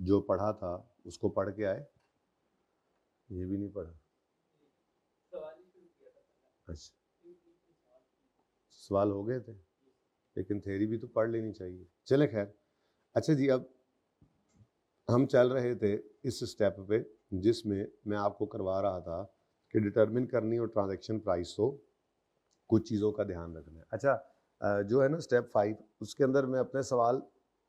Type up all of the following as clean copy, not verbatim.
जो पढ़ा था उसको पढ़ के आए? ये भी नहीं पढ़ा? अच्छा, सवाल हो गए थे, लेकिन थ्योरी भी तो पढ़ लेनी चाहिए। चले खैर। अच्छा जी, अब हम चल रहे थे इस स्टेप पे जिसमें मैं आपको करवा रहा था कि डिटरमिन करनी हो ट्रांजैक्शन प्राइस हो, कुछ चीज़ों का ध्यान रखना है। अच्छा, जो है ना स्टेप 5, उसके अंदर मैं अपने सवाल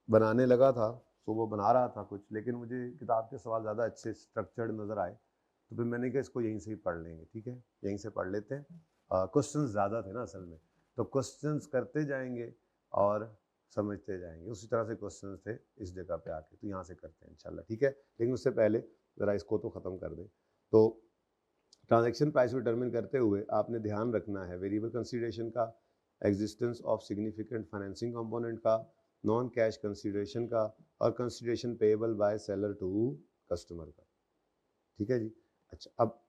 बनाने लगा था, तो वो बना रहा था कुछ, लेकिन मुझे किताब के सवाल ज़्यादा अच्छे स्ट्रक्चर्ड नज़र आए, तो फिर मैंने कहा इसको यहीं से ही पढ़ लेंगे। ठीक है, यहीं से पढ़ लेते हैं। क्वेश्चंस ज़्यादा थे ना असल में, तो क्वेश्चंस करते जाएंगे और समझते जाएंगे। उसी तरह से क्वेश्चंस थे इस जगह पे आके, तो यहाँ से करते हैं इंशाल्लाह। ठीक है, लेकिन उससे पहले ज़रा इसको तो ख़त्म कर दें। तो ट्रांजैक्शन प्राइस को डिटरमिन करते हुए आपने ध्यान रखना है वेरिएबल कंसीडरेशन का, existence of significant financing component का, नॉन कैश कंसीडरेशन का, और consideration payable by seller to customer का। ठीक है जी। अच्छा, अब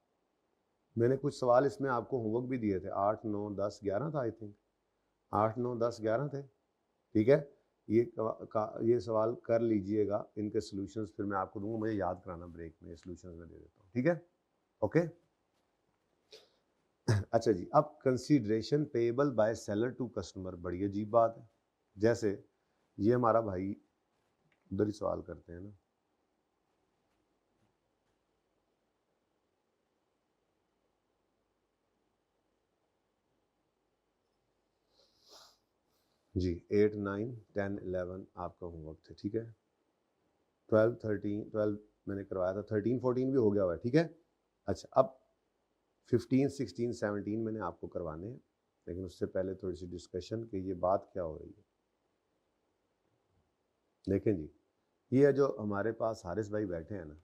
मैंने कुछ सवाल इसमें आपको होमवर्क भी दिए थे, 8, 9, 10, 11 था आई थिंक, 8, 9, 10, 11 थे। ठीक है, ये सवाल कर लीजिएगा, इनके सॉल्यूशंस फिर मैं आपको दूंगा, मुझे याद कराना ब्रेक में, सॉल्यूशंस में दे देता हूँ। ठीक है, ओके। अच्छा जी, अब consideration payable by seller to customer, बड़ी अजीब बात है। जैसे ये हमारा भाई उधर ही सवाल करते हैं ना, जी 8, 9, 10, 11 आपका होमवर्क थे। ठीक है, 12, 13, 12 मैंने करवाया था, 13, 14 भी हो गया हुआ है। ठीक है, अच्छा, अब 15, 16, 17 मैंने आपको करवाने हैं, लेकिन उससे पहले थोड़ी सी डिस्कशन कि ये बात क्या हो रही है। देखें जी, ये है जो हमारे पास हारिस भाई बैठे हैं ना,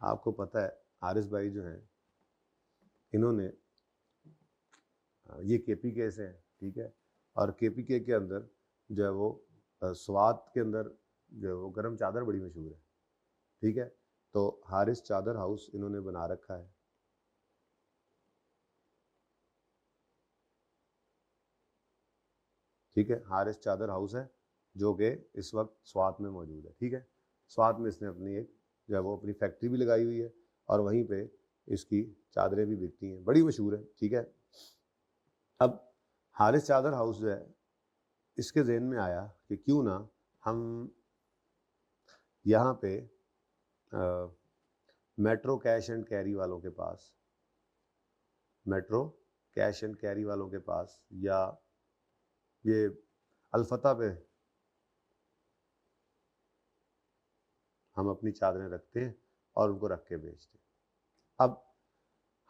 आपको पता है हारिस भाई जो हैं इन्होंने ये केपीके से हैं। ठीक है, और केपीके के अंदर जो है वो स्वात के अंदर जो है वो गर्म चादर बड़ी मशहूर है। ठीक है, तो हारिस चादर हाउस इन्होंने बना रखा है। ठीक है, हारिस चादर हाउस है जो कि इस वक्त स्वात में मौजूद है। ठीक है, स्वात में इसने अपनी एक जो है वो अपनी फैक्ट्री भी लगाई हुई है, और वहीं पे इसकी चादरें भी बिकती हैं, बड़ी मशहूर है। ठीक है, अब हारिस चादर हाउस जो है, इसके जहन में आया कि क्यों ना हम यहाँ पे मेट्रो कैश एंड कैरी वालों के पास, मेट्रो कैश एंड कैरी वालों के पास, या ये अलफता पे हम अपनी चादरें रखते हैं और उनको रख के बेचते हैं। अब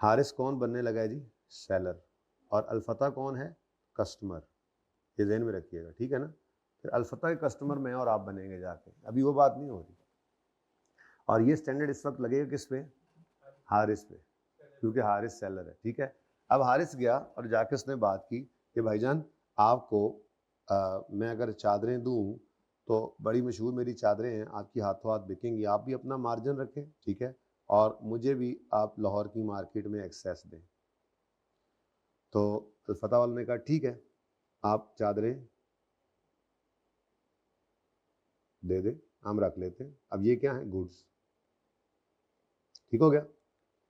हारिस कौन बनने लगा है जी? सेलर। और अलफता कौन है? कस्टमर। ये ध्यान में रखिएगा, ठीक है ना। फिर अलफता के कस्टमर मैं और आप बनेंगे जाके, अभी वो बात नहीं हो रही। और ये स्टैंडर्ड इस वक्त लगेगा किस पे? हारिस पे, क्योंकि हारिस सेलर है। ठीक है, अब हारिस गया और जाके उसने बात की कि भाईजान आपको मैं अगर चादरें दूं तो बड़ी मशहूर मेरी चादरें हैं, आपकी हाथों हाथ बिकेंगी, आप भी अपना मार्जिन रखें। ठीक है, और मुझे भी आप लाहौर की मार्केट में एक्सेस दें। तो अलफता वाले ने कहा ठीक है, आप चादरें दे दें, हम रख लेते हैं। अब ये क्या है? गुड्स। ठीक हो गया,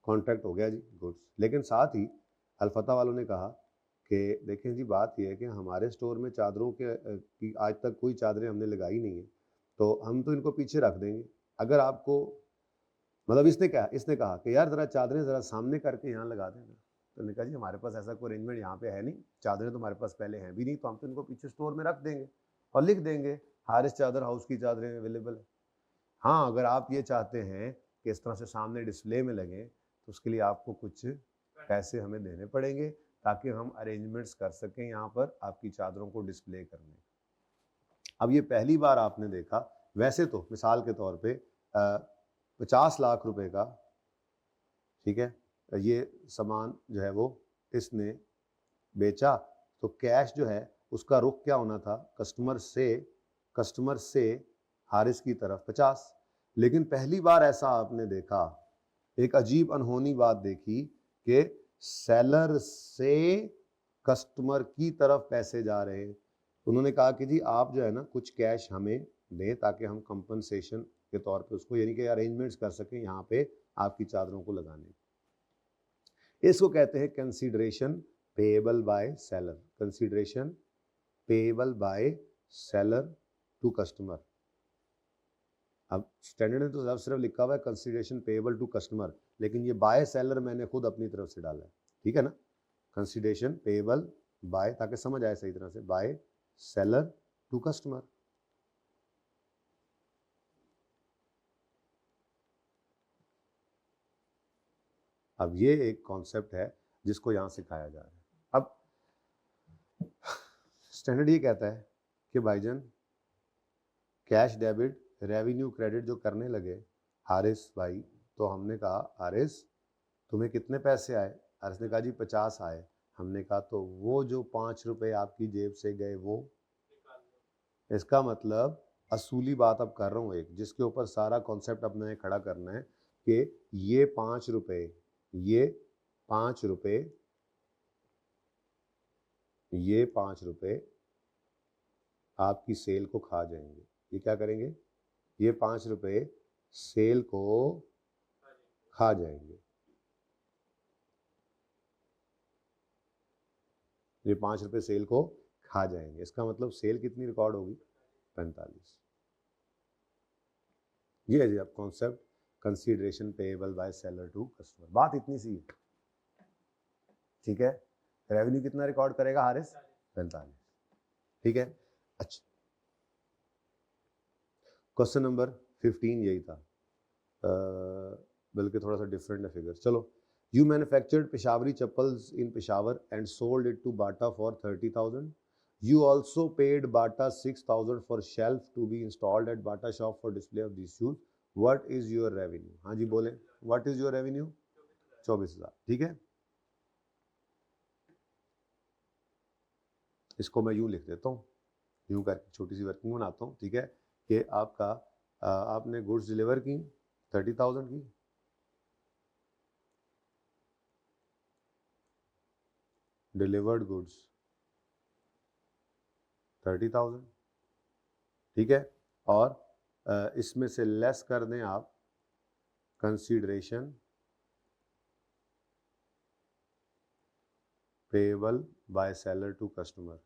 कॉन्ट्रैक्ट हो गया जी, गुड्स। लेकिन साथ ही अलफता वालों ने कहा कि देखें जी, बात यह है कि हमारे स्टोर में चादरों के की आज तक कोई चादरें हमने लगाई नहीं है, तो हम तो इनको पीछे रख देंगे। अगर आपको मतलब इसने कहा कि यार ज़रा चादरें ज़रा सामने करके यहाँ लगा देना। तो मैंने कहा जी हमारे पास ऐसा कोई अरेंजमेंट यहाँ पे है नहीं, चादरें तो हमारे पास पहले हैं भी नहीं, तो हम तो इनको पीछे स्टोर में रख देंगे और लिख देंगे हारिस चादर हाउस की चादरें अवेलेबल है। हाँ, अगर आप ये चाहते हैं कि इस तरह से सामने डिस्प्ले में लगे, तो उसके लिए आपको कुछ पैसे हमें देने पड़ेंगे ताकि हम अरेंजमेंट्स कर सकें यहाँ पर आपकी चादरों को डिस्प्ले करने। अब ये पहली बार आपने देखा, वैसे तो मिसाल के तौर पे 50 लाख रुपए का, ठीक है, ये सामान जो है वो इसने बेचा, तो कैश जो है उसका रुख क्या होना था? कस्टमर से हारिस की तरफ 50। लेकिन पहली बार ऐसा आपने देखा, एक अजीब अनहोनी बात देखी कि सेलर से कस्टमर की तरफ पैसे जा रहे हैं। उन्होंने कहा कि जी आप जो है ना कुछ कैश हमें दें ताकि हम कंपनसेशन के तौर पे उसको यानी कि अरेंजमेंट्स कर सकें यहाँ पे आपकी चादरों को लगाने। इसको कहते हैं consideration payable by seller, consideration payable by seller to customer. अब स्टैंडर्ड ने तो सिर्फ लिखा हुआ है कंसीडरेशन पेएबल टू कस्टमर, लेकिन ये बाय सेलर मैंने खुद अपनी तरफ से डाला है, ठीक है ना। कंसीडरेशन पेएबल बाय, ताकि समझ आए सही तरह से, बाय सेलर टू कस्टमर। अब ये एक कॉन्सेप्ट है जिसको यहाँ सिखाया जा रहा है। अब स्टैंडर्ड ये कहता है कि भाईजान कैश डेबिट रेवेन्यू क्रेडिट जो करने लगे हारिस भाई, तो हमने कहा हारिस तुम्हें कितने पैसे आए? हारिस ने कहा जी 50 आए। हमने कहा तो वो जो 5 रुपए आपकी जेब से गए वो, इसका मतलब असूली बात अब कर रहा हूँ एक, जिसके ऊपर सारा कॉन्सेप्ट अपने खड़ा करना है कि ये 5 रुपए, ये 5 रुपए, ये 5 रुपए आपकी सेल को खा जाएंगे। ये क्या करेंगे? ये 5 रुपए सेल को खा जाएंगे। ये 5 रुपए सेल को खा जाएंगे, इसका मतलब सेल कितनी रिकॉर्ड होगी? 45। ये है जी अब concept consideration payable by seller to customer. बात इतनी सी है, ठीक है। रेवेन्यू कितना रिकॉर्ड करेगा हारिस? 45, ठीक है। अच्छा, क्वेश्चन नंबर 15 यही था, बल्कि थोड़ा सा डिफरेंट है फिगर। चलो, you manufactured Peshawari chappals in Peshawar and sold it to Bata for 30,000. You also paid Bata 6,000 for shelf to be installed at Bata shop for display of these shoes. What is your revenue? हाँ जी बोले, what is your revenue? 24,000, ठीक है। इसको मैं यूँ लिख देता हूँ, यूँ करके छोटी सी वर्किंग बनाता हूँ, ठीक है, कि आपका आपने गुड्स डिलीवर की 30,000 की, डिलीवर्ड गुड्स 30,000, ठीक है। और इसमें से लेस कर दें आप consideration payable by seller to customer,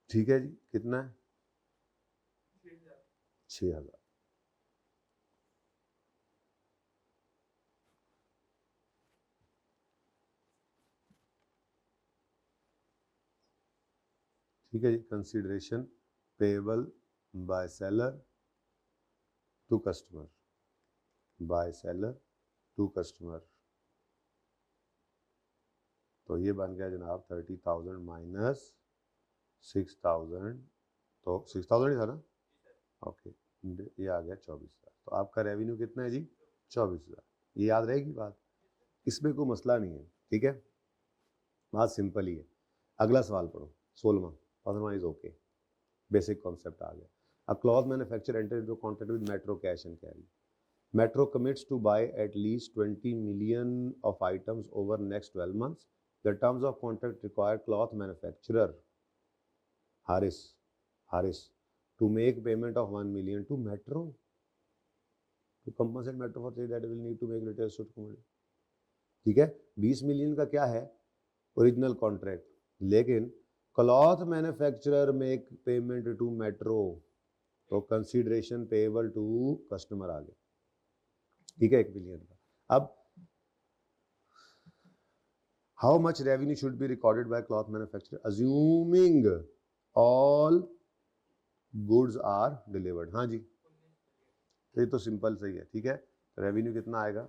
ठीक है जी। कितना है? 6,000। ठीक है जी। Consideration payable by seller to customer, by seller to customer, तो ये बन गया जनाब 30,000 माइनस 6,000, तो 6,000 ही था ना, ओके। ये आ गया 24,000। तो आपका रेवेन्यू कितना है जी? 24,000। ये याद रहेगी बात, इसमें कोई मसला नहीं है, ठीक है। बात सिंपल ही है। अगला सवाल पढ़ो, 16वां। 15वां इज ओके, बेसिक कॉन्सेप्ट आ गया। अ cloth manufacturer enter into contract with metro cash and carry. Metro commits to buy at least 20 million of items over next 12 months. The terms of contract require cloth manufacturer Haris to make payment of 1 million to Metro to compensate Metro for that will need to make retail store commodity. ठीक है, 20 million का क्या है? Original contract, लेकिन cloth manufacturer make payment to metro, तो consideration payable to customer आ गया, ठीक है, 1 मिलियन का। अब how much revenue should be recorded by cloth manufacturer assuming all goods are delivered? हाँ जी, ये तो सिंपल सही है, ठीक है। तो रेवेन्यू कितना आएगा?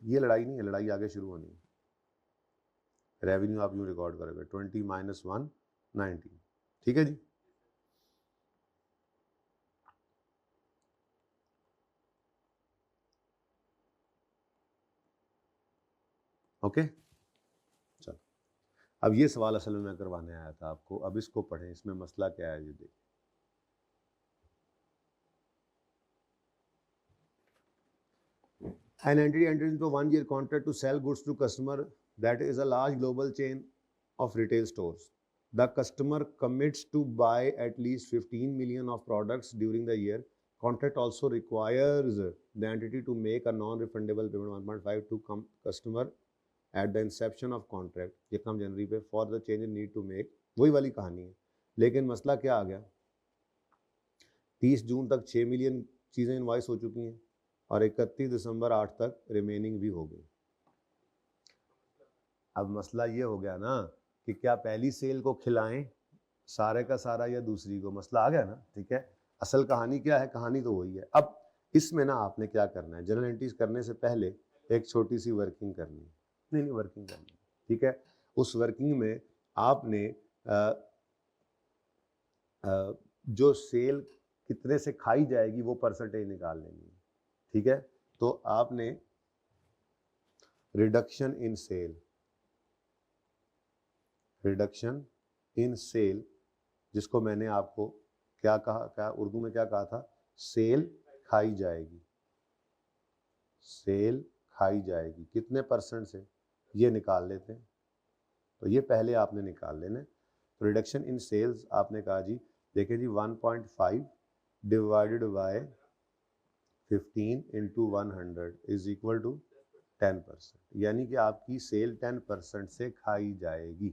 ये लड़ाई नहीं है, लड़ाई आगे शुरू होनी है। रेवेन्यू आप यूँ रिकॉर्ड करोगे 20 माइनस 1 19, ठीक है जी। ओके, चलो। अब ये सवाल असल में मैं करवाने आया था आपको, अब इसको पढ़ें, इसमें मसला क्या है ये देखिए। An entity enters into a 1-year contract to sell goods to customer that is a large global chain of retail stores. The customer commits to buy at least 15 million of products during the year. Contract also requires the entity to make a non-refundable payment 1.5 to customer at the inception of contract. ये कम जनवरी पे for the change in need to make. वही वाली कहानी है, लेकिन मसला क्या आ गया, 30 जून तक 6 मिलियन चीज़ें इनवाइस हो चुकी हैं और 31 दिसंबर 8 तक रिमेनिंग भी हो गई। अब मसला ये हो गया ना कि क्या पहली सेल को खिलाएं सारे का सारा या दूसरी को, मसला आ गया ना, ठीक है। असल कहानी क्या है, कहानी तो वही है। अब इसमें ना आपने क्या करना है, जनरल एंट्रीज करने से पहले एक छोटी सी वर्किंग करनी है, नहीं वर्किंग करनी है, ठीक है। उस वर्किंग में आपने जो सेल कितने से खाई जाएगी वो परसेंटेज निकाल लेनी है, ठीक है। तो आपने reduction in sale, reduction in sale, जिसको मैंने आपको क्या कहा, क्या उर्दू में क्या कहा था, सेल खाई जाएगी, सेल खाई जाएगी कितने परसेंट से, ये निकाल लेते हैं। तो ये पहले आपने निकाल लेना है। तो रिडक्शन इन सेल्स आपने कहा जी, देखिए जी 1.5 divided by 15 into 100 is equal to 10%, यानी कि आपकी सेल 10% से खाई जाएगी,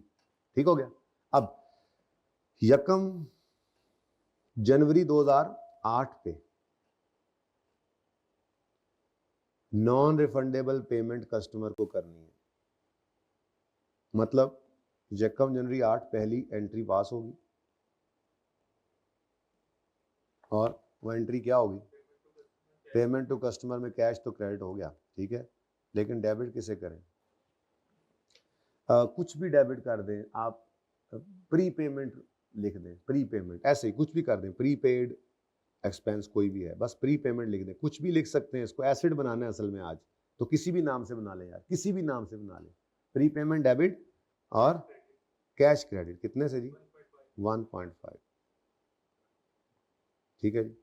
ठीक हो गया। अब 1 जनवरी 2008 पे नॉन रिफंडेबल पेमेंट कस्टमर को करनी है, मतलब 1 जनवरी 8 पहली एंट्री पास होगी और वो एंट्री क्या होगी, पेमेंट टू कस्टमर में कैश तो क्रेडिट हो गया, ठीक है, लेकिन डेबिट किसे करें, कुछ भी डेबिट कर दें आप, प्री पेमेंट लिख दें, प्री पेमेंट ऐसे ही कुछ भी कर दें, प्री पेड एक्सपेंस कोई भी है, बस प्री पेमेंट लिख दें, कुछ भी लिख सकते हैं, इसको एसिड बनाना है असल में आज, तो किसी भी नाम से बना लें यार, किसी भी नाम से बना लें, प्री पेमेंट डेबिट और कैश क्रेडिट, कितने से जी 1.5, ठीक है जी।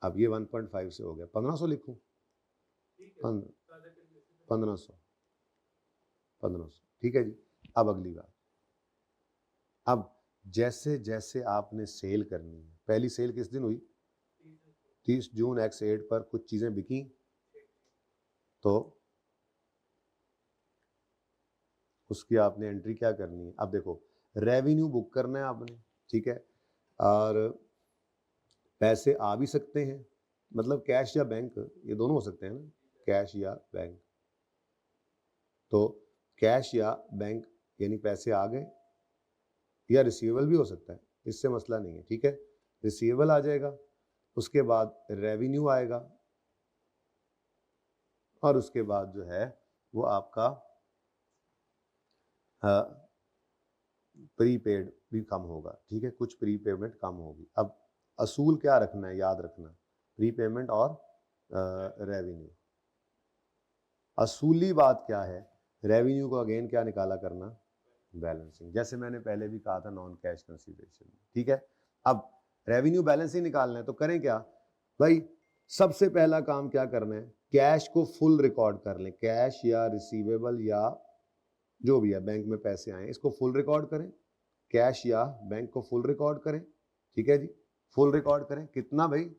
अब ये 1.5 से हो गया, 1500 लिखूं, 1500, ठीक है जी। अब अगली बात, अब जैसे जैसे आपने सेल करनी है, पहली सेल किस दिन हुई, 30 जून X8 पर कुछ चीजें बिकी, तो उसकी आपने एंट्री क्या करनी है। अब देखो रेवेन्यू बुक करना है आपने, ठीक है, और पैसे आ भी सकते हैं, मतलब कैश या बैंक, ये दोनों हो सकते हैं ना, कैश या बैंक। तो कैश या बैंक यानी पैसे आ गए, या रिसीवेबल भी हो सकता है, इससे मसला नहीं है, ठीक है। रिसीवेबल आ जाएगा, उसके बाद रेवेन्यू आएगा, और उसके बाद जो है वो आपका प्रीपेड भी कम होगा, ठीक है, कुछ प्रीपेमेंट कम होगी। अब असूल क्या रखना है, याद रखना, प्रीपेमेंट और रेवेन्यू। असूली बात क्या है, रेवेन्यू को अगेन क्या निकाला करना, बैलेंसिंग, जैसे मैंने पहले भी कहा था नॉन कैश कंसीडरेशन, ठीक है। अब रेवेन्यू बैलेंसिंग निकालना है तो करें क्या भाई, सबसे पहला काम क्या करना है, कैश को फुल रिकॉर्ड कर लें, कैश या रिसीवेबल या जो भी है बैंक में पैसे आए इसको फुल रिकॉर्ड करें, कैश या बैंक को फुल रिकॉर्ड करें, ठीक है जी, फुल रिकॉर्ड करें, कितना भाई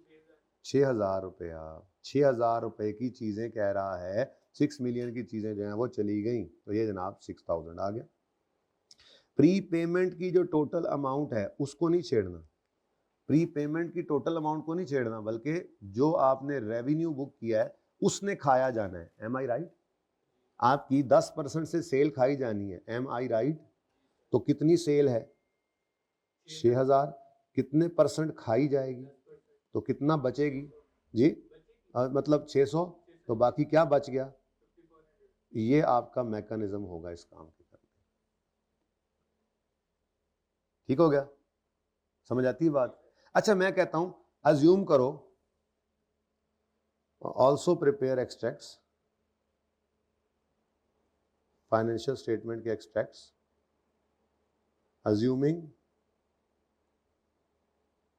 6,000 रुपया, 6,000 रुपए की चीजें कह रहा है, 6 मिलियन की चीजें जो है वो चली गई, तो ये जनाब 6,000 आ गया। प्री पेमेंट की जो टोटल अमाउंट है उसको नहीं छेड़ना, प्री पेमेंट की टोटल अमाउंट को नहीं छेड़ना, बल्कि जो आपने रेवेन्यू बुक किया है उसने खाया जाना है, एम आई राइट, आपकी 10% से सेल खाई जानी है, एम आई राइट। तो कितनी सेल है 6,000, कितने परसेंट खाई जाएगी, तो कितना बचेगी जी, मतलब 600, तो बाकी क्या बच गया, ये आपका मैकेनिज्म होगा इस काम के करने, ठीक हो गया, समझ आती है बात। अच्छा मैं कहता हूं अज्यूम करो, also prepare extracts, financial statement के extracts, assuming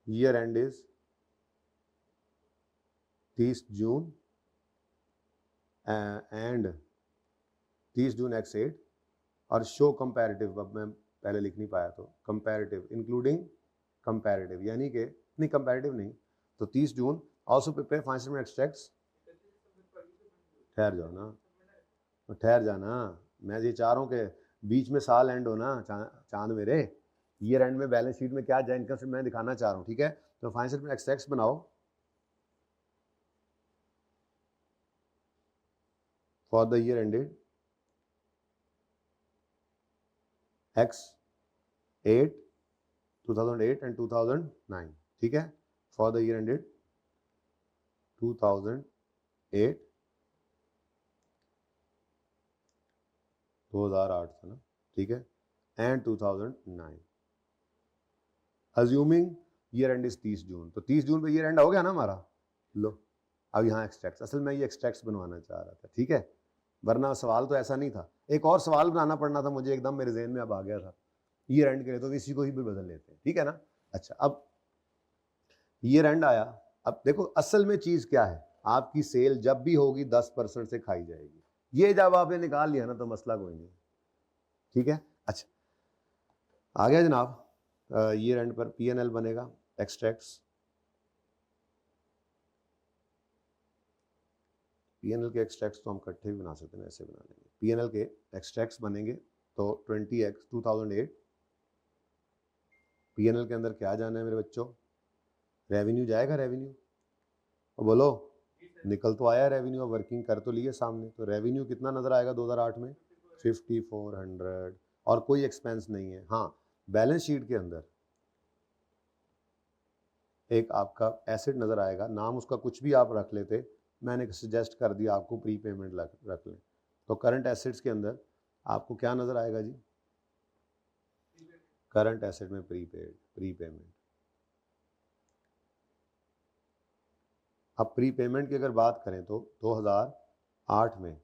year end is 30 June and 30 June X8, और शो कंपैरेटिव, अब मैं पहले लिख नहीं पाया तो कंपैरेटिव इंक्लूडिंग कंपैरेटिव, यानी कि नहीं कंपैरेटिव नहीं, तो 30 जून ऑल्सो प्रिपेयर फाइनेंशियल एक्सट्रैक्ट्स। ठहर जाओ ना, ठहर जाना, मैं ये चाह रहा हूँ कि बीच में साल एंड हो ना चांद मेरे, ईयर एंड में बैलेंस शीट में क्या जाए इनकम स्टेटमेंट मैं दिखाना चाह रहा हूँ, ठीक है। तो फाइनेंशियल एक्सट्रैक्ट्स बनाओ for the year ended X8 2008 and 2009, ठीक है, फॉर द ईयर एंडेड 2008 2008 था ना, ठीक है, and 2009, assuming year end is 30 जून, तो 30 जून पे ईयर एंड हो गया ना हमारा। लो अब यहाँ एक्सट्रैक्ट्स, असल में ये एक्सट्रैक्ट्स बनवाना चाह रहा था, ठीक है, वरना सवाल तो ऐसा नहीं था, एक और सवाल बनाना पड़ना था मुझे, एकदम मेरे जहन में अब आ गया था ईयर एंड के लिए, तो इसी को ही भी बदल लेते हैं, ठीक है ना। अच्छा अब ईयर एंड आया, अब देखो असल में चीज क्या है, आपकी सेल जब भी होगी 10% से खाई जाएगी, ये जब आपने निकाल लिया ना तो मसला कोई नहीं, ठीक है। अच्छा आ गया जनाब, ईयर एंड पर P&L बनेगा, एक्सट्रैक्ट्स, P&L के एक्सट्रैक्ट्स तो हम इकट्ठे भी बना सकते हैं, ऐसे बना लेंगे, P&L के एक्सट्रैक्ट्स बनेंगे तो 20X 2008, P&L के अंदर क्या जाना है मेरे बच्चों, रेवेन्यू जाएगा, रेवेन्यू बोलो, निकल तो आया रेवेन्यू, वर्किंग कर तो लिए सामने, तो रेवेन्यू कितना नजर आएगा 2008 में 5400, और कोई एक्सपेंस नहीं है। हाँ बैलेंस शीट के अंदर एक आपका एसेट नजर आएगा, नाम उसका कुछ भी आप रख लेते, मैंने सजेस्ट कर दिया आपको प्री पेमेंट रख लें, तो करंट एसेट्स के अंदर आपको क्या नजर आएगा जी, करंट एसेट में प्री पेमेंट। अब प्री पेमेंट की अगर बात करें तो 2008 में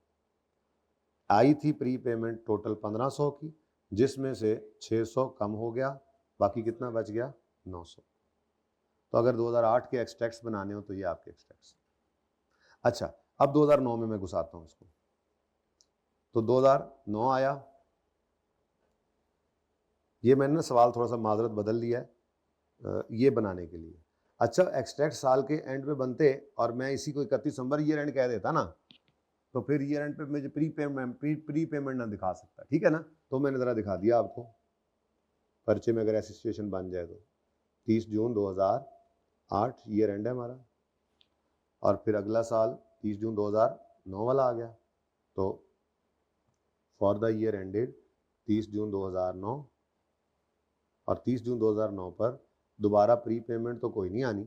आई थी प्री पेमेंट टोटल 1500 की, जिसमें से 600 कम हो गया, बाकी कितना बच गया 900। तो अगर 2008 के एक्सट्रैक्ट्स बनाने हो तो ये आपके एक्सट्रैक्ट्स। अच्छा अब 2009 में मैं घुसाता हूं इसको, तो 2009 आया, ये मैंने ना सवाल थोड़ा सा माजरत बदल लिया है ये बनाने के लिए। अच्छा एक्सट्रैक्ट साल के एंड में बनते और मैं इसी को 31 दिसंबर ईयर एंड कह देता ना, तो फिर ईयर एंड पे मुझे प्री पेमेंट ना दिखा सकता, ठीक है ना, तो मैंने ज़रा दिखा दिया आपको पर्चे में, अगर ऐसी सिचुएशन बन जाए तो 30 जून 2008 ईयर एंड है हमारा, और फिर अगला साल 30 जून 2009 वाला आ गया, तो फॉर द ईयर एंडेड 30 जून 2009, और 30 जून 2009 पर दोबारा प्री पेमेंट तो कोई नहीं आनी,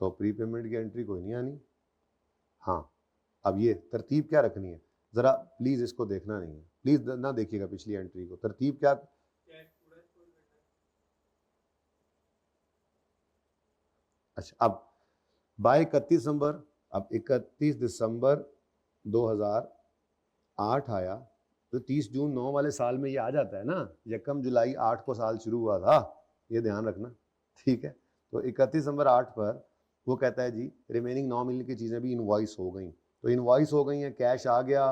तो प्री पेमेंट की एंट्री कोई नहीं आनी। हाँ अब ये तरतीब क्या रखनी है, जरा प्लीज इसको देखना नहीं है, प्लीज ना देखिएगा पिछली एंट्री को, तरतीब क्या, अच्छा अब बाय 31 दिसंबर, अब 31 दिसंबर 2008 आया तो 30 जून 9 वाले साल में ये आ जाता है ना, यकम जुलाई 8 को साल शुरू हुआ था, ये ध्यान रखना, ठीक है। तो 31 दिसंबर 8 पर वो कहता है जी रिमेनिंग 9 मिलने की चीज़ें भी इनवॉइस हो गई, तो इनवॉइस हो गई हैं, कैश आ गया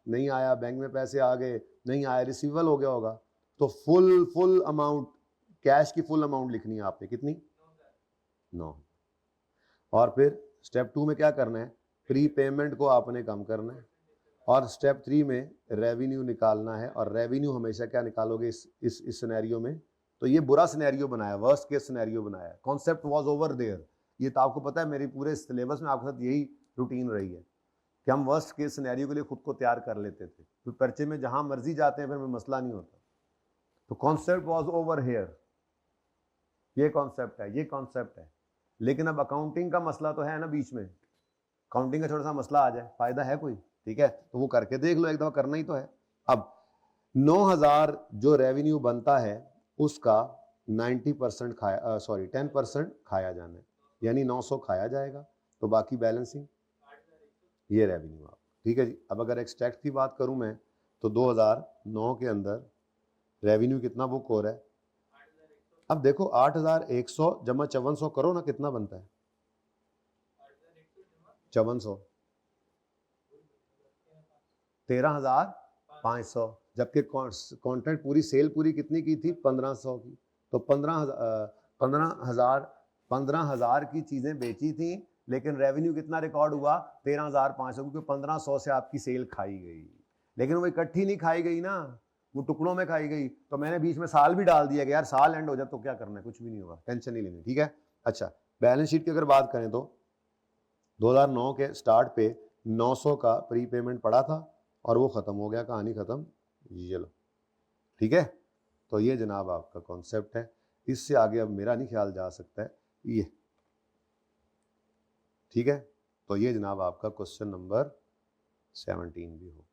नहीं आया, बैंक में पैसे आ गए नहीं आया, रिसीवल हो गया होगा, तो फुल अमाउंट, कैश की फुल अमाउंट लिखनी है आपने, कितनी 9, और फिर स्टेप 2 में क्या करना है, प्री पेमेंट को आपने कम करना है, और स्टेप 3 में रेवेन्यू निकालना है, और रेवेन्यू हमेशा क्या निकालोगे इस सिनेरियो में, तो ये बुरा सिनेरियो बनाया, वर्स्ट केस सिनेरियो बनाया, कॉन्सेप्ट वाज ओवर देयर, ये तो आपको पता है मेरी पूरे सिलेबस में आपके साथ यही रूटीन रही है कि हम वर्स्ट केस सिनेरियो के लिए खुद को तैयार कर लेते थे, तो पर्चे में जहां मर्जी जाते हैं फिर में मसला नहीं होता, तो कॉन्सेप्ट वाज ओवर हेयर, ये कॉन्सेप्ट है, ये कॉन्सेप्ट है, लेकिन अब अकाउंटिंग का मसला तो है ना बीच में, अकाउंटिंग का छोटा सा मसला आ जाए फायदा है कोई, ठीक है, तो वो करके देख लो, एक दफा करना ही तो है। अब 9000 जो रेवेन्यू बनता है उसका 90% खाया, सॉरी 10% खाया जाना है, यानी 900 खाया जाएगा, तो बाकी बैलेंसिंग ये रेवेन्यू आप, ठीक है जी। अब अगर एक्सट्रैक्ट की बात करूं मैं तो 2009 के अंदर रेवेन्यू कितना बुक हो रहा है, अब देखो 8100 जमा 5400 करो ना, कितना बनता है 5400, 13,500, जबकि कॉन्ट्रैक्ट पूरी सेल पूरी कितनी की थी 1500 की। तो 15,000 की चीज़ें बेची थी, लेकिन रेवेन्यू कितना रिकॉर्ड हुआ 13,500, क्योंकि 1500 से आपकी सेल खाई गई। लेकिन वो इकट्ठी नहीं खाई गई ना, वो टुकड़ों में खाई गई। तो मैंने बीच में साल भी डाल दिया कि यार साल एंड हो जाए तो क्या करना है, कुछ भी नहीं होगा, टेंशन नहीं लेनी, ठीक है। अच्छा, बैलेंस शीट की अगर बात करें तो 2009 के स्टार्ट पे 900 का प्री पेमेंट पड़ा था और वो ख़त्म हो गया, कहानी ख़त्म, ये लो, ठीक है। तो ये जनाब आपका कॉन्सेप्ट है, इससे आगे अब मेरा नहीं ख्याल जा सकता है ये, ठीक है। तो ये जनाब आपका क्वेश्चन नंबर 17 भी हो।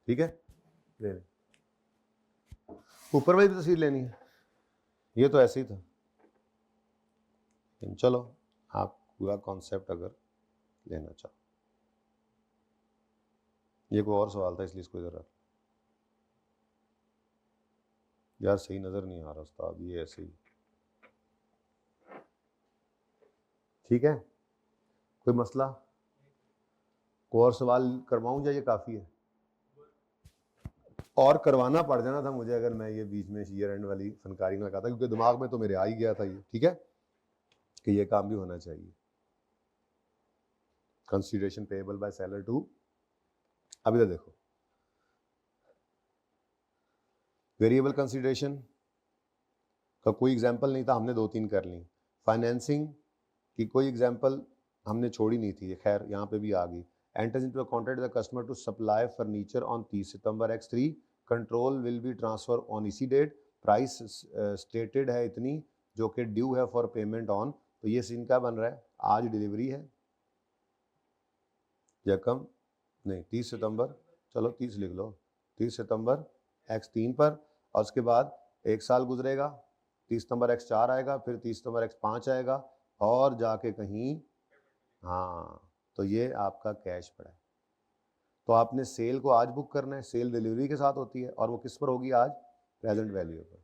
ठीक है, ले लें। ऊपर वाली भी तस्वीर लेनी है, ये तो ऐसे ही था, लेकिन चलो आप पूरा कॉन्सेप्ट अगर लेना चाहो। ये कोई और सवाल था इसलिए इसको इधर रख, यार सही नज़र नहीं आ रहा उस्ताद, ये ऐसे ही, ठीक है। कोई मसला, कोई और सवाल करवाऊं या ये काफ़ी है? और करवाना पड़ जाना था मुझे अगर मैं ये बीच में ईयर एंड वाली फनकारी ना लगाता, क्योंकि दिमाग में तो मेरे आ ही गया था ये, ठीक है, कि ये काम भी होना चाहिए। Consideration payable by seller to, अब इधर देखो, वेरिएबल कंसीडरेशन का कोई एग्जाम्पल नहीं था, हमने 2-3 कर ली। फाइनेंसिंग की कोई एग्जाम्पल हमने छोड़ी नहीं थी, खैर यहाँ पे भी आ गई। Enters into a contract with the customer to supply furniture on 30 सितंबर X3, control will be transfer on इसी डेट, प्राइस स्टेटेड है इतनी जो कि ड्यू है फॉर पेमेंट ऑन, तो ये सीन क्या बन रहा है, आज डिलीवरी है या कम नहीं 30 सितंबर, चलो 30 लिख लो, 30 सितंबर X3 पर, और उसके बाद एक साल गुजरेगा, 30 सितंबर X4 आएगा, फिर 30 सितंबर X5 आएगा, और जाके कहीं, हाँ, तो ये आपका कैश पड़ा है। तो आपने सेल को आज बुक करना है, सेल डिलीवरी के साथ होती है, और वो किस पर होगी आज, प्रेजेंट वैल्यू पर।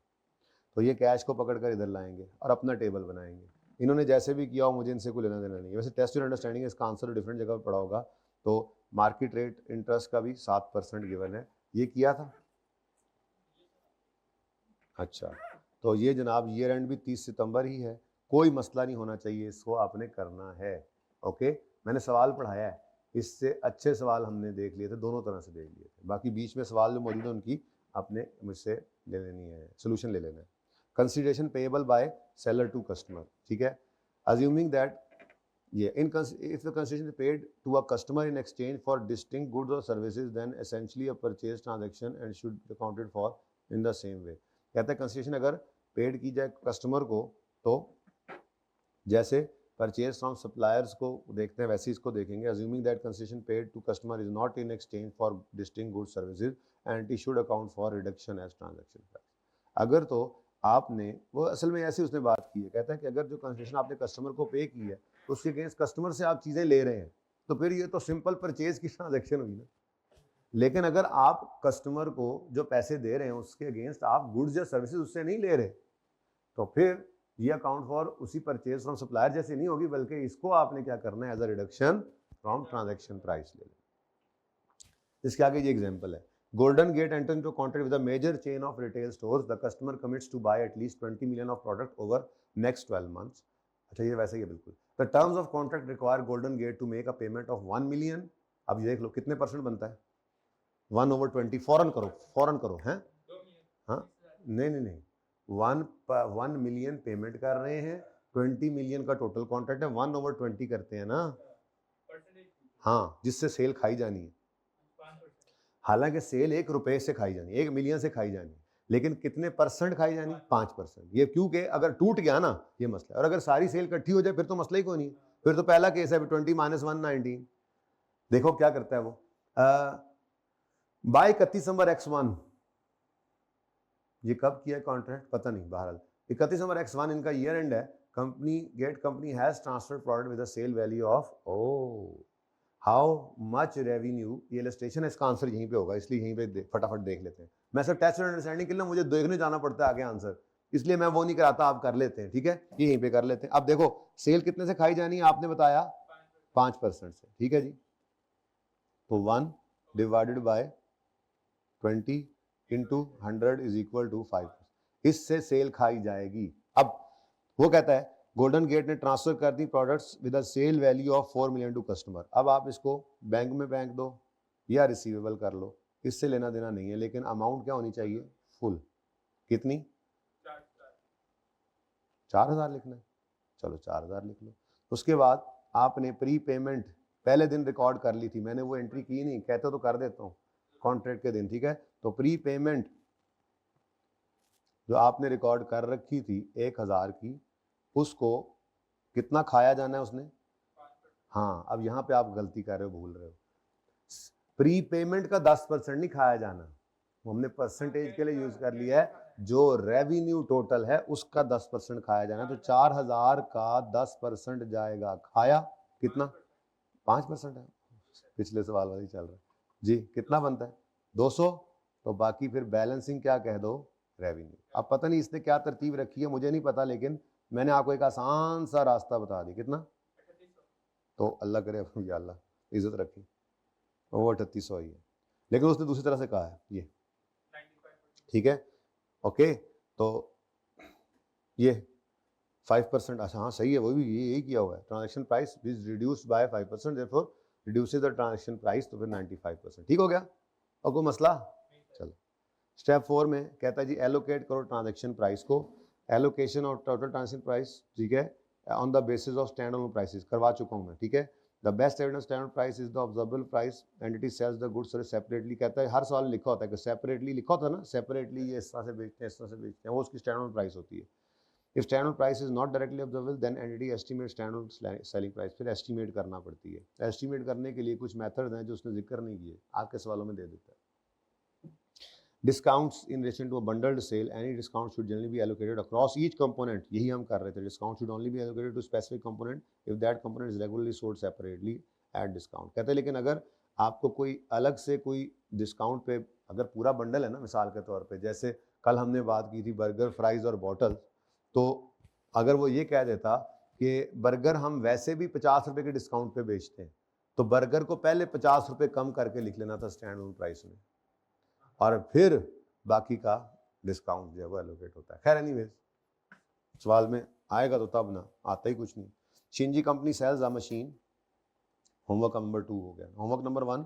तो ये कैश को पकड़ कर इधर लाएंगे और अपना टेबल बनाएंगे। इन्होंने जैसे भी किया हो मुझे इनसे कोई लेना देना नहीं है। वैसे टेस्ट एंड अंडरस्टैंडिंग इसका आंसर डिफरेंट जगह पर पड़ा होगा। तो मार्केट रेट इंटरेस्ट का भी 7% गिवन है, ये किया था। अच्छा, तो ये जनाब ईयर एंड भी 30 सितंबर ही है, कोई मसला नहीं होना चाहिए, इसको आपने करना है। ओके, मैंने सवाल पढ़ाया है, इससे अच्छे सवाल हमने देख लिए थे, दोनों तरह से देख लिए थे। बाकी बीच में सवाल जो मौजूद है उनकी आपने मुझसे ले लेनी है, सोल्यूशन ले लेना है। Consideration payable by seller to customer, ठीक है। अज्यूमिंग दैट ये if the consideration is paid to a customer in exchange for distinct goods or services, then essentially a purchase transaction and should be accounted for in the same way। कहता है consideration अगर paid की जाए customer को, तो जैसे purchase from suppliers को देखते हैं वैसे इसको देखेंगे। Assuming that consideration paid to customer is not in exchange for distinct goods services and it should account for reduction as transaction price. अगर तो आपने, वो असल में ऐसी उसने बात की है, कहता है कि अगर जो कंसेशन आपने कस्टमर को पे की है तो उसके अगेंस्ट कस्टमर से आप चीज़ें ले रहे हैं, तो फिर ये तो सिंपल परचेज की ट्रांजैक्शन हुई ना। लेकिन अगर आप कस्टमर को जो पैसे दे रहे हैं उसके अगेंस्ट आप गुड्स या सर्विसेज उससे नहीं ले रहे, तो फिर ये अकाउंट फॉर उसी परचेज फ्रॉम सप्लायर जैसे नहीं होगी, बल्कि इसको आपने क्या करना है, as a reduction from transaction price ले लें। इसके आगे ये एग्जांपल है, Golden Gate entered into a contract with a major chain of retail stores. The customer commits to buy at least 20 million of product over next 12 months. अच्छा, ये वैसे ही है बिल्कुल। The terms of contract require Golden Gate to make a payment of 1 million. अब ये देख लो कितने percent बनता है, 1/20, फौरन करो हैं, हाँ, नहीं, 1 मिलियन पेमेंट कर रहे हैं, 20 मिलियन का टोटल कॉन्ट्रैक्ट है, 1/20 करते हैं ना, हाँ, जिससे सेल खाई जानी है। हालांकि सेल 1 रुपए से खाई जानी, 1 मिलियन से खाई जानी, लेकिन कितने परसेंट खाई जानी, 5%। ये क्योंकि अगर टूट गया ना ये मसला, और अगर सारी सेल इकट्ठी हो जाए फिर तो मसला ही कोई नहीं, फिर तो पहला केस है 20 - 119। देखो क्या करता है वो, बाय 31 दिसंबर X1, ये कब किया कॉन्ट्रैक्ट पता नहीं, बहरहाल 31 दिसंबर X1 इनका ईयर एंड है। Company has transferred product with a sale value of, how much revenue, ये इलस्ट्रेशन है, इसका आंसर यहीं पे होगा, इसलिए यहीं पे फटाफट देख लेते हैं। मैं सर टेस्ट एंड अंडरस्टैंडिंग के लिए मुझे देखने जाना पड़ता है आगे आंसर, इसलिए मैं वो नहीं कराता, आप कर लेते हैं, ठीक है, ये यहीं पे कर लेते हैं। अब देखो सेल कितने से खाई जानी है, आपने बताया 5% से, ठीक है जी। तो 1 divided by 20 into 100 is equal to 5, इससे सेल खाई जाएगी। अब वो कहता है गोल्डन गेट ने ट्रांसफर कर दी products with a sale value of 4 million to customer. अब आप इसको बैंक में बैंक दो या रिसीवेबल कर लो, इससे लेना देना नहीं है, लेकिन अमाउंट क्या होनी चाहिए, फुल। कितनी, 4000 लिखना है, चलो 4000 लिख लो। उसके बाद आपने प्री पेमेंट पहले दिन रिकॉर्ड कर ली थी, मैंने वो एंट्री की नहीं, कहते तो कर देता हूँ कॉन्ट्रैक्ट के दिन, ठीक है। तो प्री पेमेंट जो आपने रिकॉर्ड कर रखी थी 1000 की, उसको कितना खाया जाना है उसने, हाँ अब यहाँ पे आप गलती कर रहे हो, भूल रहे हो, प्री पेमेंट का 10% नहीं खाया जाना, हमने परसेंटेज के लिए यूज कर लिया है, जो रेवेन्यू टोटल है उसका 10% खाया जाना है। तो 4000 का 10% जाएगा खाया, कितना, 5% है, पिछले सवाल वाली चल रहा है जी, कितना बनता है 200, तो बाकी फिर बैलेंसिंग क्या कह दो, रेवेन्यू। अब पता नहीं इसने क्या तरतीब रखी है, मुझे नहीं पता, लेकिन मैंने आपको एक आसान सा रास्ता बता दी, कितना, तो अल्लाह करे या अल्लाह इज्जत रखी, वो 3800 ही है, लेकिन उसने दूसरी तरह से कहा है ये, ठीक है, ओके। तो ये 5%, अच्छा हाँ सही है, वो भी यही किया हुआ है, transaction price is reduced by 5%, therefore reduces the transaction price, तो फिर 95%, ठीक हो गया, और कोई मसला। चलो स्टेप 4 में कहता है जी एलोकेट करो ट्रांजैक्शन प्राइस को, एलोकेशन और टोटल ट्रांजैक्शन प्राइस, ठीक है, on the basis of stand alone prices, करवा चुका हूँ मैं, ठीक है। The best evidence standard price is the observable price, entity sells the goods separately, कहता है हर सवाल लिखा होता है कि सेपरेटली लिखा होता है ना, सेपरेटली ये इस तरह से बेचते हैं, इस तरह से बेचते हैं, वो उसकी स्टैंडर्ड प्राइस होती है। If standard price is not directly observable then entity estimate standard selling price, फिर एस्टिमेट करना पड़ती है। एस्टिमेट करने के लिए कुछ मेथड हैं जो उसने जिक्र नहीं किए, आपके सवालों में दे देता है। Discounts in relation to a bundled sale, any discount should generally be allocated across each component, यही हम कर रहे थे, discount should only be allocated to specific component if that component is regularly sold separately at discount। कहते हैं लेकिन अगर आपको कोई अलग से कोई डिस्काउंट पे, अगर पूरा बंडल है ना, मिसाल के तौर पे जैसे कल हमने बात की थी बर्गर फ्राइज और बॉटल, तो अगर वो ये कह देता कि बर्गर हम वैसे भी 50 रुपये के डिस्काउंट पे बेचते हैं, तो बर्गर को पहले 50 रुपये कम करके लिख लेना था स्टैंड अलोन प्राइस में, और फिर बाकी का डिस्काउंट जो है वो एलोकेट होता है। खैर एनीवेज सवाल में आएगा तो तब ना, आता ही कुछ नहीं। Shinji company sells a machine, homework number 2 हो गया। होमवर्क नंबर 1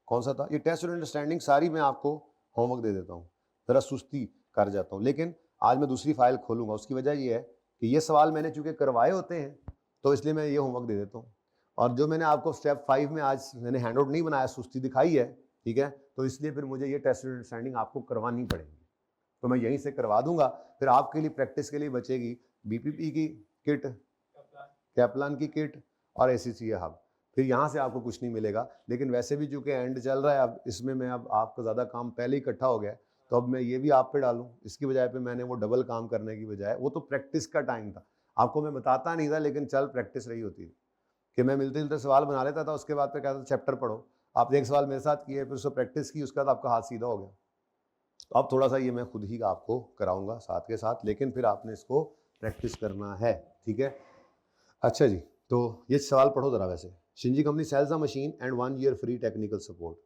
कौन सा था, ये टेस्ट और अंडरस्टैंडिंग सारी मैं आपको होमवर्क दे देता हूँ, ज़रा सुस्ती कर जाता हूँ, लेकिन आज मैं दूसरी फाइल खोलूंगा। उसकी वजह ये है कि ये सवाल मैंने चूंकि करवाए होते हैं, तो इसलिए मैं ये होमवर्क दे देता हूँ, और जो मैंने आपको स्टेप 5 में आज मैंने हैंड आउट नहीं बनाया, सुस्ती दिखाई है, ठीक है, तो इसलिए फिर मुझे ये टेस्ट और अंडरस्टैंडिंग आपको करवानी पड़ेगी, तो मैं यहीं से करवा दूंगा। फिर आपके लिए प्रैक्टिस के लिए बचेगी बीपीपी की किट, कैप्लान की किट और एसीसी हब, फिर यहाँ से आपको कुछ नहीं मिलेगा। लेकिन वैसे भी चूंकि एंड चल रहा है, अब इसमें मैं अब आपका ज़्यादा काम पहले ही इकट्ठा हो गया, तो अब मैं ये भी आप पे डालूं, इसकी बजाय पे मैंने वो डबल काम करने की बजाय, वो तो प्रैक्टिस का टाइम था, आपको मैं बताता नहीं था, लेकिन चल प्रैक्टिस रही होती थी कि मैं मिलते जुलते सवाल बना लेता था, उसके बाद पे कहता था चैप्टर पढ़ो, आप एक सवाल मेरे साथ किए, फिर उसको प्रैक्टिस की, उसके बाद आपका हाथ सीधा हो गया। तो अब थोड़ा सा ये मैं खुद ही आपको कराऊंगा साथ के साथ, लेकिन फिर आपने इसको प्रैक्टिस करना है, ठीक है। अच्छा जी, तो ये सवाल पढ़ो जरा। वैसे Shinji company sells a machine and 1 year free technical support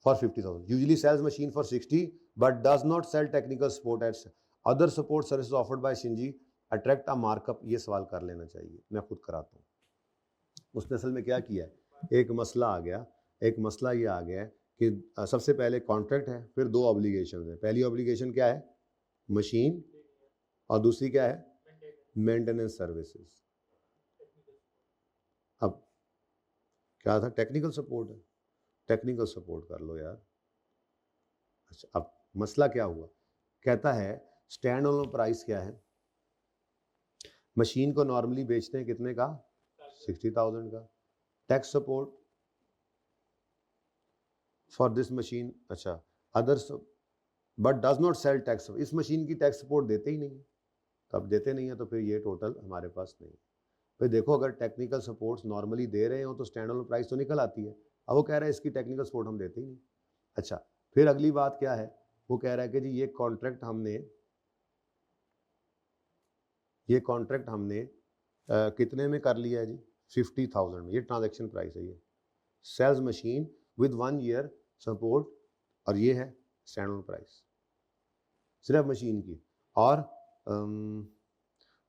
for 50,000, usually sells machine for 60 but does not sell technical support at other support services offered by Shinji, attract a markup. ये सवाल कर लेना चाहिए, मैं खुद कराता हूँ। उसने असल में क्या किया है, एक मसला आ गया, एक मसला ये आ गया है कि सबसे पहले कॉन्ट्रैक्ट है, फिर 2 ऑब्लिगेशन है। पहली ऑब्लिगेशन क्या है, मशीन, और दूसरी क्या है, मेंटेनेंस सर्विसेज। अब क्या था, टेक्निकल सपोर्ट है, टेक्निकल सपोर्ट कर लो यार। अच्छा अब मसला क्या हुआ, कहता है स्टैंड अलोन प्राइस क्या है, मशीन को नॉर्मली बेचते हैं कितने का, 60,000 का, tax support for this machine, अच्छा others but does not sell tax, इस मशीन की टैक्स सपोर्ट देते ही नहीं है, तो अब देते नहीं है तो फिर ये टोटल हमारे पास नहीं है। फिर देखो अगर टेक्निकल सपोर्ट्स नॉर्मली दे रहे हो तो स्टैंड अलोन प्राइस तो निकल आती है, अब वो कह रहा है इसकी टेक्निकल सपोर्ट हम देते ही नहीं। अच्छा फिर अगली बात क्या है, वो कह रहा है कि जी ये कॉन्ट्रैक्ट हमने ये कॉन्ट्रैक्ट हमने कितने में कर लिया है जी? 50,000 में। ये ट्रांजैक्शन प्राइस है, ये sells machine with 1 year support, और ये है स्टैंडर्ड प्राइस सिर्फ मशीन की। और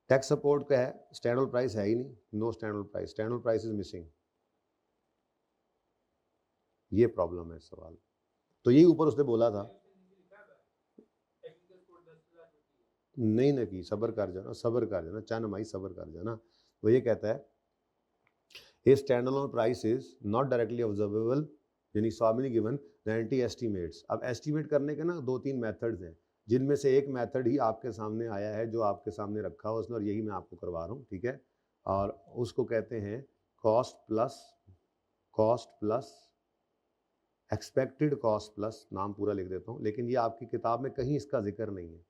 टैक्स सपोर्ट का है, स्टैंडर्ड प्राइस है ही नहीं, no standard price, standard price is missing. ये प्रॉब्लम है सवाल। तो यही ऊपर उसने बोला था, नहीं ना की सबर कर जाना, सबर कर जाना, चन माई सबर कर जाना। वो ये कहता है a standalone price is not directly observable, यानी स्वामी गिवन द एस्टीमेट्स। अब एस्टीमेट करने के ना 2-3 मेथड्स हैं, जिनमें से एक मेथड ही आपके सामने आया है, जो आपके सामने रखा हो उसने, और यही मैं आपको करवा रहा हूँ, ठीक है। और उसको कहते हैं cost plus expected cost plus, नाम पूरा लिख देता हूँ, लेकिन ये आपकी किताब में कहीं इसका जिक्र नहीं है,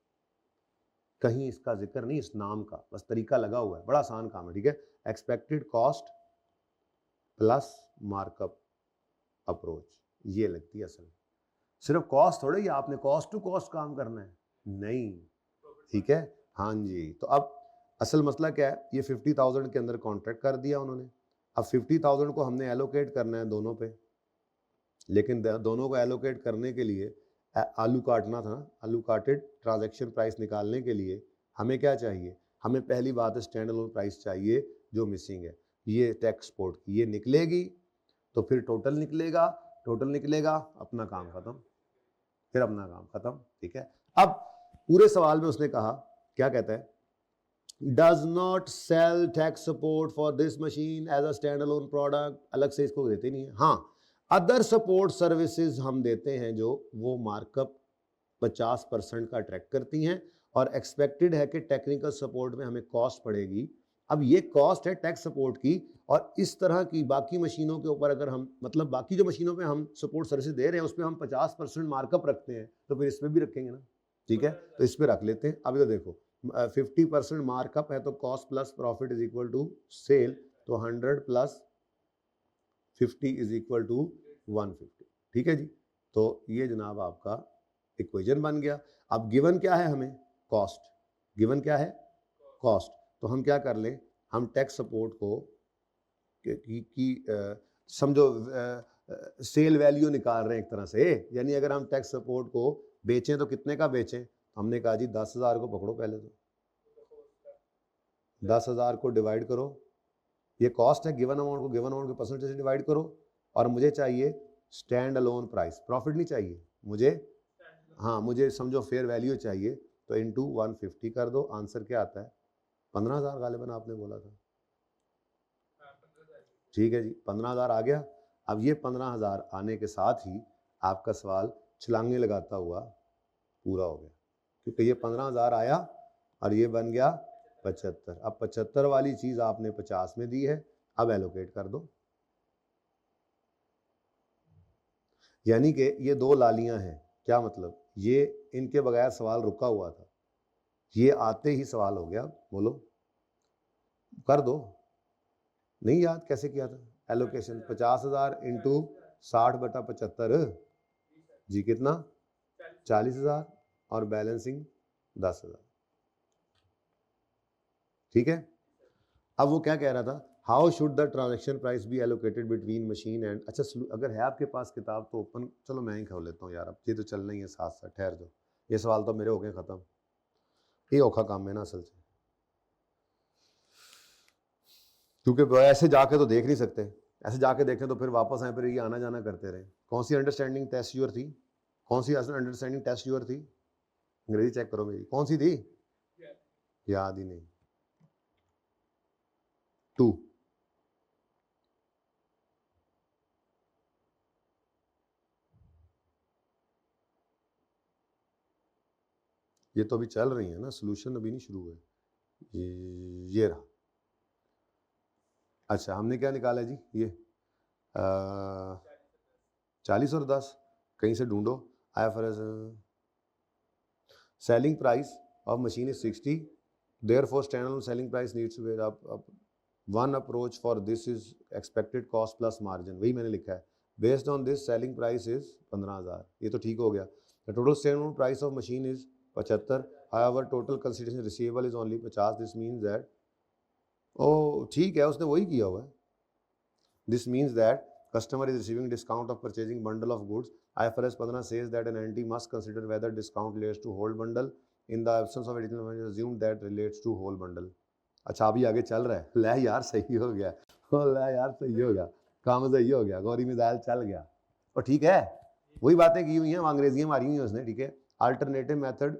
कहीं इसका जिक्र नहीं इस नाम का, बस तरीका लगा हुआ है, बड़ा आसान काम है, ठीक है। Expected cost plus markup approach, ये लगती है असल। सिर्फ कॉस्ट थोड़े ही आपने कॉस्ट टू कॉस्ट काम करना है, नहीं, ठीक है। हाँ जी, तो अब असल मसला क्या है, ये 50,000 के अंदर कॉन्ट्रैक्ट कर दिया उन्होंने। अब 50,000 को हमने एलोकेट करना है दोनों पे, लेकिन दोनों को एलोकेट करने के लिए आलू काटना था ना, आलू काटेड ट्रांजैक्शन प्राइस निकालने के लिए हमें क्या चाहिए, हमें पहली बात है स्टैंड अलोन प्राइस चाहिए, जो मिसिंग है ये टैक्स सपोर्ट की, ये निकलेगी तो फिर टोटल निकलेगा, टोटल निकलेगा अपना काम खत्म, फिर अपना काम खत्म, ठीक है। अब पूरे सवाल में उसने कहा, क्या कहता है, does not sell tax support for this machine as a stand alone product, अलग से इसको देते नहीं है। हाँ, अदर सपोर्ट सर्विसेज हम देते हैं जो वो मार्कअप 50% का ट्रैक करती हैं, और एक्सपेक्टेड है कि टेक्निकल सपोर्ट में हमें कॉस्ट पड़ेगी। अब ये कॉस्ट है टैक्स सपोर्ट की, और इस तरह की बाकी मशीनों के ऊपर अगर हम, मतलब बाकी जो मशीनों पे हम सपोर्ट सर्विसेज दे रहे हैं उस पर हम 50% मार्कअप रखते हैं, तो फिर इसमें भी रखेंगे ना, ठीक है, तो इस पर रख लेते हैं। अब इधर देखो 50% मार्कअप है तो cost plus profit is equal to sale, तो 100 प्लस 50 इज इक्वल टू 150, ठीक है जी। तो ये जनाब आपका इक्वेशन बन गया। अब गिवन क्या है हमें, कॉस्ट, गिवन क्या है, कॉस्ट। तो हम क्या कर लें, हम टैक्स सपोर्ट को समझो सेल वैल्यू निकाल रहे हैं एक तरह से, यानी अगर हम टैक्स सपोर्ट को बेचें तो कितने का बेचें, हमने कहा जी 10,000 को पकड़ो, पहले तो 10,000 को डिवाइड करो, ये कॉस्ट है, गिवन अमाउंट को गिवन अमाउंट के परसेंटेज से डिवाइड करो, और मुझे चाहिए स्टैंड अलोन प्राइस, प्रॉफिट नहीं चाहिए मुझे, हाँ मुझे समझो फेयर वैल्यू चाहिए, तो इनटू 150 कर दो, आंसर क्या आता है 15,000 गालिबन आपने बोला था, ठीक है जी, 15,000 आ गया। अब ये 15,000 आने के साथ ही आपका सवाल छलांगे लगाता हुआ पूरा हो गया, क्योंकि ये 15,000 आया और ये बन गया 75। अब 75 वाली चीज आपने 50 में दी है, अब एलोकेट कर दो, यानी कि ये दो लालियां हैं, क्या मतलब, ये इनके बगैर सवाल रुका हुआ था, ये आते ही सवाल हो गया, बोलो कर दो, नहीं याद कैसे किया था एलोकेशन, 50,000 इंटू 60/75 जी, कितना 40,000, और बैलेंसिंग 10,000, ठीक है। अब वो क्या कह रहा था, how should the transaction price B allocated between machine and, अच्छा अगर है आपके पास किताब तो ओपन, चलो मैं ही खोल लेता हूँ यार, अब ये तो चलना ही है साथ साथ, ठहर जाओ, ये सवाल तो मेरे हो गए खत्म, ये औखा काम है ना असल से, क्योंकि ऐसे जाके तो देख नहीं सकते, ऐसे जाके देखें तो फिर वापस आए, फिर ये आना जाना करते रहे। कौन सी अंडरस्टैंडिंग टेस्ट यूर थी, कौन सी अंडरस्टैंडिंग टेस्ट यूर थी, अंग्रेजी चेक करो मेरी, कौन सी थी, याद ही नहीं, 2, ये तो अभी चल रही है ना, सोल्यूशन अभी नहीं शुरू हुए, ये रहा। अच्छा हमने क्या निकाला जी, ये 40 और 10, कहीं से ढूंढो, IFRS selling price of machine is 60, therefore standalone selling price needs to be up one approach for this is expected cost plus margin, वही मैंने लिखा है, based on this selling price is 15,000, ये तो ठीक हो गया। The total standalone price of machine is 75, our total consideration receivable is only 50, this means that, ओ ठीक है उसने वही किया हुआ है, this means that customer is receiving discount of purchasing bundle of goods, IFRS 15 says that an entity must consider whether discount relates to whole bundle, in the absence of additional information assumed that relates to whole bundle। अच्छा अभी आगे चल रहा है, ले यार सही हो गया, ओ ले यार सही हो गया, काम सही हो गया, गौरी मिसाइल चल गया, और ठीक है वही बातें की हुई हैं, अंग्रेजियां मारी हुई हैं उसने, ठीक है। अल्टरनेटिव मेथड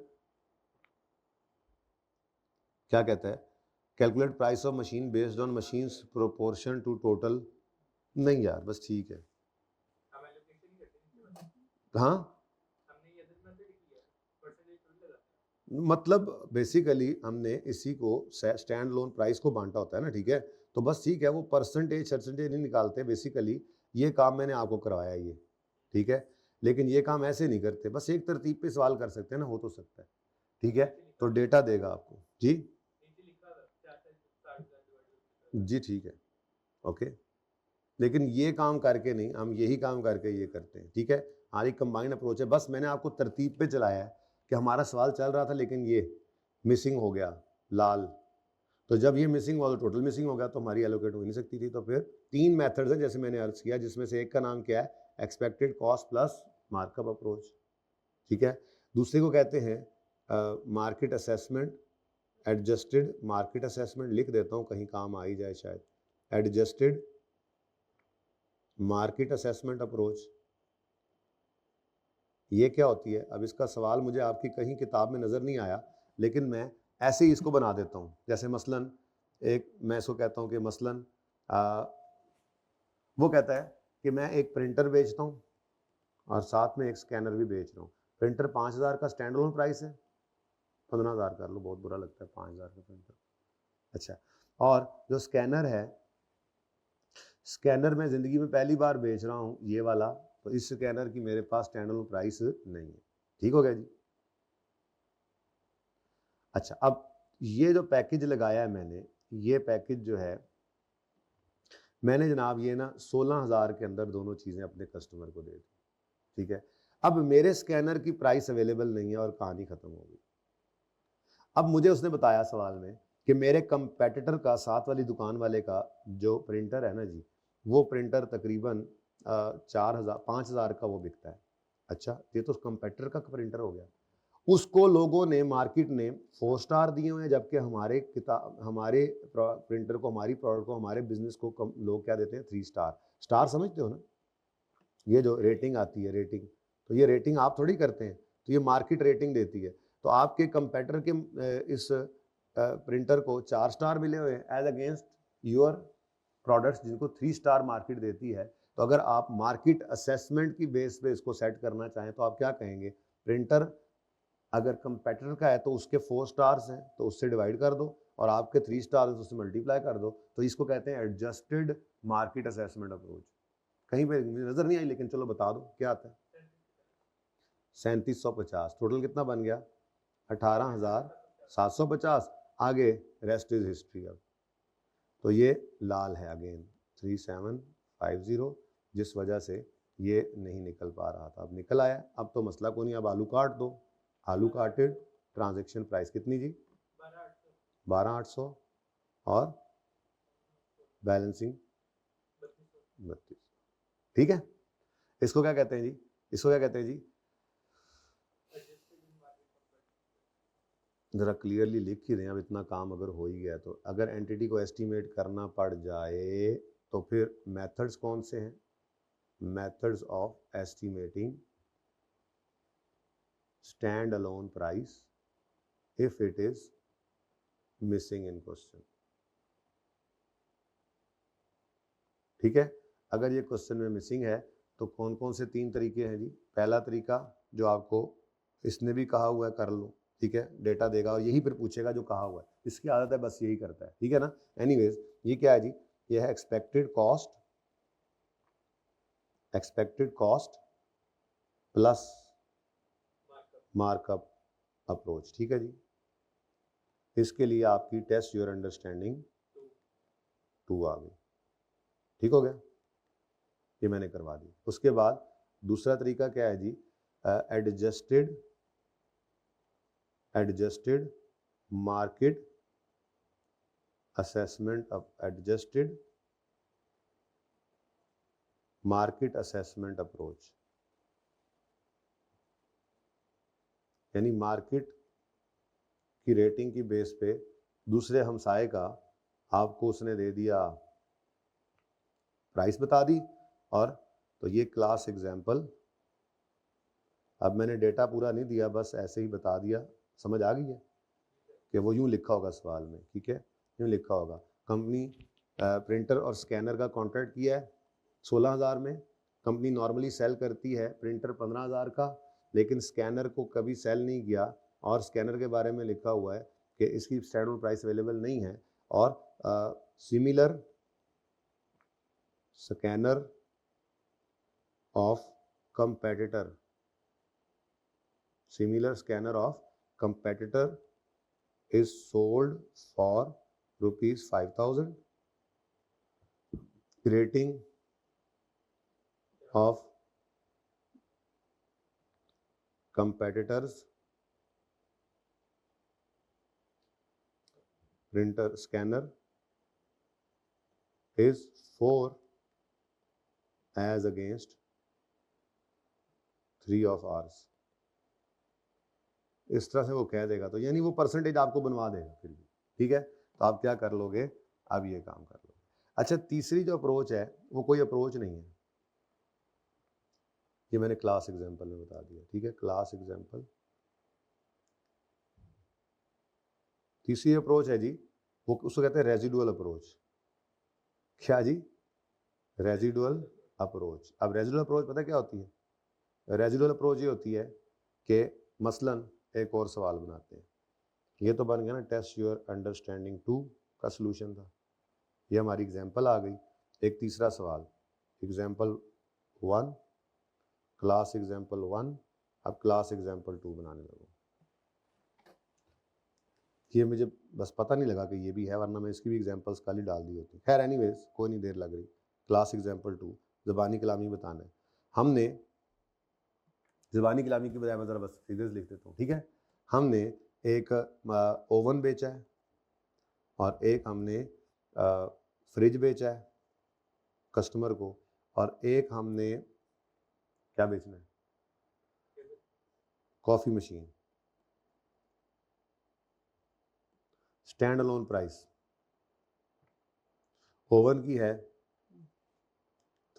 क्या कहता है, calculate price of machine based on machine proportion to total, नहीं यार बस ठीक है, हाँ मतलब बेसिकली हमने इसी को स्टैंड लोन प्राइस को बांटा होता है ना, ठीक है, तो बस ठीक है, वो परसेंटेज नहीं निकालते बेसिकली, ये काम मैंने आपको करवाया ये, ठीक है, लेकिन ये काम ऐसे नहीं करते, बस एक तरतीब पे सवाल कर सकते हैं ना, हो तो सकता है, ठीक है, तो डेटा देगा आपको जी जी ठीक है ओके, लेकिन ये काम करके नहीं, हम यही काम करके ये करते हैं, ठीक है, हमारी कंबाइंड अप्रोच है, बस मैंने आपको तरतीब पे चलाया है कि हमारा सवाल चल रहा था लेकिन ये मिसिंग हो गया लाल, तो जब ये मिसिंग हुआ तो टोटल मिसिंग हो गया, तो हमारी एलोकेट हो नहीं सकती थी, तो फिर 3 मेथड्स हैं जैसे मैंने अर्ज किया, जिसमें से एक का नाम क्या है, expected cost plus markup approach, ठीक है, दूसरे को कहते हैं market assessment, adjusted market assessment लिख देता हूँ कहीं काम आ ही जाए शायद, एडजस्टेड मार्केट असेसमेंट अप्रोच, ये क्या होती है, अब इसका सवाल मुझे आपकी कहीं किताब में नज़र नहीं आया, लेकिन मैं ऐसे ही इसको बना देता हूँ, जैसे मसलन एक मैं इसको कहता हूँ कि मसलन वो कहता है कि मैं एक प्रिंटर बेचता हूँ और साथ में एक स्कैनर भी बेच रहा हूँ, प्रिंटर 5000 का स्टैंड अलोन प्राइस है, 15000 कर लो, बहुत बुरा लगता है 5000 का प्रिंटर, अच्छा, और जो स्कैनर है, स्कैनर मैं ज़िंदगी में पहली बार बेच रहा हूँ ये वाला, तो इस स्कैनर की मेरे पास स्टैंड अलोन प्राइस नहीं है, ठीक हो गया जी। अच्छा अब ये जो पैकेज लगाया है मैंने, ये पैकेज जो है मैंने जनाब ये ना 16000 के अंदर दोनों चीज़ें अपने कस्टमर को दे दी, ठीक है, अब मेरे स्कैनर की प्राइस अवेलेबल नहीं है और कहानी ख़त्म हो गई। अब मुझे उसने बताया सवाल में कि मेरे कंपेटिटर का, साथ वाली दुकान वाले का जो प्रिंटर है ना जी, वो प्रिंटर तकरीबन 5000 का वो बिकता है, अच्छा ये तो कंपेटिटर का प्रिंटर हो गया, उसको लोगों ने, मार्केट ने 4 स्टार दिए हुए हैं, जबकि हमारे प्रिंटर को, हमारी प्रोडक्ट को, हमारे बिजनेस को लोग क्या देते हैं, 3 स्टार, स्टार समझते हो ना, ये जो रेटिंग आती है रेटिंग, तो ये रेटिंग आप थोड़ी करते हैं, तो ये मार्केट रेटिंग देती है, तो आपके कंपेटिटर के इस प्रिंटर को 4 स्टार मिले हुए हैं एज अगेंस्ट योर प्रोडक्ट्स जिनको 3 स्टार मार्केट देती है, तो अगर आप मार्केट असेसमेंट की बेस पे इसको सेट करना चाहें तो आप क्या कहेंगे, प्रिंटर अगर कंपेटिटर का है तो उसके 4 स्टार्स हैं तो उससे डिवाइड कर दो, और आपके 3 स्टार्स उससे मल्टीप्लाई कर दो, तो इसको कहते हैं एडजस्टेड मार्केट असेसमेंट अप्रोच। कहीं पे नजर नहीं आई लेकिन चलो बता दो क्या आता है, 3750, टोटल कितना बन गया, 18750, आगे रेस्ट इज हिस्ट्री। अब तो ये लाल है अगेन 3750, जिस वजह से ये नहीं निकल पा रहा था, अब निकल आया, अब तो मसला को नहीं, अब आलू काट दो, आलू काटेड, ट्रांजैक्शन प्राइस कितनी जी, 12800 और बैलेंसिंग 32, ठीक है, इसको क्या कहते हैं जी, इसको क्या कहते हैं जी, ज़रा क्लियरली लिख ही दें, अब इतना काम अगर हो ही गया तो, अगर एंटिटी को एस्टिमेट करना पड़ जाए तो फिर मेथड्स कौन से हैं, methods of estimating stand alone price if it is missing in question, ठीक है, अगर ये क्वेश्चन में मिसिंग है तो कौन कौन से 3 तरीके हैं जी, पहला तरीका जो आपको इसने भी कहा हुआ है कर लो, ठीक है, डेटा देगा और यही फिर पूछेगा जो कहा हुआ है, इसकी आदत है बस यही करता है, ठीक है ना, एनीवेज ये क्या है जी, ये है expected cost plus markup approach, ठीक है जी, इसके लिए आपकी टेस्ट योर अंडरस्टैंडिंग 2 आ गई, ठीक हो गया, ये मैंने करवा दी। उसके बाद दूसरा तरीका क्या है जी, adjusted market assessment approach, यानी मार्केट की रेटिंग की बेस पे दूसरे हमसाए का आपको उसने दे दिया, प्राइस बता दी, और तो ये क्लास एग्जाम्पल। अब मैंने डेटा पूरा नहीं दिया, बस ऐसे ही बता दिया, समझ आ गई है कि वो यूँ लिखा होगा सवाल में, ठीक है, यूँ लिखा होगा कंपनी प्रिंटर और स्कैनर का कॉन्ट्रैक्ट किया है 16,000 में, कंपनी नॉर्मली सेल करती है प्रिंटर 15,000 का, लेकिन स्कैनर को कभी सेल नहीं किया, और स्कैनर के बारे में लिखा हुआ है कि इसकी स्टैंडर्ड प्राइस अवेलेबल नहीं है, और similar scanner of competitor is sold for rupees 5,000. Rating of competitors printer scanner is 4 as against 3 of ours. इस तरह से वो कह देगा, तो यानी वो परसेंटेज आपको बनवा देगा फिर भी, ठीक है। तो आप क्या कर लोगे, अब ये काम कर लोगे। अच्छा, तीसरी जो अप्रोच है वो कोई अप्रोच नहीं है, ये मैंने क्लास एग्जांपल में बता दिया, ठीक है, क्लास एग्जांपल। तीसरी अप्रोच है जी, वो उसको कहते हैं रेजिडुअल अप्रोच। क्या जी, रेजिडुअल अप्रोच। अब रेजिडुअल अप्रोच पता क्या होती है? रेजिडुअल अप्रोच ये होती है कि मसलन एक और सवाल बनाते हैं, ये तो बन गया ना टेस्ट योर अंडरस्टैंडिंग 2 का सलूशन था, ये हमारी एग्जांपल आ गई। एक तीसरा सवाल, एग्जांपल 1, क्लास एग्जांपल 1, अब क्लास एग्जांपल 2 बनाने लगो। ये मुझे बस पता नहीं लगा कि ये भी है, वरना मैं इसकी भी एग्जांपल्स कल ही डाल दी होती। खैर एनीवेज, कोई नहीं देर लग रही। क्लास एग्जांपल 2 ज़बानी कलामी बताना है। हमने ज़बानी कलामी की बजाय मैं ज़रा बस फिगर्स लिख देता हूँ, ठीक है। हमने एक ओवन बेचा है, और एक हमने फ्रिज बेचा है कस्टमर को, और एक हमने क्या बेचना है, coffee machine. Stand alone price oven की है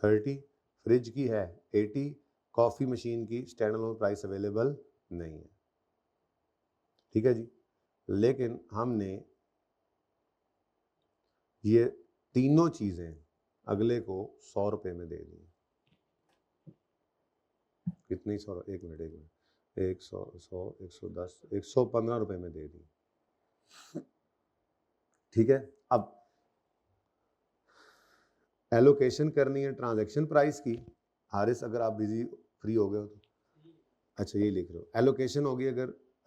30, फ्रिज की है 80, कॉफ़ी मशीन की स्टैंड अलोन प्राइस अवेलेबल नहीं है, ठीक है जी। लेकिन हमने ये तीनों चीज़ें अगले को 100 रुपये में दे दी। कितनी 100? एक मिनट 100, 100, 110, 115 रुपये में दे दी, ठीक है। अब एलोकेशन करनी है ट्रांजैक्शन प्राइस की। हारिस, अगर आप बिजी फ्री हो गए हो तो अच्छा ये लिख रहे हो, एलोकेशन होगी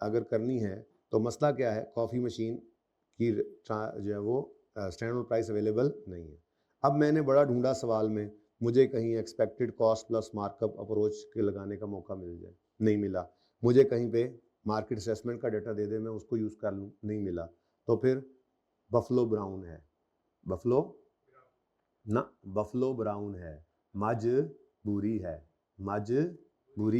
अगर करनी है तो मसला क्या है, कॉफ़ी मशीन की जो है वो स्टैंडर्ड प्राइस अवेलेबल नहीं है। अब मैंने बड़ा ढूंढा सवाल में, मुझे कहीं expected cost plus markup approach के लगाने का मौका मिल जाए, नहीं मिला। मुझे कहीं पे मार्केट असेसमेंट का डाटा दे दे, मैं उसको यूज़ कर लूँ, नहीं मिला। तो फिर बफलो ब्राउन है, बफलो ब्राउन है, मजबूरी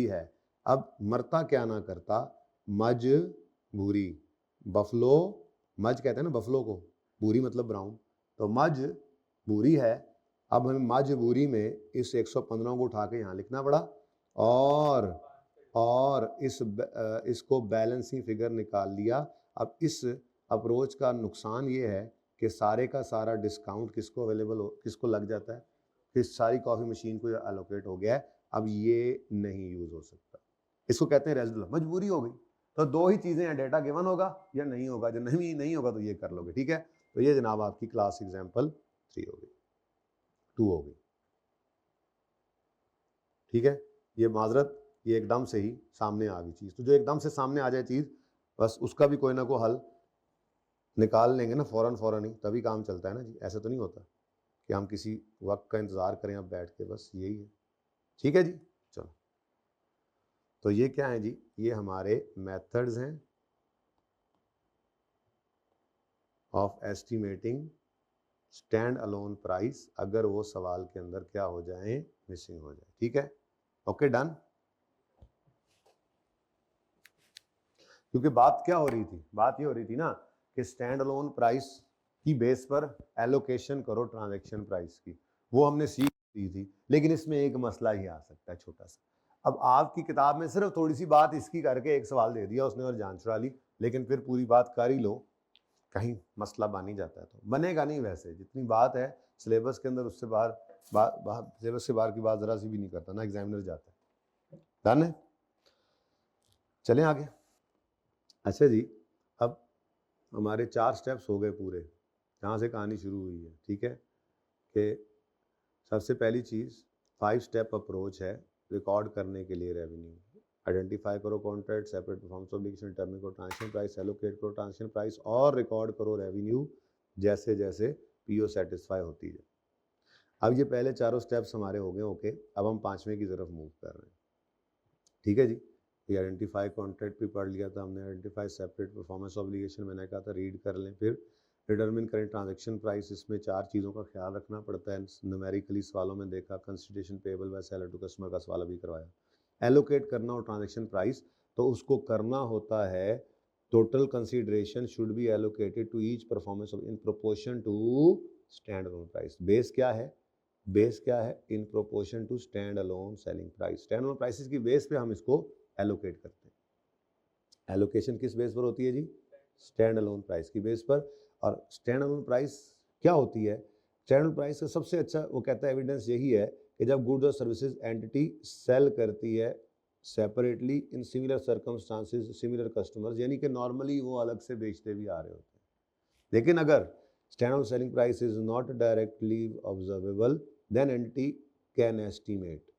है। अब मरता क्या ना करता, मजबूरी, बफलो, मज कहते हैं ना बफलो को, बूरी मतलब ब्राउन, तो मजबूरी है। अब हमें मजबूरी में इस 115 को उठा के यहाँ लिखना पड़ा, और इसको बैलेंसिंग फिगर निकाल लिया। अब इस अप्रोच का नुकसान ये है कि सारे का सारा डिस्काउंट किसको अवेलेबल हो, किसको लग जाता है, कि सारी कॉफ़ी मशीन को एलोकेट हो गया है। अब ये नहीं यूज़ हो सकता, इसको कहते हैं रेजिडुअल, मजबूरी हो गई। तो दो ही चीज़ें हैं, डेटा गिवन होगा या नहीं होगा, जो नहीं होगा तो ये कर लोगे, ठीक है। तो ये जनाब आपकी क्लास एग्जाम्पल 3 हो गई, 2 हो गई, ठीक है। ये माजरत, ये एकदम से ही सामने आ गई चीज़, तो जो एकदम से सामने आ जाए चीज़, बस उसका भी कोई ना कोई हल निकाल लेंगे ना फ़ौरन ही, तभी काम चलता है ना जी। ऐसा तो नहीं होता कि हम किसी वक्त का इंतज़ार करें अब बैठ के, बस यही है, ठीक है जी। चलो, तो ये क्या है जी, ये हमारे मेथड्स हैं of estimating stand alone price अगर वो सवाल के अंदर क्या हो जाए, मिसिंग हो जाए। ठीक है, ओके डन। क्योंकि बात क्या हो रही थी, बात ये हो रही थी ना कि स्टैंड अलोन प्राइस की बेस पर एलोकेशन करो ट्रांजैक्शन प्राइस की, वो हमने सीख ली थी। लेकिन इसमें एक मसला ही आ सकता है छोटा सा। अब आपकी किताब में सिर्फ थोड़ी सी बात इसकी करके एक सवाल दे दिया उसने और जान छुड़ा ली, लेकिन फिर पूरी बात कर ही लो, कहीं मसला बन ही जाता है तो बनेगा नहीं। वैसे जितनी बात है सिलेबस के अंदर उससे बाहर सिलेबस से बाहर की बात जरा सी भी नहीं करता ना एग्जामिनर जाता है। डन है, चलें आगे। अच्छा जी, अब हमारे 4 स्टेप्स हो गए पूरे, जहाँ से कहानी शुरू हुई है। ठीक है, कि सबसे पहली चीज़ 5 स्टेप अप्रोच है रिकॉर्ड करने के लिए रेवेन्यू। आइडेंटिफाई करो contract, separate performance obligation, determine करो ट्रांजैक्शन प्राइस, एलोकेट करो ट्रांजैक्शन प्राइस और रिकॉर्ड करो रेवेन्यू जैसे जैसे पीओ सेटिस्फाई होती है। अब ये पहले चारों स्टेप्स हमारे हो गए, ओके। अब हम 5वें की तरफ मूव कर रहे हैं। ठीक है जी, ये आइडेंटिफाई कॉन्ट्रैक्ट भी पढ़ लिया था हमने, आइडेंटिफाई सेपरेट परफॉर्मेंस ऑब्लिगेशन मैंने कहा था रीड कर लें। फिर डिटरमिन करें ट्रांजैक्शन प्राइस, इसमें 4 चीज़ों का ख्याल रखना पड़ता है, न्यूमेरिकली सवालों में देखा, consideration payable by seller to customer का सवाल अभी करवाया। एलोकेट करना और ट्रांजैक्शन प्राइस, तो उसको करना होता है total consideration should be allocated to each performance in proportion to stand alone price. Base क्या है, बेस क्या है, in proportion to stand alone selling price. Stand alone prices की बेस पे हम इसको एलोकेट करते हैं। एलोकेशन किस बेस पर होती है जी, स्टैंड अलोन प्राइस की बेस पर। और स्टैंड अलोन प्राइस क्या होती है, स्टैंड अलोन प्राइस का सबसे अच्छा वो कहता है एविडेंस यही है कि जब गुड्स और सर्विसेज एंटिटी सेल करती है separately in similar circumstances similar customers, यानी कि नॉर्मली वो अलग से बेचते भी आ रहे होते हैं, लेकिन अगर stand alone selling price is not directly observable then entity can estimate.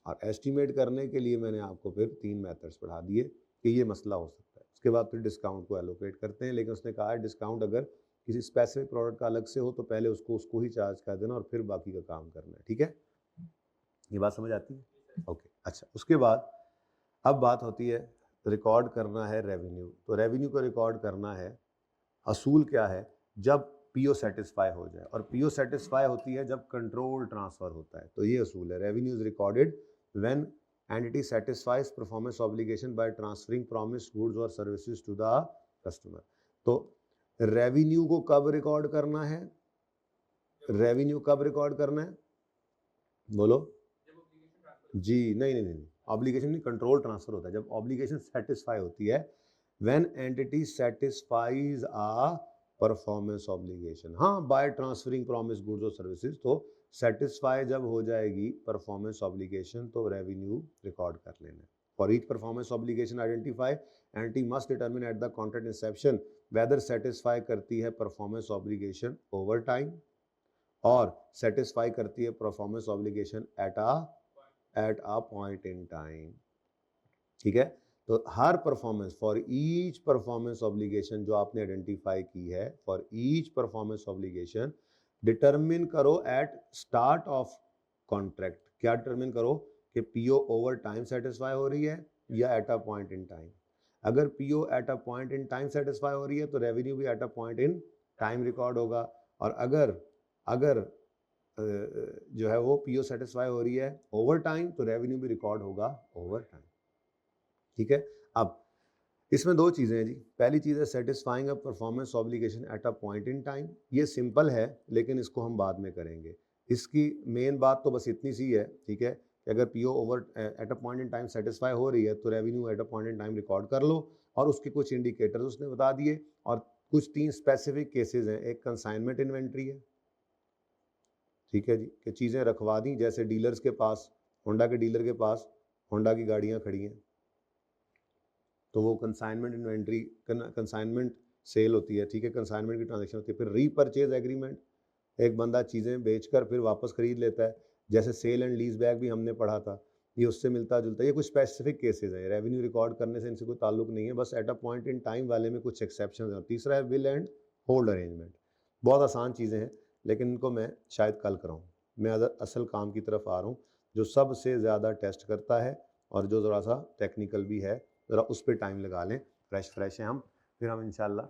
और एस्टिमेट करने के लिए मैंने आपको फिर 3 मेथड्स पढ़ा दिए कि ये मसला हो सकता है। उसके बाद फिर डिस्काउंट को एलोकेट करते हैं, लेकिन उसने कहा है डिस्काउंट अगर किसी स्पेसिफिक प्रोडक्ट का अलग से हो तो पहले उसको ही चार्ज कर देना और फिर बाकी का काम करना है। ठीक है, ये बात समझ आती है, ओके। अच्छा, उसके बाद अब बात होती है रिकॉर्ड करना है रेवेन्यू। तो रेवेन्यू को रिकॉर्ड करना है, असूल क्या है, जब पीओ सेटिस्फाई हो जाए, और पीओ सेटिस्फाई होती है जब कंट्रोल ट्रांसफर होता है। तो ये असूल है, revenue is recorded when entity satisfies performance obligation by transferring promised goods और सर्विसेज टू द कस्टमर। तो रेवेन्यू को कब रिकॉर्ड करना है, रेवेन्यू कब रिकॉर्ड करना है, बोलो जी। नहीं, ऑब्लिगेशन नहीं, कंट्रोल ट्रांसफर होता है जब ऑब्लिगेशन सेटिस्फाई होती है, when entity satisfies a performance obligation. हाँ, बाय ट्रांसफरिंग प्रॉमिस गुड्स और सर्विसेज, तो सेटिस्फाई जब हो जाएगी परफॉर्मेंस ऑब्लिगेशन तो रेवेन्यू रिकॉर्ड कर लेना है। For each performance obligation identify entity must determine at the contract inception whether satisfy करती है परफॉर्मेंस ऑब्लिगेशन ओवर टाइम और सेटिस्फाई करती है performance obligation at a point in time. ठीक है, तो हर performance, for each performance obligation जो आपने आइडेंटिफाई की है, for each performance obligation determine करो एट स्टार्ट ऑफ कॉन्ट्रैक्ट। क्या डिटरमिन करो कि पीओ ओवर टाइम सेटिस्फाई हो रही है या at a point in time. अगर PO at a point in time satisfy हो रही है तो रेवेन्यू भी at a point in time record होगा। और अगर जो है वो पीओ सेटिस्फाई हो रही है ओवर टाइम तो रेवेन्यू भी रिकॉर्ड होगा ओवर टाइम। ठीक है, अब इसमें 2 चीज़ें हैं जी। पहली चीज़ है satisfying a performance obligation at a point in time. ये सिंपल है लेकिन इसको हम बाद में करेंगे। इसकी मेन बात तो बस इतनी सी है, ठीक है, कि अगर PO over eight a point in time satisfy हो रही है तो revenue eight a point in time record कर लो। और उसके कुछ इंडिकेटर्स उसने बता दिए और कुछ 3 स्पेसिफिक केसेज हैं। एक कंसाइनमेंट इन्वेंट्री है, ठीक है जी, कि चीज़ें रखवा दी, जैसे डीलर्स के पास, होंडा के डीलर के पास होंडा की गाड़ियाँ खड़ी हैं तो वो कंसाइनमेंट इन्वेंट्री, कंसाइनमेंट सेल होती है, ठीक है, कंसाइनमेंट की ट्रांजैक्शन होती है। फिर रीपरचेज एग्रीमेंट, एक बंदा चीज़ें बेचकर फिर वापस खरीद लेता है, जैसे सेल एंड लीज बैक भी हमने पढ़ा था, ये उससे मिलता जुलता है। ये कुछ स्पेसिफिक केसेज है, रेवेन्यू रिकॉर्ड करने से इनसे कोई ताल्लुक नहीं है, बस eight a point in time वाले में कुछ एक्सेप्शन है। तीसरा है विल एंड होल्ड अरेंजमेंट। बहुत आसान चीज़ें हैं लेकिन इनको मैं शायद कल कराऊँ। मैं असल काम की तरफ आ रहा हूँ जो सबसे ज़्यादा टेस्ट करता है और जो ज़रा सा टेक्निकल भी है, ज़रा उस पर टाइम लगा लें। फ्रेश हैं हम, फिर हम इंशाल्लाह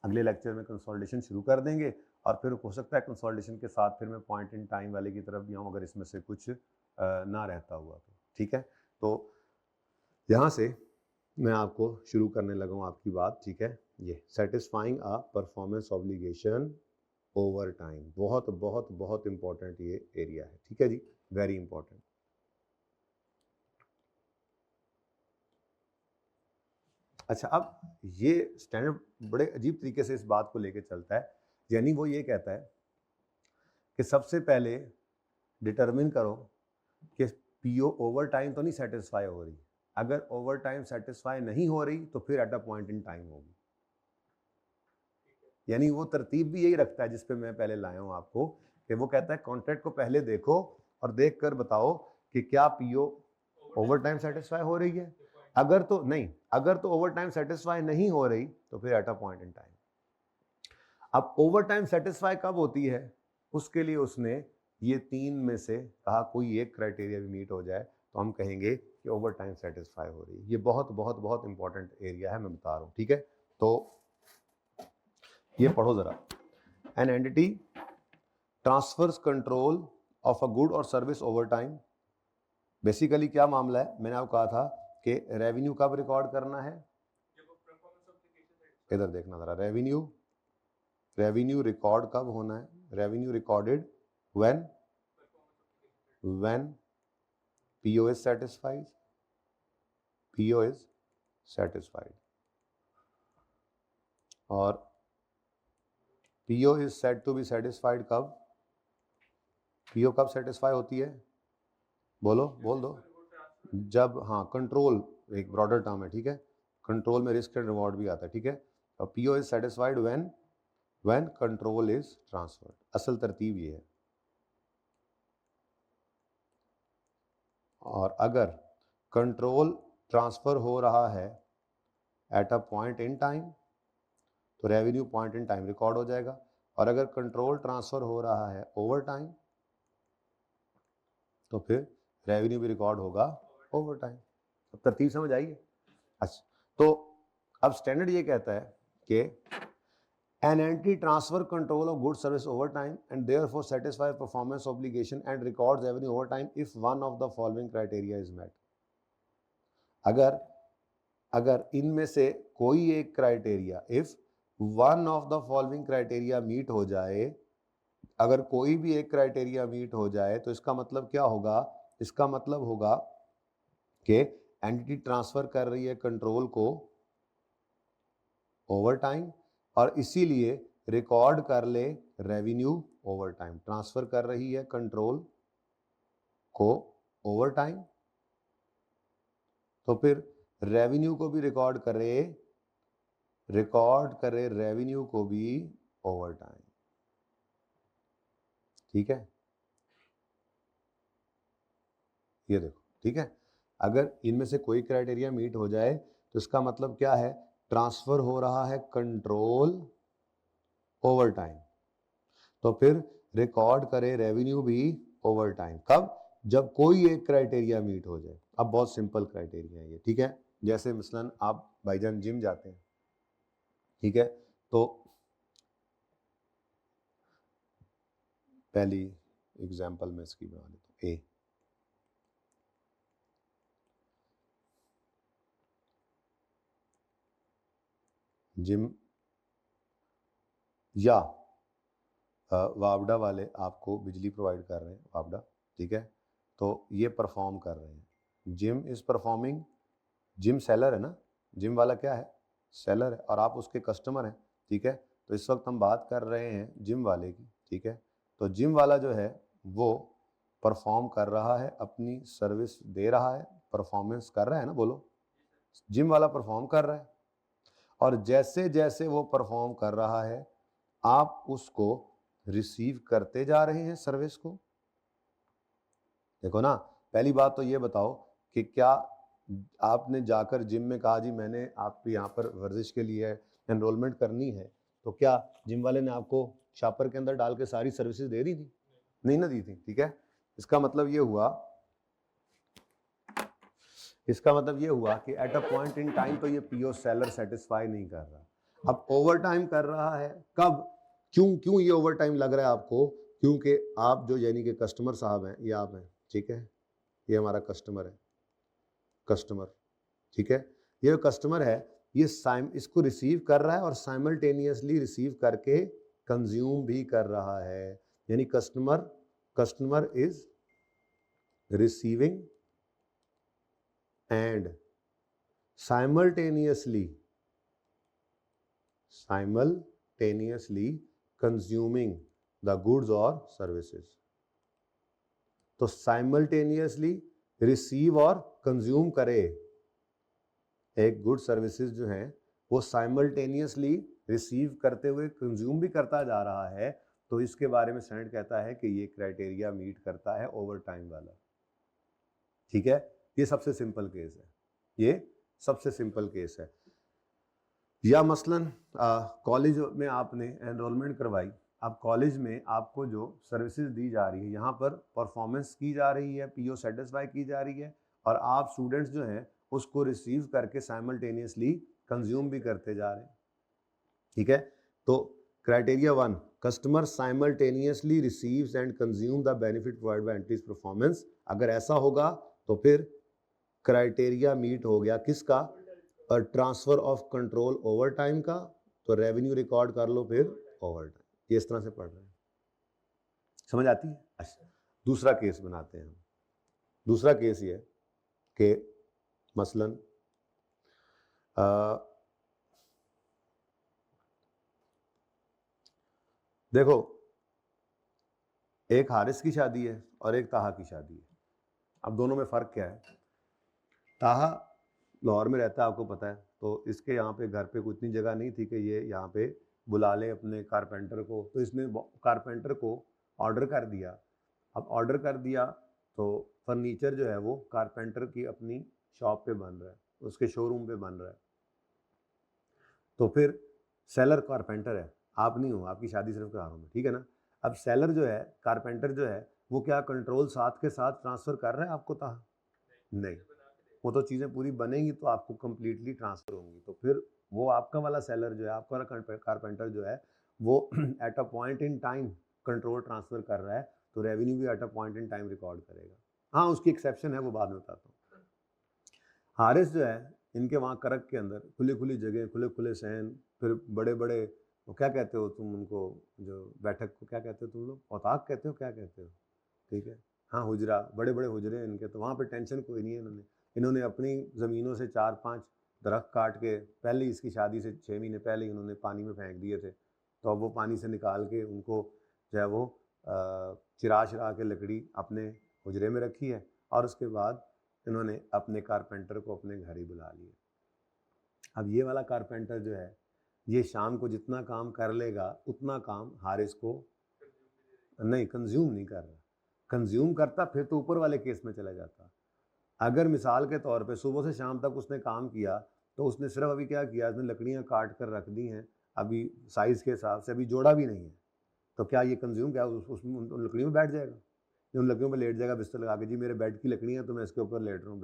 अगले लेक्चर में कंसोलिडेशन शुरू कर देंगे और फिर हो सकता है कंसोलिडेशन के साथ फिर मैं पॉइंट इन टाइम वाले की तरफ भी आऊँ अगर इसमें से कुछ ना रहता हुआ तो, ठीक है। तो यहाँ से मैं आपको शुरू करने लगा हूँ आपकी बात, ठीक है। ये satisfying a performance obligation over time, बहुत बहुत बहुत इंपॉर्टेंट ये एरिया है, ठीक है जी, वेरी इंपॉर्टेंट। अच्छा, अब ये स्टैंडर्ड बड़े अजीब तरीके से इस बात को लेके चलता है, यानी वो ये कहता है कि सबसे पहले डिटरमिन करो कि पीओ ओवर टाइम तो नहीं सेटिस्फाई हो रही, अगर ओवर टाइम सेटिस्फाई नहीं हो रही तो फिर eight a point in time होगी। यानी वो तरतीब भी यही रखता है जिस पे मैं पहले लाया हूं आपको, कि वो कहता है कॉन्ट्रैक्ट को पहले देखो और देख कर बताओ कि क्या पीओ ओवर टाइम सेटिस्फाई हो रही है। अगर तो नहीं, अगर तो ओवर टाइम सेटिस्फाई नहीं हो रही तो फिर eight a point in time. अब ओवर टाइम सेटिस्फाई कब होती है, उसके लिए उसने ये तीन में से कहा कोई एक क्राइटेरिया भी मीट हो जाए तो हम कहेंगे कि ओवर टाइम सेटिस्फाई हो रही है। ये बहुत बहुत बहुत इंपॉर्टेंट एरिया है, मैं बता रहा हूं, ठीक है। तो ये पढ़ो जरा, an entity transfers control of a good और सर्विस ओवर टाइम। बेसिकली क्या मामला है, मैंने आपको कहा था कि रेवेन्यू कब रिकॉर्ड करना है, इधर देखना जरा, रेवेन्यू रिकॉर्ड कब होना है, revenue recorded when PO is satisfied, PO is satisfied, और PO is said to be satisfied कब, पीओ कब सेटिस्फाई होती है, बोलो बोल दो, जब, हाँ, कंट्रोल एक ब्रॉडर टर्म है, ठीक है, कंट्रोल में रिस्क एंड रिवॉर्ड भी आता है, ठीक है। और PO is satisfied when control is transferred, असल तरतीब ये है। और अगर कंट्रोल ट्रांसफर हो रहा है at a point in time तो revenue point in time record हो जाएगा, और अगर कंट्रोल ट्रांसफर हो रहा है ओवर टाइम तो फिर रेवेन्यू भी रिकॉर्ड होगा ओवर टाइम। अब तरतीब समझ आइए। अच्छा, तो अब स्टैंडर्ड ये कहता है कि an entity transfer control of goods service over time and therefore satisfy performance obligation and records revenue over time if one of the following criteria is met। अगर इनमें से कोई एक criteria, if one of the following criteria meet हो जाए, अगर कोई भी एक क्राइटेरिया मीट हो जाए तो इसका मतलब क्या होगा, इसका मतलब होगा कि एंटिटी ट्रांसफर कर रही है कंट्रोल को ओवर टाइम और इसीलिए रिकॉर्ड कर ले रेवेन्यू ओवर टाइम, ट्रांसफर कर रही है कंट्रोल को ओवर टाइम तो फिर रेवेन्यू को भी रिकॉर्ड करे रेवेन्यू को भी ओवर टाइम, ठीक है। ये देखो, ठीक है, अगर इनमें से कोई क्राइटेरिया मीट हो जाए तो इसका मतलब क्या है, ट्रांसफर हो रहा है कंट्रोल ओवर टाइम तो फिर रिकॉर्ड करे रेवेन्यू भी ओवर टाइम, कब, जब कोई एक क्राइटेरिया मीट हो जाए। अब बहुत सिंपल क्राइटेरिया है ये, ठीक है। जैसे मसलन आप भाईजान जिम जाते हैं, ठीक है, तो पहली एग्जांपल में इसकी बना लेता हूं, ए, जिम या वावडा वाले आपको बिजली प्रोवाइड कर रहे हैं, वावडा, ठीक है, तो ये परफॉर्म कर रहे हैं, gym is performing, gym seller है ना, जिम वाला क्या है, सेलर है, और आप उसके कस्टमर हैं, ठीक है। तो इस वक्त हम बात कर रहे हैं जिम वाले की, ठीक है। तो जिम वाला जो है वो परफॉर्म कर रहा है, अपनी सर्विस दे रहा है, परफॉर्मेंस कर रहा है ना, बोलो, जिम वाला परफॉर्म कर रहा है, और जैसे जैसे वो परफॉर्म कर रहा है आप उसको रिसीव करते जा रहे हैं सर्विस को। देखो ना, पहली बात तो ये बताओ कि क्या आपने जाकर जिम में कहा जी मैंने आप यहाँ पर वर्जिश के लिए एनरोलमेंट करनी है, तो क्या जिम वाले ने आपको शॉपर के अंदर डाल के सारी सर्विसेज दे दी थी, नहीं ना दी थी, ठीक है। इसका मतलब ये हुआ कि eight a point in time तो ये पीओ सेलर सेटिस्फाई नहीं कर रहा। अब ओवर टाइम कर रहा है कब, क्यों क्यों ये ओवर टाइम लग रहा है आपको? क्योंकि आप जो यानी कि कस्टमर साहब हैं, ये आप हैं, ठीक है, ये हमारा कस्टमर है, कस्टमर, ठीक है, ये जो कस्टमर है ये इसको रिसीव कर रहा है और साइमल्टेनियसली रिसीव करके कंज्यूम भी कर रहा है। यानी customer is receiving end simultaneously consuming the goods और सर्विसेज। तो साइमल्टेनियसली रिसीव और कंज्यूम करे, एक गुड सर्विसेज जो है वो साइमल्टेनियसली रिसीव करते हुए कंज्यूम भी करता जा रहा है, तो इसके बारे में सेनेट कहता है कि ये क्राइटेरिया मीट करता है ओवर टाइम वाला। ठीक है, ये सबसे सिंपल केस है, ये सबसे सिंपल केस है। या मसलन कॉलेज में आपने एनरोलमेंट करवाई, अब कॉलेज में आपको जो सर्विसेज दी जा रही है, यहाँ पर परफॉर्मेंस की जा रही है, पीओ सेटिस्फाई की जा रही है, और आप स्टूडेंट्स जो हैं उसको रिसीव करके साइमल्टेनियसली कंज्यूम भी करते जा रहे हैं। ठीक है, तो criteria 1, customer simultaneously receives and consume the benefit provide by entities performance. अगर ऐसा होगा तो फिर क्राइटेरिया मीट हो गया किसका? और transfer of control over time का, तो रेवेन्यू रिकॉर्ड कर लो फिर ओवर टाइम। ये इस तरह से पढ़ रहे हैं, समझ आती है? अच्छा, दूसरा केस बनाते हैं हम। दूसरा केस ये कि मसलन देखो, एक हारिस की शादी है और एक ताहा की शादी है। अब दोनों में फ़र्क क्या है? ताहा लाहौर में रहता है, आपको पता है, तो इसके यहाँ पे घर पे इतनी जगह नहीं थी कि ये यहाँ पे बुला ले अपने कारपेंटर को, तो इसने कारपेंटर को ऑर्डर कर दिया। अब ऑर्डर कर दिया तो फर्नीचर जो है वो कारपेंटर की अपनी शॉप पे बन रहा है, उसके शोरूम पे बन रहा है। तो फिर सेलर कारपेंटर है, आप नहीं हो, आपकी शादी सिर्फ करा रहा हूँ मैं, ठीक है ना। अब सेलर जो है, कारपेंटर जो है, वो क्या कंट्रोल साथ के साथ ट्रांसफ़र कर रहा है आपको? ताहा नहीं, वो तो चीज़ें पूरी बनेंगी तो आपको कम्प्लीटली ट्रांसफ़र होंगी, तो फिर वो आपका वाला सेलर जो है, आपका वाला कारपेंटर जो है, वो eight a point in time control transfer कर रहा है, तो रेवेन्यू भी at a point in time record करेगा। हाँ, उसकी एक्सेप्शन है, वो बाद में बताता हूँ। हारिस जो है, इनके वहाँ करक के अंदर खुली खुली जगह, खुले खुले सहन, फिर बड़े बड़े, वो क्या कहते हो तुम उनको, जो बैठक को क्या कहते हो तुम लोग? औताक कहते हो, क्या कहते हो? ठीक है, हाँ, हुजरा, बड़े बड़े हुजरे इनके, तो वहाँ पे टेंशन कोई नहीं है। इन्होंने अपनी ज़मीनों से 4-5 दरख्त काट के पहले ही, इसकी शादी से 6 महीने पहले ही उन्होंने पानी में फेंक दिए थे, तो अब वो पानी से निकाल के उनको जो है वो चिरा चिरा के लकड़ी अपने हुजरे में रखी है, और उसके बाद इन्होंने अपने कारपेंटर को अपने घर ही बुला लिया। अब ये वाला कारपेंटर जो है, ये शाम को जितना काम कर लेगा उतना काम हारिस को नहीं, कंज्यूम नहीं कर रहा। कंज्यूम करता फिर तो ऊपर वाले केस में चला जाता। अगर मिसाल के तौर पे सुबह से शाम तक उसने काम किया, तो उसने सिर्फ अभी क्या किया, उसने लकड़ियाँ काट कर रख दी हैं, अभी साइज़ के हिसाब से अभी जोड़ा भी नहीं है, तो क्या ये कंज्यूम क्या उसमें उन लकड़ियों में बैठ जाएगा? उन लकड़ियों में लेट जाएगा बिस्तर लगा के, जी मेरे बेड की लकड़ियाँ तो मैं इसके ऊपर लेट रहा हूँ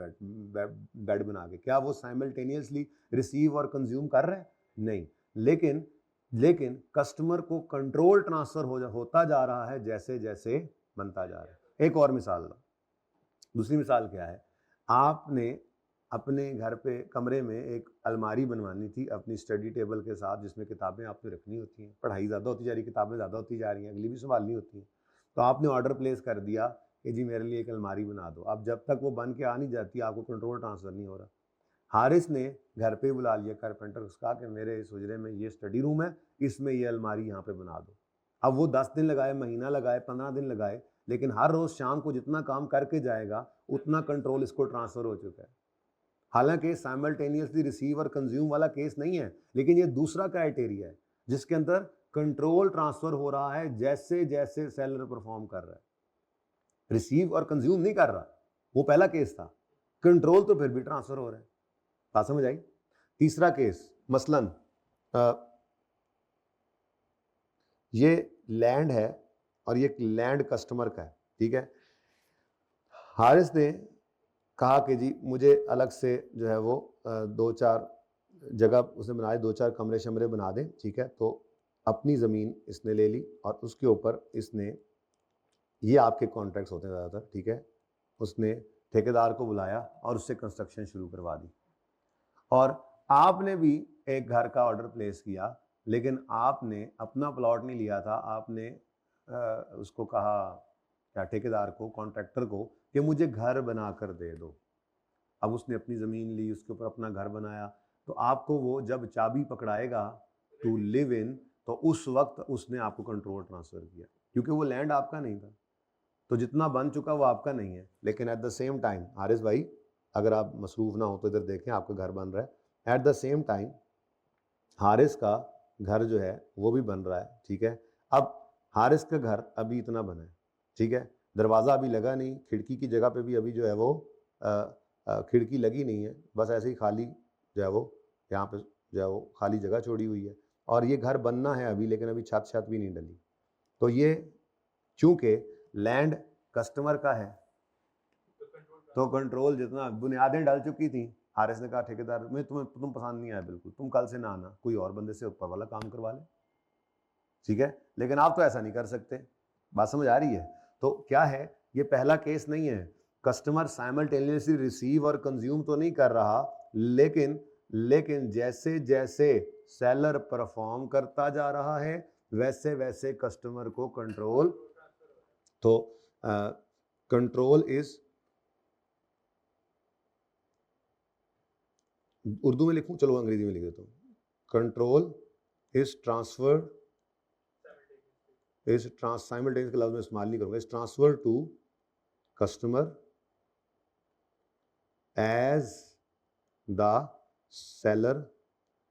बेड बना के। क्या वो साइमल्टेनियसली रिसीव और कंज्यूम कर रहा है? नहीं। लेकिन कस्टमर को कंट्रोल ट्रांसफ़र होता जा रहा है जैसे जैसे बनता जा रहा है। एक और मिसाल लो। दूसरी मिसाल क्या है? आपने अपने घर पे कमरे में एक अलमारी बनवानी थी अपनी स्टडी टेबल के साथ, जिसमें किताबें आपने रखनी होती हैं। पढ़ाई ज़्यादा होती जा रही है, किताबें ज़्यादा होती जा रही हैं, अगली भी संभालनी होती हैं, तो आपने ऑर्डर प्लेस कर दिया कि जी मेरे लिए एक अलमारी बना दो। अब जब तक वो बन के आ नहीं जाती, आपको कंट्रोल ट्रांसफ़र नहीं हो रहा। हारिस ने घर पे बुला लिया कारपेंटर, उसका कि मेरे इस हुजरे में ये स्टडी रूम है, इसमें ये अलमारी यहाँ पे बना दो। अब वो 10 दिन लगाए, महीना लगाए, 15 दिन लगाए, लेकिन हर रोज़ शाम को जितना काम करके जाएगा उतना कंट्रोल इसको ट्रांसफ़र हो चुका है। हालांकि साइमल्टेनियसली रिसीव और कंज्यूम वाला केस नहीं है, लेकिन ये दूसरा क्राइटेरिया है जिसके अंदर कंट्रोल ट्रांसफ़र हो रहा है जैसे जैसे सेलर परफॉर्म कर रहा है, रिसीव और कंज्यूम नहीं कर रहा। वो पहला केस था, कंट्रोल तो फिर भी ट्रांसफ़र हो रहा है। बात समझ आई? तीसरा केस, मसलन ये लैंड है और ये लैंड कस्टमर का है, ठीक है। हारिस ने कहा कि जी मुझे अलग से जो है वो 2-4 जगह उसने बनाए, 2-4 कमरे शमरे बना दें, ठीक है। तो अपनी ज़मीन इसने ले ली और उसके ऊपर इसने, ये आपके कॉन्ट्रैक्ट्स होते हैं ज़्यादातर, ठीक है, उसने ठेकेदार को बुलाया और उससे कंस्ट्रक्शन शुरू करवा दी। और आपने भी एक घर का ऑर्डर प्लेस किया, लेकिन आपने अपना प्लॉट नहीं लिया था, आपने उसको कहा, क्या ठेकेदार को, कॉन्ट्रैक्टर को, कि मुझे घर बना कर दे दो। अब उसने अपनी ज़मीन ली, उसके ऊपर अपना घर बनाया, तो आपको वो जब चाबी पकड़ाएगा टू लिव इन, तो उस वक्त उसने आपको कंट्रोल ट्रांसफ़र किया, क्योंकि वो लैंड आपका नहीं था। तो जितना बन चुका वो आपका नहीं है। लेकिन at the same time, Haris भाई अगर आप मसरूफ़ ना हो तो इधर देखें, आपका घर बन रहा है। At the same time Haris का घर जो है वो भी बन रहा है, ठीक है। अब हारिस का घर अभी इतना बना है, ठीक है, दरवाज़ा अभी लगा नहीं, खिड़की की जगह पे भी अभी जो है वो खिड़की लगी नहीं है, बस ऐसे ही खाली जो है वो यहाँ पे जो है वो खाली जगह छोड़ी हुई है। और ये घर बनना है अभी, लेकिन अभी छत भी नहीं डली। तो ये चूँकि लैंड कस्टमर का है, तो कंट्रोल, जितना बुनियादें डल चुकी थी, हारिस ने कहा ठेकेदार में तुम पसंद नहीं आया बिल्कुल, तुम कल से ना आना, कोई और बंदे से ऊपर वाला काम करवा ले, ठीक है। लेकिन आप तो ऐसा नहीं कर सकते। बात समझ आ रही है? तो क्या है, ये पहला केस नहीं है, कस्टमर साइमल्टेनियसली रिसीव और कंज्यूम तो नहीं कर रहा, लेकिन जैसे जैसे सेलर परफॉर्म करता जा रहा है वैसे वैसे कस्टमर को कंट्रोल, तो कंट्रोल इज, उर्दू में लिखूं, चलो अंग्रेजी में लिख देता हूं, control is transferred, is simultaneous के लफ्ज में इस्तेमाल नहीं करूंगा, is transfer to customer as the seller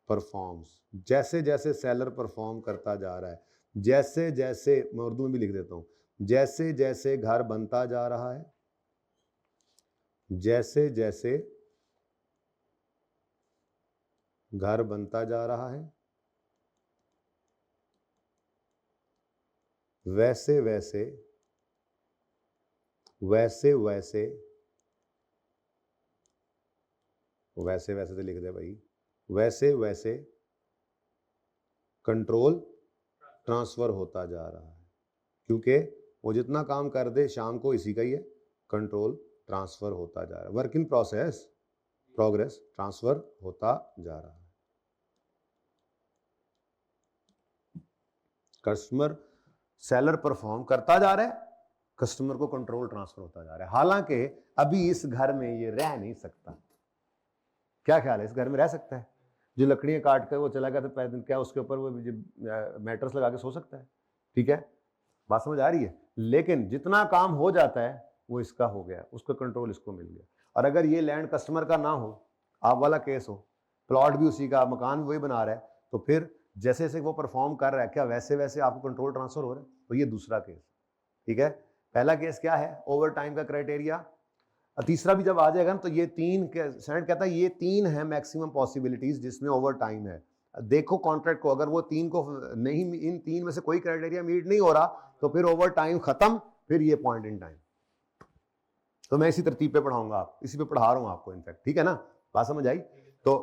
performs. जैसे जैसे सेलर परफॉर्म करता जा रहा है, जैसे जैसे, मैं उर्दू में भी लिख देता हूं, जैसे जैसे घर बनता जा रहा है, जैसे जैसे घर बनता जा रहा है, वैसे वैसे वैसे वैसे वैसे वैसे तो लिख दे भाई, वैसे वैसे कंट्रोल ट्रांसफर होता जा रहा है, क्योंकि वो जितना काम कर दे शाम को इसी का ही है, कंट्रोल ट्रांसफर होता जा रहा है, work in process, progress, transfer होता जा रहा है। कस्टमर, सेलर परफॉर्म करता जा रहा है, कस्टमर को कंट्रोल ट्रांसफर होता जा रहा है। हालांकि अभी इस घर में ये रह नहीं सकता। क्या ख्याल है, इस घर में रह सकता है? जो लकड़ियां काट कर वो चला गया तो क्या उसके ऊपर वो मैट्रेस लगा के सो सकता है? ठीक है, बात समझ आ रही है? लेकिन जितना काम हो जाता है वो इसका हो गया, उसका कंट्रोल इसको मिल गया। और अगर ये लैंड कस्टमर का ना हो, आप वाला केस हो, प्लॉट भी उसी का, मकान वही बना रहा है, तो फिर जैसे जैसे वो परफॉर्म कर रहा है, क्या वैसे वैसे आपको कंट्रोल ट्रांसफर हो रहा है? तो ये दूसरा केस, ठीक है। पहला केस क्या है, ओवर टाइम का क्राइटेरिया। तीसरा भी जब आ जाएगा ना, तो ये तीन, सेनेट कहता है ये तीन है मैक्सिमम पॉसिबिलिटीज जिसमें ओवर टाइम है। देखो कॉन्ट्रैक्ट को, अगर वो तीन को नहीं, इन तीन में से कोई क्राइटेरिया मीट नहीं हो रहा, तो फिर ओवर टाइम खत्म, फिर ये पॉइंट इन टाइम। तो मैं इसी तरतीब पे पढ़ाऊंगा, आप इसी पे पढ़ा रहा हूं आपको इनफैक्ट, ठीक है ना, बात समझ आई? तो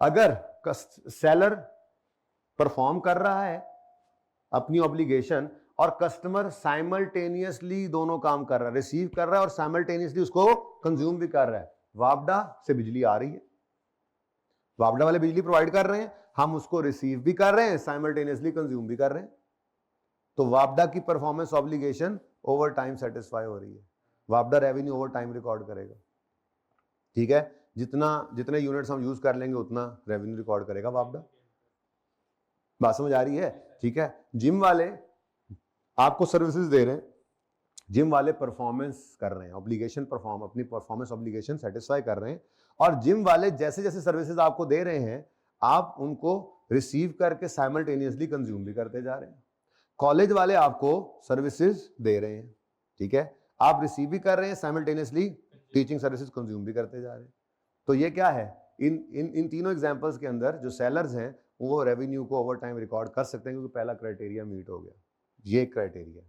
अगर सेलर परफॉर्म कर रहा है अपनी ऑब्लिगेशन और कस्टमर साइमल्टेनियसली दोनों काम कर रहा है, रिसीव कर रहा है और साइमल्टेनियसली उसको कंज्यूम भी कर रहा है, वापडा से बिजली आ रही है, वापडा वाले बिजली प्रोवाइड कर रहे हैं, हम उसको रिसीव भी कर रहे हैं, साइमल्टेनियसली कंज्यूम भी कर रहे हैं, तो वापडा की performance obligation over time satisfy हो रही है, वापडा रेवेन्यू ओवर टाइम रिकॉर्ड करेगा, ठीक है। जितने यूनिट्स हम यूज कर लेंगे उतना रेवेन्यू रिकॉर्ड करेगा वापडा। बात समझ आ रही है? ठीक है। जिम वाले आपको सर्विसेज दे रहे हैं, जिम वाले परफॉर्मेंस कर रहे हैं, ऑब्लिगेशन परफॉर्म, अपनी परफॉर्मेंस ऑब्लिगेशन सेटिस्फाई कर रहे हैं, और जिम वाले जैसे जैसे सर्विसेज आपको दे रहे हैं, आप उनको रिसीव करके साइमल्टेनियसली कंज्यूम भी करते जा रहे हैं। कॉलेज वाले आपको सर्विसेज दे रहे हैं, ठीक है, आप रिसीव भी कर रहे हैं, साइमल्टेनियसली टीचिंग सर्विसेज कंज्यूम भी करते जा रहे हैं। तो ये क्या है, इन तीनों एग्जांपल्स के अंदर जो सेलर्स हैं वो रेवेन्यू को ओवर टाइम रिकॉर्ड कर सकते हैं, क्योंकि पहला क्राइटेरिया मीट हो गया, ये क्राइटेरिया।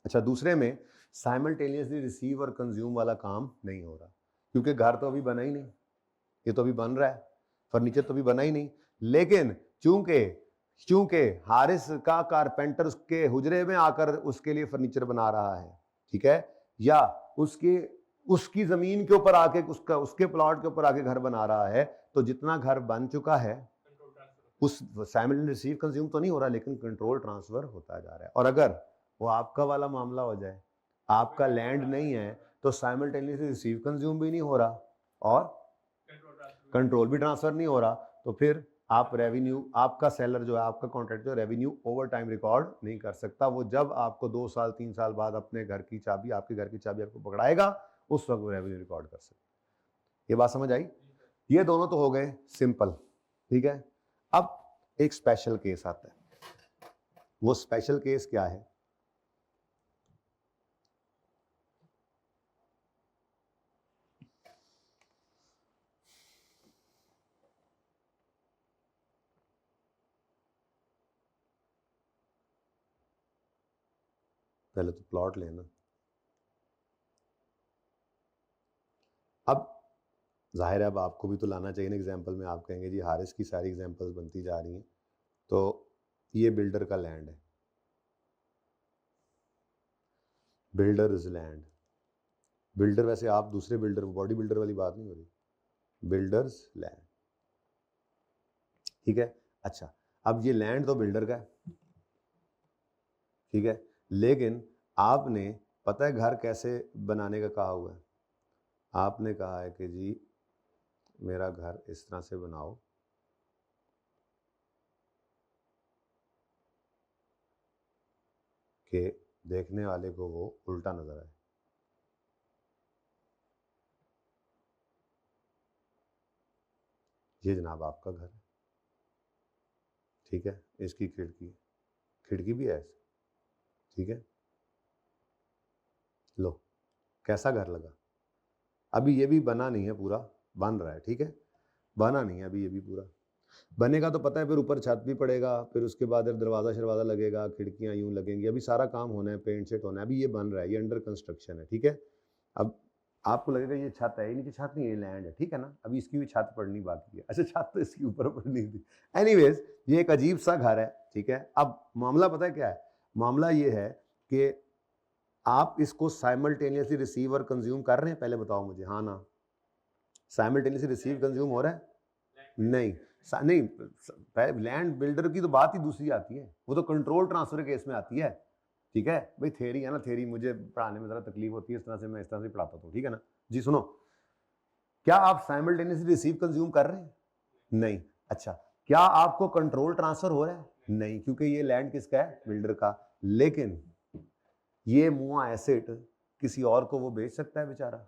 अच्छा, दूसरे में साइमल्टेनियसली रिसीव और कंज्यूम वाला काम नहीं हो रहा, क्योंकि घर तो अभी बना ही नहीं, ये तो अभी बन रहा है। फर्नीचर तो भी बना ही नहीं, लेकिन चूंकि हारिस का कारपेंटर उसके हुजरे में आकर उसके लिए फर्नीचर बना रहा है, ठीक है, या उसकी जमीन के ऊपर आके उसके प्लॉट के ऊपर आके घर बना रहा है, तो जितना घर बन चुका है उस साइमल्टेनियस रिसीव कंज्यूम तो नहीं हो रहा, लेकिन कंट्रोल ट्रांसफर होता जा रहा है। और अगर वो आपका वाला मामला हो जाए, आपका लैंड नहीं है, तो साइमल्टेनियसली रिसीव कंज्यूम भी नहीं हो रहा और कंट्रोल भी ट्रांसफर नहीं हो रहा, तो फिर आप रेवेन्यू, आपका सेलर जो है, आपका कॉन्ट्रैक्ट जो रेवेन्यू ओवर टाइम रिकॉर्ड नहीं कर सकता। वो जब आपको 2 साल 3 साल बाद अपने घर की चाबी, आपके घर की चाबी आपको पकड़ाएगा, उस वक्त वो रेवेन्यू रिकॉर्ड कर सकता। ये बात समझ आई? ये दोनों तो हो गए सिंपल, ठीक है। अब एक स्पेशल केस आता है। वो स्पेशल केस क्या है? पहले तो प्लॉट लेना। अब जाहिर है अब आपको भी तो लाना चाहिए ना एग्जाम्पल में। आप कहेंगे जी हारिस की सारी एग्जाम्पल्स बनती जा रही हैं, तो ये बिल्डर का लैंड है, बिल्डर्स लैंड। बिल्डर वैसे आप दूसरे बिल्डर, बॉडी बिल्डर वाली बात नहीं हो रही, बिल्डर्स लैंड, ठीक है। अच्छा, अब ये लैंड तो बिल्डर का है, ठीक है, लेकिन आपने, पता है घर कैसे बनाने का कहा हुआ है? आपने कहा है कि जी मेरा घर इस तरह से बनाओ कि देखने वाले को वो उल्टा नजर आए। ये जनाब आपका घर है, ठीक है, इसकी खिड़की भी है ऐसे, ठीक है। लो, कैसा घर लगा? अभी ये भी बना नहीं है पूरा, बन रहा है, ठीक है, बना नहीं है अभी, ये भी पूरा बनेगा तो पता है फिर ऊपर छत भी पड़ेगा, फिर उसके बाद दरवाज़ा शरवाज़ा लगेगा, खिड़कियाँ यूँ लगेंगी, अभी सारा काम होना है, पेंट सेट होना है, अभी ये बन रहा है, ये अंडर कंस्ट्रक्शन है, ठीक है। अब आपको लगेगा ये छत है, ये नीचे छत नहीं है, ये लैंड है, ठीक है ना, अभी इसकी भी छत पड़नी बाकी है। अच्छा, छत तो इसकी ऊपर पड़नी थी। एनीवेज, ये एक अजीब सा घर है, ठीक है। अब मामला पता है क्या है? मामला ये है कि आप इसको साइमल्टेनियसली रिसीव और कंज्यूम कर रहे हैं? पहले बताओ मुझे, हाँ ना? साइमल्टेनियसली रिसीव कंज्यूम हो रहा है? नहीं नहीं, लैंड बिल्डर की तो बात ही दूसरी आती है, वो तो कंट्रोल ट्रांसफर केस में आती है, ठीक है भाई। थ्योरी है ना, थ्योरी मुझे पढ़ाने में जरा तकलीफ होती है, इस तरह से मैं इस तरह से पढ़ाता हूँ, ठीक है ना जी। सुनो, क्या आप साइमल्टेनियसली रिसीव कंज्यूम कर रहे हैं? नहीं। अच्छा, क्या आपको कंट्रोल ट्रांसफर हो रहा है? नहीं, क्योंकि ये लैंड किसका है? बिल्डर का। लेकिन ये मुआ एसेट किसी और को वो बेच सकता है बेचारा।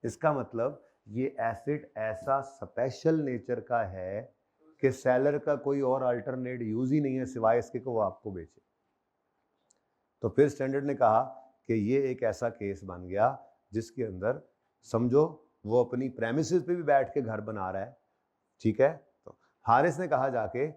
इसका मतलब ये एसेट ऐसा स्पेशल नेचर का है कि सेलर का कोई और अल्टरनेट यूज ही नहीं है सिवाय इसके को वो आपको बेचे। तो फिर स्टैंडर्ड ने कहा कि ये एक ऐसा केस बन गया जिसके अंदर समझो वो अपनी प्रेमिसेस पे भी बैठ के घर बना रहा है, ठीक है। तो हारिस ने कहा जाके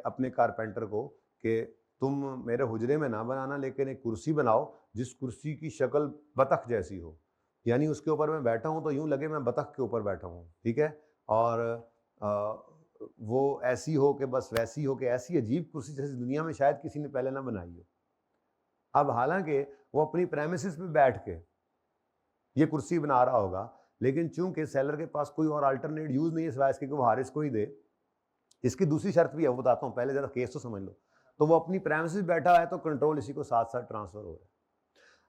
अपने कारपेंटर को कि तुम मेरे हुजरे में ना बनाना, लेकिन एक कुर्सी बनाओ जिस कुर्सी की शक्ल बतख जैसी हो, यानी उसके ऊपर मैं बैठा हूँ तो यूं लगे मैं बतख के ऊपर बैठा हूँ, ठीक है। और वो ऐसी हो कि बस वैसी हो कि ऐसी अजीब कुर्सी जैसी दुनिया में शायद किसी ने पहले ना बनाई हो। अब हालांकि वो अपनी प्रेमिसेस पे बैठ के ये कुर्सी बना रहा होगा, लेकिन चूंकि सेलर के पास कोई और अल्टरनेट यूज नहीं है सिवाय इसके कि वो हारिस को ही दे। इसकी दूसरी शर्त भी है, वो बताता हूँ, पहले जरा केस तो समझ लो। तो वो अपनी प्रेमिसेस बैठा है तो कंट्रोल इसी को साथ साथ ट्रांसफर हो रहा है।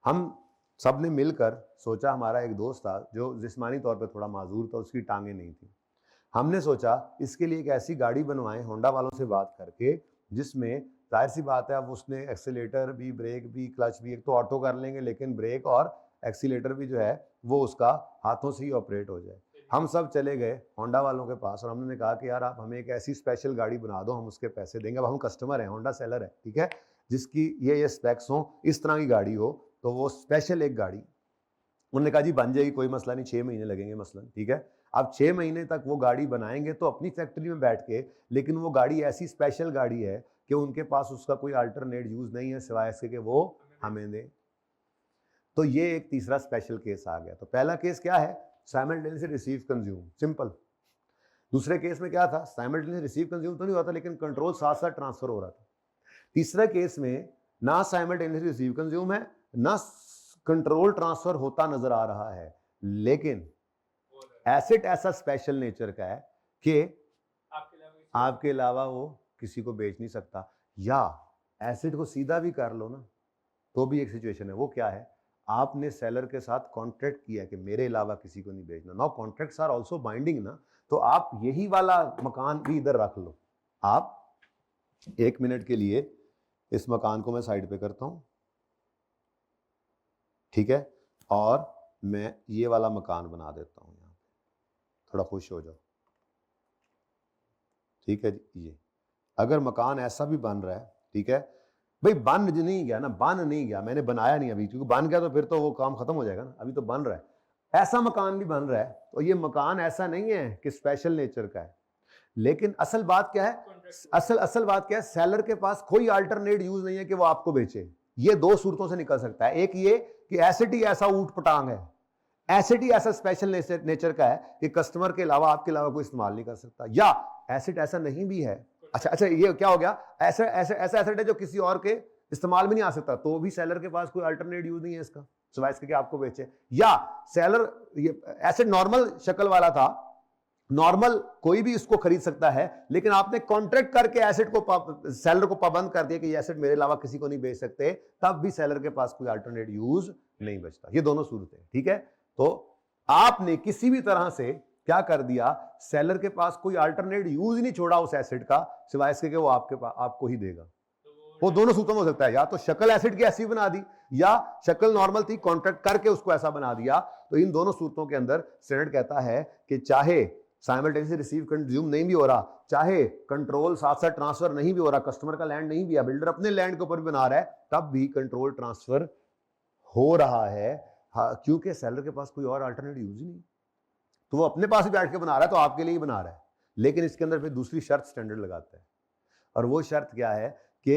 हम सब ने मिलकर सोचा, हमारा एक दोस्त था जो जिस्मानी तौर पे थोड़ा माजूर था, उसकी टांगें नहीं थी। हमने सोचा इसके लिए एक ऐसी गाड़ी बनवाएं होंडा वालों से बात करके, जिसमें जाहिर सी बात है अब उसने एक्सीलेटर भी, ब्रेक भी, क्लच भी, एक तो ऑटो कर लेंगे लेकिन ब्रेक और एक्सीलेटर भी जो है वो उसका हाथों से ही ऑपरेट हो जाए। हम सब चले गए होंडा वालों के पास और हमने कहा कि यार आप हमें एक ऐसी स्पेशल गाड़ी बना दो, हम उसके पैसे देंगे। अब हम कस्टमर हैं, होंडा सेलर है, ठीक है, जिसकी ये स्पेक्स हो, इस तरह की गाड़ी हो, तो वो स्पेशल एक गाड़ी। उन्होंने कहा जी बन जाएगी, कोई मसला नहीं, 6 महीने लगेंगे मसलन, ठीक है। अब 6 महीने तक वो गाड़ी बनाएंगे तो अपनी फैक्ट्री में बैठ के, लेकिन वो गाड़ी ऐसी स्पेशल गाड़ी है कि उनके पास उसका कोई अल्टरनेट यूज नहीं है सिवाय इसके कि वो हमें दें। तो ये एक तीसरा स्पेशल केस आ गया। तो पहला केस क्या है? Simultaneously receive consume, simple. दूसरे केस में क्या था, साइमल्टेनियस रिसीव कंज्यूम तो नहीं हुआ था, लेकिन कंट्रोल साथ साथ ट्रांसफर हो रहा था। तीसरा केस में ना साइमल्टेनियस रिसीव कंज्यूम है, ना कंट्रोल ट्रांसफर होता नजर आ रहा है, लेकिन एसेट ऐसा स्पेशल नेचर का है कि आपके अलावा वो किसी को बेच नहीं सकता। या एसेट को सीधा भी कर लो ना तो भी एक सिचुएशन है, वो क्या है, आपने सेलर के साथ कॉन्ट्रैक्ट किया कि मेरे अलावा किसी को नहीं बेचना। Now contracts are also binding ना, तो आप यही वाला मकान भी इधर रख लो। आप 1 मिनट के लिए इस मकान को मैं साइड पे करता हूं, ठीक है, और मैं ये वाला मकान बना देता हूं यहां पे, थोड़ा खुश हो जाओ, ठीक है जी। ये अगर मकान ऐसा भी बन रहा है, ठीक है भाई, बन नहीं गया ना, बन नहीं गया, मैंने बनाया नहीं अभी, क्योंकि बन गया तो फिर तो वो काम खत्म हो जाएगा ना, अभी तो बन रहा है। ऐसा मकान भी बन रहा है, तो ये मकान ऐसा नहीं है कि स्पेशल नेचर का है, लेकिन असल बात क्या है, असल बात क्या है, सेलर के पास कोई अल्टरनेट यूज नहीं है कि वो आपको बेचे। ये दो सूरतों से निकल सकता है, एक ये कि एसेट ही ऐसा ऊट पटांग है, एसेट ही ऐसा स्पेशल नेचर का है कि कस्टमर के अलावा आपके अलावा कोई इस्तेमाल नहीं कर सकता, या एसेट ऐसा नहीं भी है। अच्छा, ये क्या हो गया, ऐसा एसेट है जो किसी और के इस्तेमाल में नहीं आ सकता, तो भी सेलर के पास कोई अल्टरनेट यूज नहीं है इसका, सिवाय इसके कि आपको बेचे। या सेलर ये एसेट नॉर्मल शक्ल वाला था, नॉर्मल कोई भी इसको खरीद सकता है, लेकिन आपने कॉन्ट्रैक्ट करके एसेट को, सेलर को पाबंद कर दिया कि ये एसेट मेरे अलावा किसी को नहीं बेच सकते, तब भी सेलर के पास कोई अल्टरनेट यूज नहीं बचता। ये दोनों सूरतें, ठीक है। तो आपने किसी भी तरह से क्या कर दिया, सेलर के पास कोई अल्टरनेट यूज ही नहीं छोड़ा उस एसेट का, सिवाय इसके कि वो आपको ही देगा। वो दोनों सूत्रों में हो सकता है, या तो शक्ल एसेट की ऐसी बना दी, या शक्ल नॉर्मल थी, कॉन्ट्रैक्ट करके उसको ऐसा बना दिया। तो इन दोनों सूत्रों के अंदर स्टैंडर्ड कहता है कि चाहे साइमल्टेनियसली रिसीव कंज्यूम नहीं भी हो रहा, चाहे कंट्रोल साथ साथ ट्रांसफर नहीं भी हो रहा, कस्टमर का लैंड नहीं भी है, बिल्डर अपने लैंड के ऊपर भी बना रहा है, तब भी कंट्रोल ट्रांसफर हो रहा है। हाँ, क्योंकि सेलर के पास कोई और अल्टरनेट यूज ही नहीं, तो वो अपने पास ही बैठ के बना रहा है, तो आपके लिए ही बना रहा है। लेकिन इसके अंदर फिर दूसरी शर्त स्टैंडर्ड लगाता है, और वो शर्त क्या है कि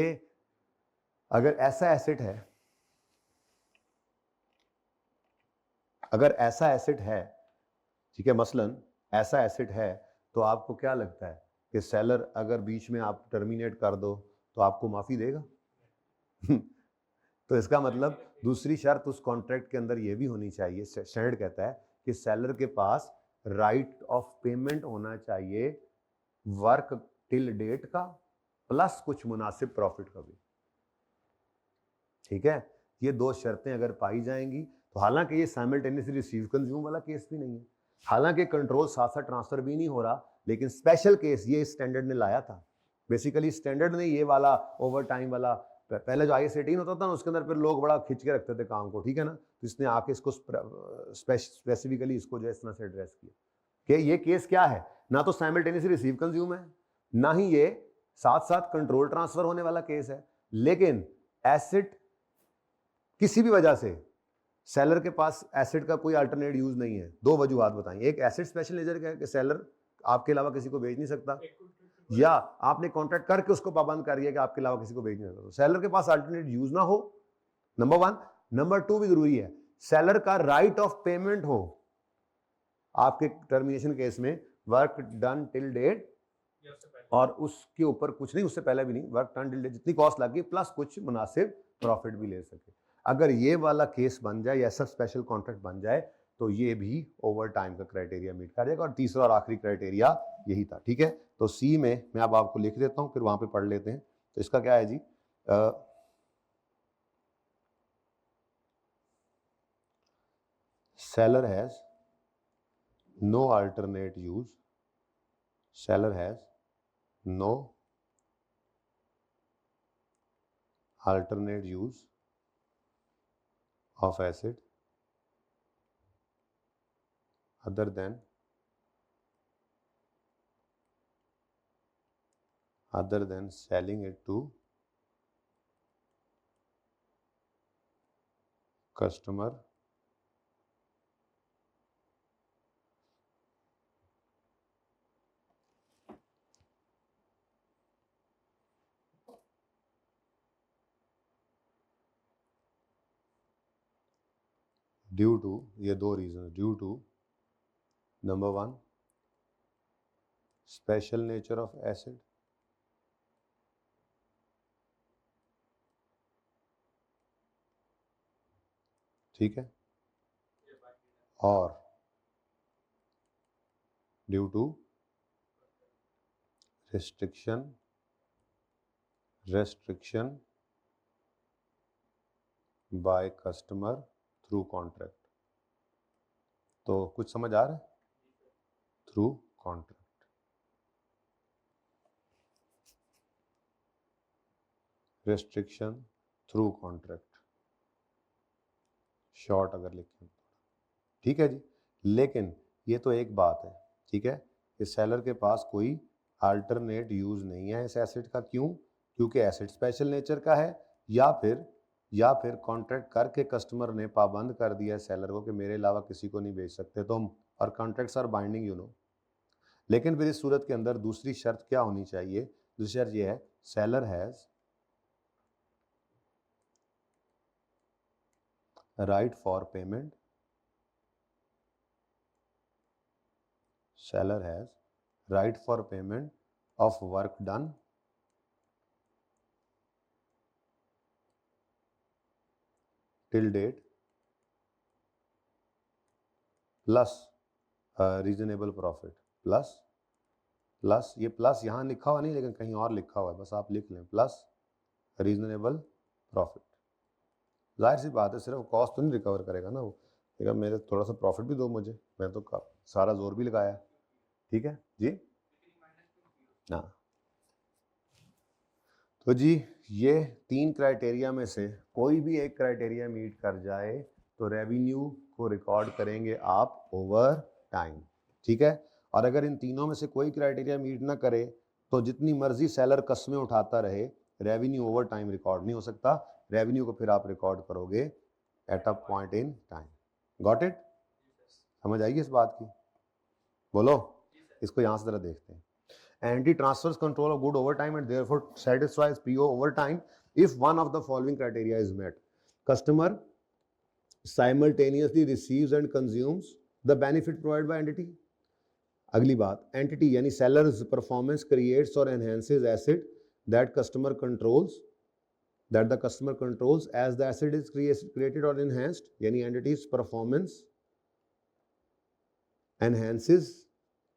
अगर ऐसा एसेट है, अगर ऐसा एसेट है, ठीक है, मसलन ऐसा एसेट है, तो आपको क्या लगता है कि सेलर अगर बीच में आप टर्मिनेट कर दो तो आपको माफी देगा? तो इसका मतलब दूसरी शर्त उस कॉन्ट्रैक्ट के अंदर यह भी होनी चाहिए, स्टैंडर्ड कहता है कि सेलर के पास राइट ऑफ पेमेंट होना चाहिए वर्क टिल डेट का, प्लस कुछ मुनासिब प्रॉफिट का भी, ठीक है। ये दो शर्तें अगर पाई जाएंगी तो, हालांकि ये साइमल्टेनियसली रिसीव कंज्यूम वाला केस भी नहीं है, हालांकि कंट्रोल साथ साथ ट्रांसफर भी नहीं हो रहा, लेकिन स्पेशल केस ये स्टैंडर्ड ने लाया था। बेसिकली स्टैंडर्ड ने ये वाला ओवर टाइम वाला, पहले जो IS 18 होता था ना, उसके अंदर फिर लोग बड़ा खिंच के रखते थे काम को, ठीक है ना, तो इसने आके इसको स्पेसिफिकली इसको जो है इस तरह से एड्रेस किया कि ये केस क्या है, ना तो साइमल्टेनियसली रिसीव कंज्यूम है, ना ही ये साथ साथ कंट्रोल ट्रांसफर होने वाला केस है, लेकिन एसेट किसी भी वजह से सेलर के पास एसेट का कोई अल्टरनेट यूज नहीं है। दो वजूहत बताएं, एक एसेट स्पेशल नेचर का है कि सेलर आपके अलावा किसी को बेच नहीं सकता, या आपने कॉन्ट्रैक्ट करके उसको पाबंद कर दिया कि आपके अलावा किसी को बेच नहीं सकता, तो सेलर के पास अल्टरनेट यूज ना हो, नंबर 1। नंबर 2 भी जरूरी है, सेलर का राइट ऑफ पेमेंट हो। आपके टर्मिनेशन केस में वर्क डन टिल डेट, और उसके ऊपर कुछ नहीं, उससे पहले भी नहीं, वर्क डन टिल डेट जितनी कॉस्ट लगी प्लस कुछ मुनासिब प्रॉफिट भी ले सके। अगर ये वाला केस बन जाए, ऐसा स्पेशल कॉन्ट्रैक्ट बन जाए, तो ये भी ओवर टाइम का क्राइटेरिया मीट कर जाएगा। और तीसरा और आखिरी क्राइटेरिया यही था, ठीक है। तो सी में मैं अब आपको लिख देता हूं, फिर वहां पे पढ़ लेते हैं। तो इसका क्या है जी, seller has no alternate use, seller has no alternate use of asset other than selling it to customer due to, ये दो reason, due to number 1 special nature of acid, ठीक है, और due to restriction by customer through contract। तो कुछ समझ आ रहा है? Through contract, restriction through contract, short अगर लिखें, ठीक है जी। लेकिन ये तो एक बात है, ठीक है, इस सेलर के पास कोई अल्टरनेट यूज नहीं है इस एसिड का। क्यों? क्योंकि एसिड स्पेशल नेचर का है, या फिर कॉन्ट्रैक्ट करके कस्टमर ने पाबंद कर दिया सेलर को कि मेरे अलावा किसी को नहीं बेच सकते तुम, और contracts are binding you know. लेकिन फिर इस सूरत के अंदर दूसरी शर्त क्या होनी चाहिए? दूसरी शर्त ये है, seller has right for payment, seller has right for payment of work done till date plus reasonable profit, plus ये प्लस यहाँ लिखा हुआ नहीं लेकिन कहीं और लिखा हुआ है, बस आप लिख लें, प्लस रीजनेबल प्रॉफिट। जाहिर सी बात है, सिर्फ कॉस्ट तो नहीं रिकवर करेगा ना वो, लेकिन मेरे थोड़ा सा प्रॉफिट भी दो मुझे, मैं तो सारा जोर भी लगाया, ठीक है जी। हाँ, तो जी ये 3 क्राइटेरिया में से कोई भी एक क्राइटेरिया मीट कर जाए तो रेवेन्यू को रिकॉर्ड करेंगे आप ओवर टाइम, ठीक है। और अगर इन तीनों में से कोई क्राइटेरिया मीट ना करे तो जितनी मर्जी सेलर कस्में उठाता रहे, रेवेन्यू ओवर टाइम रिकॉर्ड नहीं हो सकता। रेवेन्यू को फिर आप रिकॉर्ड करोगे eight a point in time. Got it? समझ आएगी इस बात की? बोलो, इसको यहां से जरा देखते हैं। Entity transfers control of good over time and therefore satisfies PO over time if one of the following criteria is met. Customer simultaneously receives and consumes the benefit provided by entity. अगली बात, entity यानी seller's performance creates or enhances asset that the customer controls as the asset is created or enhanced, यानी entity's performance enhances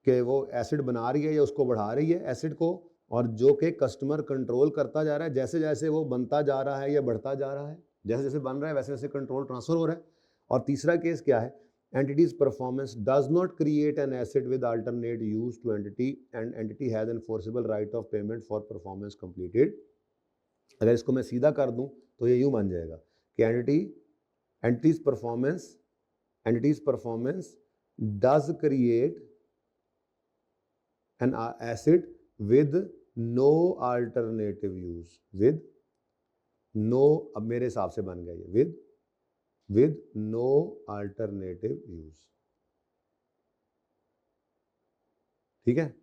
कि वो acid बना रही है या उसको बढ़ा रही है एसिड को, और जो कि कस्टमर कंट्रोल करता जा रहा है, जैसे जैसे वो बनता जा रहा है या बढ़ता जा रहा है, जैसे जैसे बन रहा है वैसे वैसे कंट्रोल ट्रांसफर हो रहा है। और तीसरा केस क्या है? Entities performance does not create N acid with alternate use to entity and entity has enforceable right of payment for performance completed. अगर इसको मैं सीधा कर दूं तो ये यूं बन जाएगा कि entities performance does create an acid with no alternative use, with no, अब मेरे हिसाब से बन गया ये with no alternative use, ठीक है।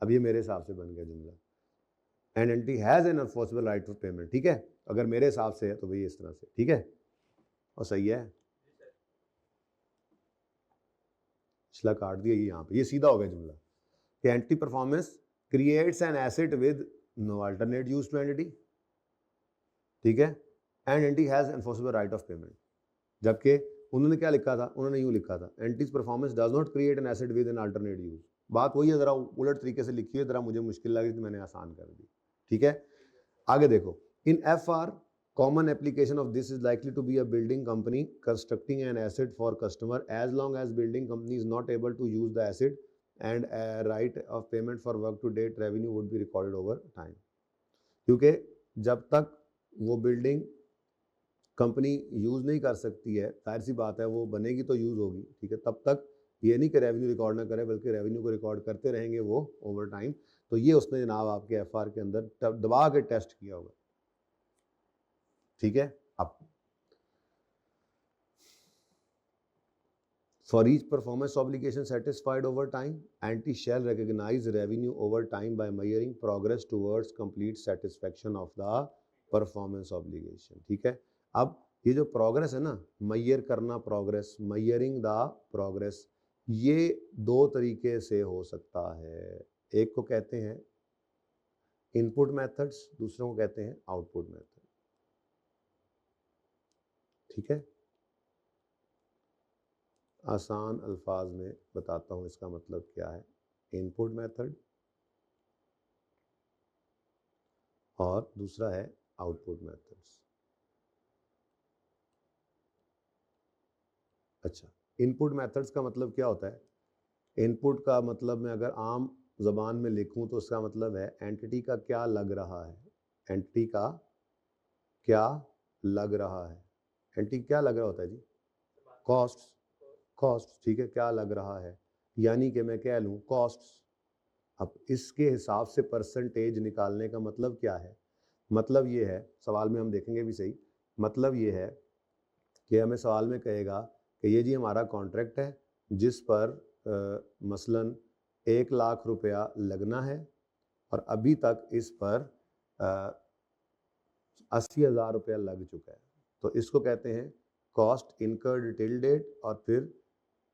अब ये मेरे हिसाब से बन गया जुमला, and entity has an enforceable right of payment, ठीक है। अगर मेरे हिसाब से है तो भाई इस तरह से, ठीक है, और सही है। पिछला काट दिया ये यहाँ पे, ये सीधा हो गया जुमला कि entity performance creates an asset with no alternate use to entity, ठीक है, and entity has enforceable right of payment. जबकि उन्होंने क्या लिखा था? उन्होंने यूं लिखा था, entity's performance does not create an asset with an alternate use. बात वही है, जरा उलट तरीके से लिखी है, जरा मुझे मुश्किल लगी तो मैंने आसान कर दी, ठीक है। आगे देखो, इन FR common application of this is likely to be a building company constructing an asset for customer as long as building company is not able to use the asset and a right of payment for work to date revenue would be recorded over time। क्योंकि जब तक वो building company use नहीं कर सकती है, जाहिर सी बात है वो बनेगी तो यूज होगी, ठीक है, तब तक ये नहीं कि रेवेन्यू रिकॉर्ड ना करे, बल्कि रेवेन्यू को रिकॉर्ड करते रहेंगे वो ओवर टाइम। तो ये उसने जनाब आपके एफआर के अंदर दबा के टेस्ट किया होगा, ठीक है। अब for each performance obligation satisfied over time, entity shall recognize revenue over time by measuring progress towards complete satisfaction of the performance obligation, ठीक है। अब ये जो प्रोग्रेस है ना, मैयर करना प्रोग्रेस, मैयरिंग द प्रोग्रेस, ये 2 तरीके से हो सकता है। एक को कहते हैं इनपुट मेथड्स, दूसरों को कहते हैं आउटपुट मेथड। ठीक है, आसान अल्फाज में बताता हूं इसका मतलब क्या है। इनपुट मेथड और दूसरा है आउटपुट मेथड्स। अच्छा, इनपुट मेथड्स का मतलब क्या होता है? इनपुट का मतलब मैं अगर आम ज़बान में लिखूं तो उसका मतलब है एंटिटी का क्या लग रहा है। एंटिटी का क्या लग रहा है। एंटिटी क्या लग रहा होता है जी? कॉस्ट। कॉस्ट, ठीक है, क्या लग रहा है, यानी कि मैं कह लूं कॉस्ट्स। अब इसके हिसाब से परसेंटेज निकालने का मतलब क्या है? मतलब ये है, सवाल में हम देखेंगे भी सही, मतलब ये है कि हमें सवाल में कहेगा कि ये जी हमारा कॉन्ट्रैक्ट है जिस पर मसलन 1,00,000 रुपया लगना है और अभी तक इस पर 80,000 रुपया लग चुका है। तो इसको कहते हैं कॉस्ट इनकर्ड टिल डेट और फिर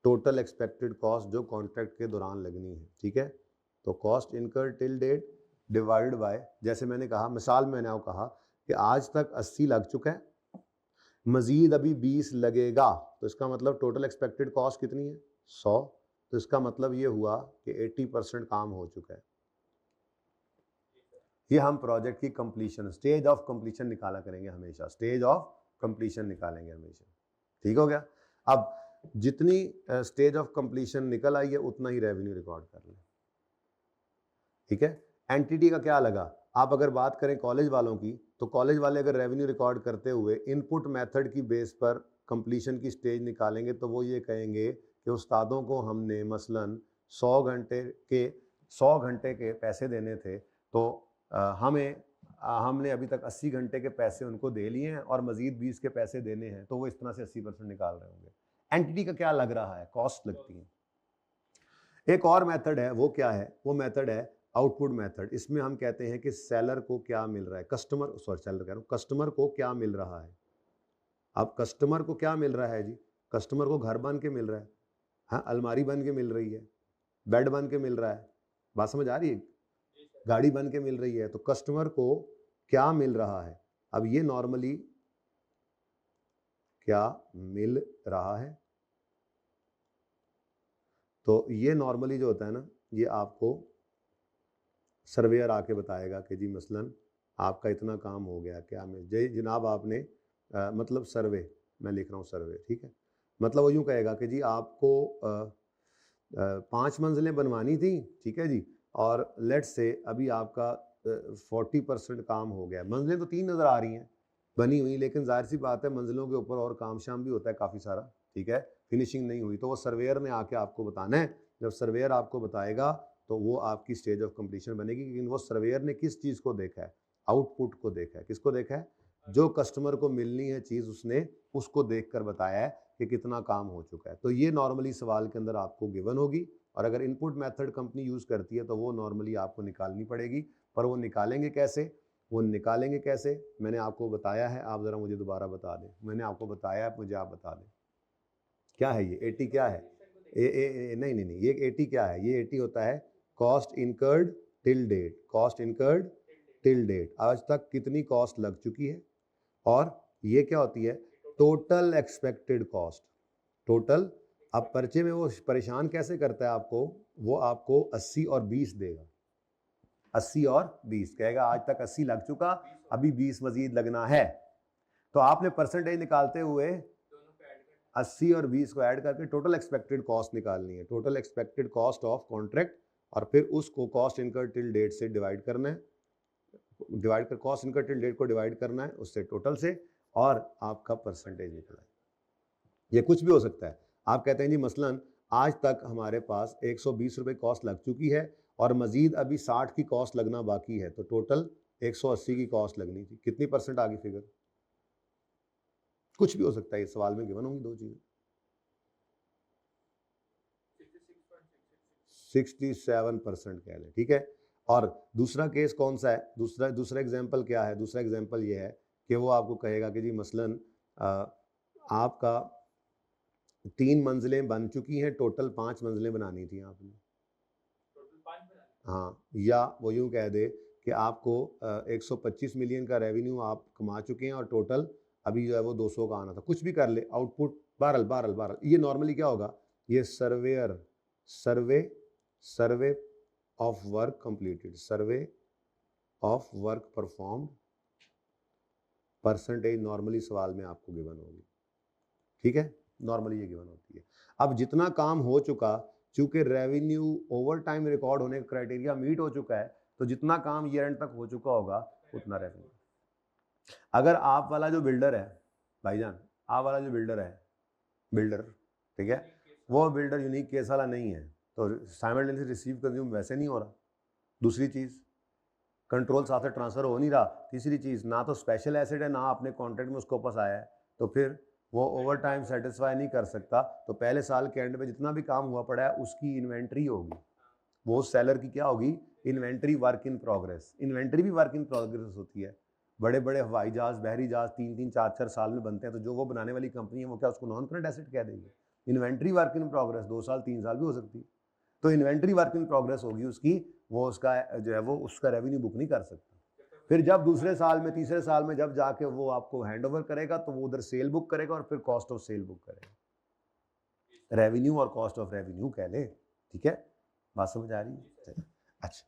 टोटल एक्सपेक्टेड कॉस्ट जो कॉन्ट्रैक्ट के दौरान लगनी है। ठीक है, तो cost incurred till date divide by, जैसे मैंने कहा, मिसाल में मैंने आपको कहा कि आज तक 80 लग चुका है, मजीद अभी 20 लगेगा, तो इसका मतलब टोटल एक्सपेक्टेड कॉस्ट कितनी है? 100। तो इसका मतलब ये हुआ कि 80% काम हो चुका है। ये हम प्रोजेक्ट की कंप्लीशन, स्टेज ऑफ कंप्लीशन निकाला करेंगे हमेशा, स्टेज ऑफ कंप्लीशन निकालेंगे हमेशा। ठीक हो गया? अब जितनी स्टेज ऑफ कंप्लीशन निकल आई है उतना ही रेवेन्यू रिकॉर्ड कर लें। ठीक है, एंटिटी का क्या लगा? आप अगर बात करें कॉलेज वालों की, तो कॉलेज वाले अगर रेवेन्यू रिकॉर्ड करते हुए इनपुट मेथड की बेस पर कंप्लीशन की स्टेज निकालेंगे तो वो ये कहेंगे कि उस्तादों को हमने मसलन 100 घंटे के पैसे देने थे, तो हमने अभी तक 80 घंटे के पैसे उनको दे लिए हैं और मजीद 20 के पैसे देने हैं, तो वो इस तरह से 80% निकाल रहे होंगे। एंटिटी का क्या लग रहा है? कॉस्ट लगती है। एक और मेथड है, वो क्या है? वो मेथड है आउटपुट मेथड। इसमें हम कहते हैं कि सेलर को क्या मिल रहा है, सेलर कह रहा हूं, कस्टमर को क्या मिल रहा है। अब कस्टमर को क्या मिल रहा है जी? कस्टमर को घर बन के मिल रहा है, हाँ, अलमारी बन के मिल रही है, बेड बन के मिल रहा है, बात समझ आ रही है, गाड़ी बन के मिल रही है। तो कस्टमर को क्या मिल रहा है? अब ये नॉर्मली क्या मिल रहा है, तो ये नॉर्मली जो होता है ना, ये आपको सर्वेयर आके बताएगा कि जी मसलन आपका इतना काम हो गया, क्या मिल जी जनाब आपने मतलब सर्वे, मैं लिख रहा हूँ सर्वे, ठीक है, मतलब वो यूँ कहेगा कि जी आपको 5 मंजिलें बनवानी थी, ठीक है जी, और लेट्स से अभी आपका 40% काम हो गया। मंजिलें तो 3 नज़र आ रही हैं बनी हुई, लेकिन जाहिर सी बात है मंजिलों के ऊपर और काम शाम भी होता है काफ़ी सारा, ठीक है, फिनिशिंग नहीं हुई। तो वो सर्वेयर ने आके आपको बताना है। जब सर्वेयर आपको बताएगा तो वो आपकी स्टेज ऑफ कंप्लीशन बनेगी। लेकिन वो सर्वेयर ने किस चीज़ को देखा है? आउटपुट को देखा है। किसको देखा है? जो कस्टमर को मिलनी है चीज़, उसने उसको देखकर बताया है कि कितना काम हो चुका है। तो ये नॉर्मली सवाल के अंदर आपको गिवन होगी, और अगर इनपुट मेथड कंपनी यूज़ करती है तो वो नॉर्मली आपको निकालनी पड़ेगी। पर वो निकालेंगे कैसे? वो निकालेंगे कैसे मैंने आपको बताया है, आप ज़रा मुझे दोबारा बता दें। मैंने आपको बताया है, मुझे आप बता दें क्या है ये 80 क्या है? नहीं नहीं नहीं, ये 80 क्या है? ये 80 होता है cost incurred till date. Cost incurred till date, आज तक कितनी कॉस्ट लग चुकी है। और ये क्या होती है? Total expected cost. टोटल। अब पर्चे में वो परेशान कैसे करता है आपको? वो आपको 80 और 20 देगा, 80 और 20 कहेगा आज तक 80 लग चुका, अभी 20 मजीद लगना है। तो आपने परसेंटेज निकालते हुए 80 और 20 को ऐड करके टोटल एक्सपेक्टेड कॉस्ट निकालनी है, total expected cost of contract, और फिर उसको कॉस्ट इनकर्ड टिल डेट से डिवाइड करना है, डिवाइड कर कॉस्ट इनकर्ड टिल डेट को डिवाइड करना है उससे टोटल से, और आपका परसेंटेज निकला है। ये कुछ भी हो सकता है। आप कहते हैं जी मसलन आज तक हमारे पास 120 रुपये कॉस्ट लग चुकी है और मजीद अभी 60 की कॉस्ट लगना बाकी है, तो टोटल 180 की कॉस्ट लगनी थी। कितनी परसेंट आ गई फिगर? कुछ भी हो सकता है, इस सवाल में गिवन होंगी दो चीजें। 67% कह लें, ठीक है। और दूसरा केस कौन सा है? दूसरा एग्जाम्पल क्या है? दूसरा एग्जाम्पल ये है कि वो आपको कहेगा कि जी मसलन आपका 3 मंजिलें बन चुकी हैं, टोटल 5 मंजिलें बनानी थी आपने। हाँ, या वो यूँ कह दे कि आपको 125 मिलियन का रेवेन्यू आप कमा चुके हैं और टोटल अभी जो है वो 200 का आना था, कुछ भी कर ले, आउटपुट बहरहाल ये नॉर्मली क्या होगा, ये survey of work completed, survey of work performed percentage normally सवाल में आपको गिवन होगी, ठीक है, नॉर्मली ये गिवन होती है। अब जितना काम हो चुका, चूंकि रेवेन्यू ओवर टाइम रिकॉर्ड होने का क्राइटेरिया मीट हो चुका है, तो जितना काम ईयर एंड तक हो चुका होगा उतना रेवेन्यू। अगर आप वाला जो बिल्डर है भाईजान, आप वाला जो बिल्डर, ठीक है, वो बिल्डर यूनिक केस वाला नहीं है, तो साइमल्टेनियसली रिसीव कंज्यूम वैसे नहीं हो रहा। दूसरी चीज़, कंट्रोल साथ से ट्रांसफर हो नहीं रहा। तीसरी चीज़, ना तो स्पेशल एसेट है, ना अपने कॉन्ट्रैक्ट में उसको पास आया है, तो फिर वो ओवर टाइम सेटिस्फाई नहीं कर सकता। तो पहले साल के एंड में जितना भी काम हुआ पड़ा है उसकी इन्वेंट्री होगी, वो सेलर की क्या होगी, inventory work in progress. Inventory भी वर्क इन प्रोग्रेस होती है। बड़े बड़े हवाई जहाज, बहरी जहाज 3-3, 4-4 साल में बनते हैं, तो जो वो बनाने वाली कंपनी है वो क्या उसको नॉन करंट एसेट कह देगी? इन्वेंट्री वर्क इन प्रोग्रेस 2 साल 3 साल भी हो सकती है। तो इन्वेंट्री वर्क इन प्रोग्रेस होगी उसकी, वो उसका जो है वो उसका रेवेन्यू बुक नहीं कर सकता। फिर जब दूसरे साल में, तीसरे साल में जब जाके वो आपको हैंड ओवर करेगा, तो वो उधर सेल बुक करेगा और फिर कॉस्ट ऑफ सेल बुक करेगा। रेवेन्यू और कॉस्ट ऑफ रेवेन्यू कह ले, ठीक है, बात समझ आ रही है? अच्छा,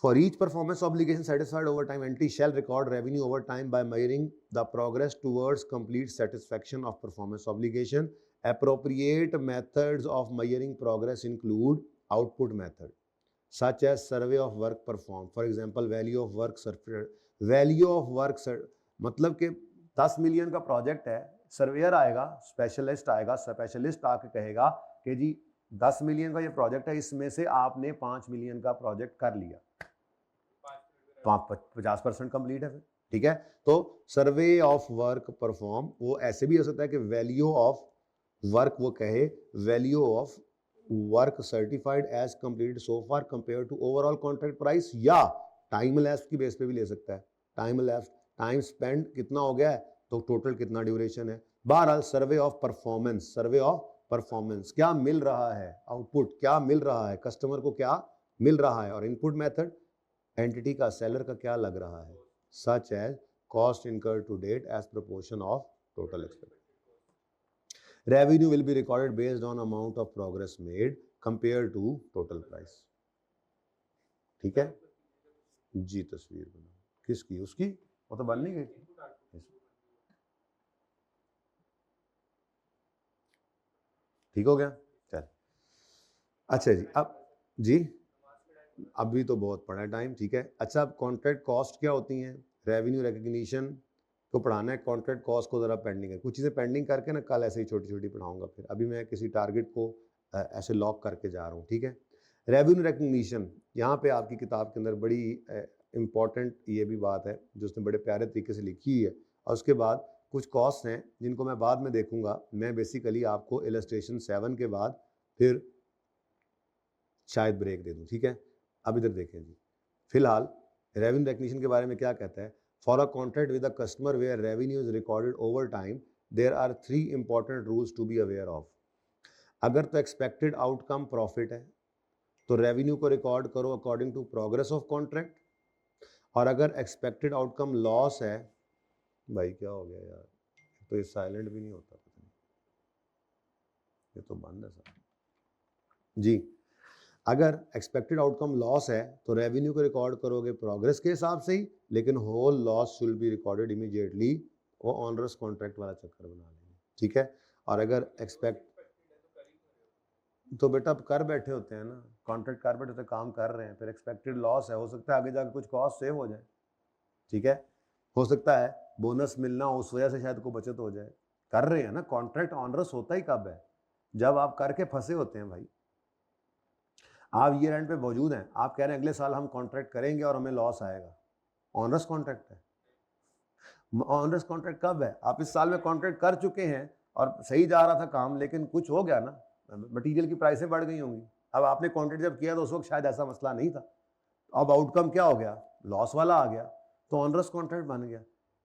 for each performance obligation satisfied over time, entity shall record revenue over time by measuring the progress towards complete satisfaction of performance obligation. Appropriate methods of measuring progress include output method such as survey of work performed, for example value of work मतलब कि 10 million का project है, surveyor आएगा, specialist आके कहेगा कि जी 10 million का ये प्रोजेक्ट है, इसमें से आपने 5 मिलियन का प्रोजेक्ट कर लिया, 50% कंप्लीट है फिर, ठीक है। तो सर्वे ऑफ वर्क परफॉर्म, वो ऐसे भी हो सकता है कि वैल्यू ऑफ वर्क वो कहे value of work certified as completed so far compare to overall contract price, या टाइम लैप्स की बेस पे भी ले सकता है। टाइम स्पेंड कितना हो गया है, तो टोटल कितना ड्यूरेशन है। बहरहाल सर्वे ऑफ परफॉर्मेंस, क्या मिल रहा है, आउटपुट क्या मिल रहा है, कस्टमर को क्या मिल रहा है। और इनपुट मेथड, एंटिटी का, सेलर का क्या लग रहा है, such as cost incurred to date as proportion of total expense. Revenue will be recorded based on amount of progress made compare to total price, ठीक है जी। तस्वीर बना किसकी, उसकी, वो तो बन नहीं गई। ठीक हो गया, चल अच्छा जी। अब जी अभी तो बहुत पड़ा है टाइम, ठीक है। अच्छा, अब कॉन्ट्रैक्ट कॉस्ट क्या होती हैं, रेवेन्यू रिकग्निशन को पढ़ाना है, कॉन्ट्रैक्ट कॉस्ट को ज़रा पेंडिंग है, कुछ चीज़ें पेंडिंग करके ना कल ऐसे ही छोटी छोटी पढ़ाऊंगा। फिर अभी मैं किसी टारगेट को ऐसे लॉक करके जा रहा हूँ, ठीक है। रेवेन्यू रिकग्निशन, यहाँ पे आपकी किताब के अंदर बड़ी इंपॉर्टेंट ये भी बात है जो उसने बड़े प्यारे तरीके से लिखी है। और उसके बाद कुछ कॉस्ट हैं जिनको मैं बाद में देखूंगा। मैं बेसिकली आपको इलस्ट्रेशन 7 के बाद फिर शायद ब्रेक दे दूँ, ठीक है। अब इधर देखें जी, फिलहाल रेवेन्यू रिकग्निशन के बारे में क्या कहता है। For a contract with a customer where revenue is recorded over time, there are 3 important rules to be aware of. अगर तो एक्सपेक्टेड आउटकम प्रॉफिट है तो रेवेन्यू को रिकॉर्ड करो according to progress of contract. और अगर एक्सपेक्टेड आउटकम लॉस है, भाई क्या हो गया यार, तो ये साइलेंट भी नहीं होता, ये तो बंद है सर जी। अगर एक्सपेक्टेड आउटकम लॉस है तो रेवेन्यू को रिकॉर्ड करोगे प्रोग्रेस के हिसाब से ही, लेकिन whole loss should be recorded immediately, वो ऑनरस कॉन्ट्रैक्ट वाला चक्कर बना लेंगे, ठीक है। और अगर एक्सपेक्ट तो बेटा अब कर बैठे होते हैं ना, कॉन्ट्रैक्ट कर बैठे होते, काम कर रहे हैं, फिर एक्सपेक्टेड लॉस है, हो सकता है आगे जाकर कुछ कॉस्ट सेव हो जाए, ठीक है। हो सकता है बोनस मिलना, उस वजह से शायद कोई बचत हो जाए। कर रहे हैं ना, कॉन्ट्रैक्ट ऑनरस होता ही कब है, जब आप करके फंसे होते हैं भाई। आप ईयर एंड पे मौजूद हैं, आप कह रहे हैं अगले साल हम कॉन्ट्रैक्ट करेंगे और हमें लॉस आएगा, ऑनरस कॉन्ट्रैक्ट है। ऑनरस कॉन्ट्रैक्ट कब है, आप इस साल में कॉन्ट्रैक्ट कर चुके हैं और सही जा रहा था काम, लेकिन कुछ हो गया ना, मटेरियल की प्राइसें बढ़ गई होंगी। अब आपने कॉन्ट्रैक्ट जब किया तो उस वक्त शायद ऐसा मसला नहीं था, अब आउटकम क्या हो गया, लॉस वाला आ गया, तो ऑनरस कॉन्ट्रैक्ट बन गया।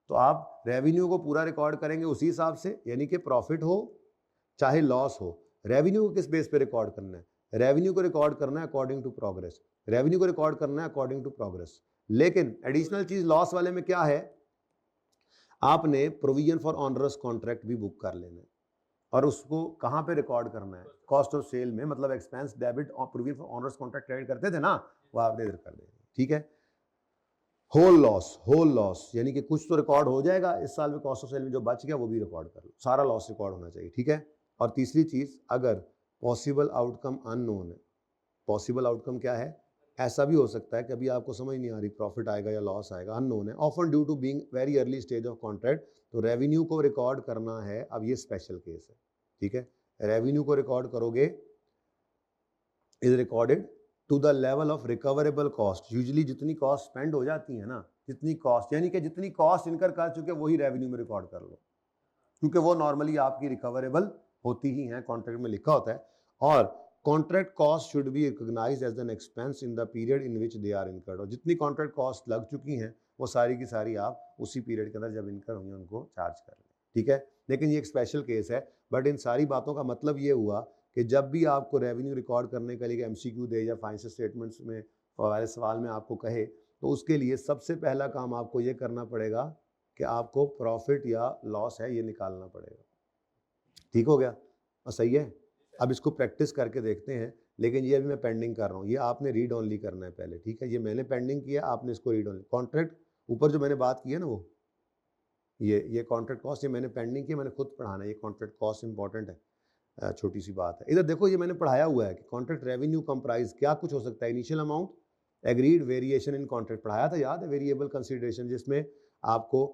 तो आप रेवेन्यू को पूरा रिकॉर्ड करेंगे उसी हिसाब से, यानी कि प्रॉफिट हो चाहे लॉस हो। रेवेन्यू को किस बेस पे रिकॉर्ड करना है, रेवेन्यू को रिकॉर्ड करना है अकॉर्डिंग टू प्रोग्रेस। रेवेन्यू को रिकॉर्ड करना है अकॉर्डिंग टू प्रोग्रेस। लेकिन एडिशनल चीज लॉस वाले में क्या है, आपने प्रोविजन फॉर ऑनरस कॉन्ट्रैक्ट भी बुक कर लेना है, और उसको कहां पे रिकॉर्ड करना है, कॉस्ट ऑफ सेल में, मतलब एक्सपेंस डेबिट और provision for onerous contract credit करते थे ना, वो आपने इधर कर देना। ठीक है, होल लॉस यानी कि कुछ तो रिकॉर्ड हो जाएगा इस साल में, कॉस्ट ऑफ सेल में जो बच गया वो भी रिकॉर्ड कर लो, सारा लॉस रिकॉर्ड होना चाहिए। ठीक है, और तीसरी चीज, अगर पॉसिबल आउटकम अननोन है, पॉसिबल आउटकम क्या है, ऐसा भी हो सकता है कि अभी आपको समझ नहीं आ रही प्रॉफिट आएगा या लॉस आएगा, अननोन है, often due to being very early stage of contract, तो रेवेन्यू को रिकॉर्ड करना है। अब ये स्पेशल केस है। ठीक है, रेवेन्यू को रिकॉर्ड करोगे, is recorded to the level of recoverable cost. Usually जितनी कॉस्ट स्पेंड हो जाती है ना, जितनी कॉस्ट यानी कि जितनी कॉस्ट इनकर कर चुके वही रेवेन्यू में रिकॉर्ड कर लो, क्योंकि वो नॉर्मली आपकी रिकवरेबल होती ही है, कॉन्ट्रैक्ट में लिखा होता है। और contract cost should be recognised as an expense in the period in which they are incurred. और जितनी कॉन्ट्रैक्ट कॉस्ट लग चुकी हैं वो सारी की सारी आप उसी पीरियड के अंदर जब इनकर हुई उनको चार्ज कर लें। ठीक है, लेकिन ये एक स्पेशल केस है। बट इन सारी बातों का मतलब ये हुआ कि जब भी आपको रेवेन्यू रिकॉर्ड करने के लिए एमसीक्यू दे या फाइनेंशियल स्टेटमेंट्स में वाले सवाल में आपको कहे, तो उसके लिए सबसे पहला काम आपको ये करना पड़ेगा कि आपको प्रॉफिट या लॉस है ये निकालना पड़ेगा। ठीक हो गया और सही है। अब इसको प्रैक्टिस करके देखते हैं, लेकिन ये अभी मैं पेंडिंग कर रहा हूँ, ये आपने रीड ओनली करना है पहले। ठीक है, ये मैंने पेंडिंग किया, आपने इसको रीड ओनली। कॉन्ट्रैक्ट ऊपर जो मैंने बात की है ना, वो ये कॉन्ट्रैक्ट कॉस्ट, ये मैंने पेंडिंग किया, मैंने खुद पढ़ाना है। ये कॉन्ट्रैक्ट कॉस्ट इंपॉर्टेंट है, छोटी सी बात है। इधर देखो, ये मैंने पढ़ाया हुआ है कि कॉन्ट्रैक्ट रेवेन्यू कंप्राइज क्या कुछ हो सकता है, initial amount, agreed variation in contract पढ़ाया था, याद है, वेरिएबल कंसिडरेशन, जिसमें आपको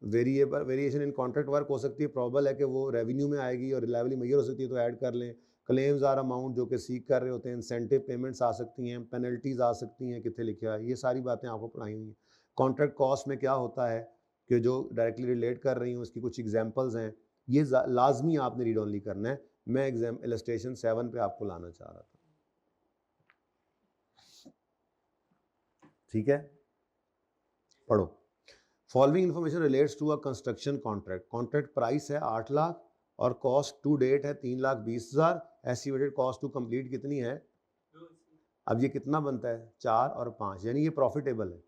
वेरिएशन इन कॉन्ट्रैक्ट वर्क हो सकती है, प्रॉबल है कि वो रेवेन्यू में आएगी, और रिलायबली मेजर हो सकती है तो ऐड कर लें। क्लेम्स आर अमाउंट जो कि सीख कर रहे होते हैं, इंसेंटिव पेमेंट्स आ सकती हैं, पेनल्टीज आ सकती हैं, कितने लिखा है, ये सारी बातें आपको पढ़ाई हुई हैं। कॉन्ट्रैक्ट कॉस्ट में क्या होता है कि जो डायरेक्टली रिलेट कर रही हूँ उसकी कुछ एग्जाम्पल्स हैं, ये लाजमी आपने रीड ओनली करना है। मैं एग्जाम इलस्ट्रेशन 7 पे आपको लाना चाह रहा था। ठीक है, पढ़ो। Following information relates to a construction contract. Contract price है 8 लाख और कॉस्ट टू डेट है 3,20,000। एस्टिमेटेड कॉस्ट टू कंप्लीट कितनी है? अब ये कितना बनता है? 4 और 5, यानी ये प्रॉफिटेबल है।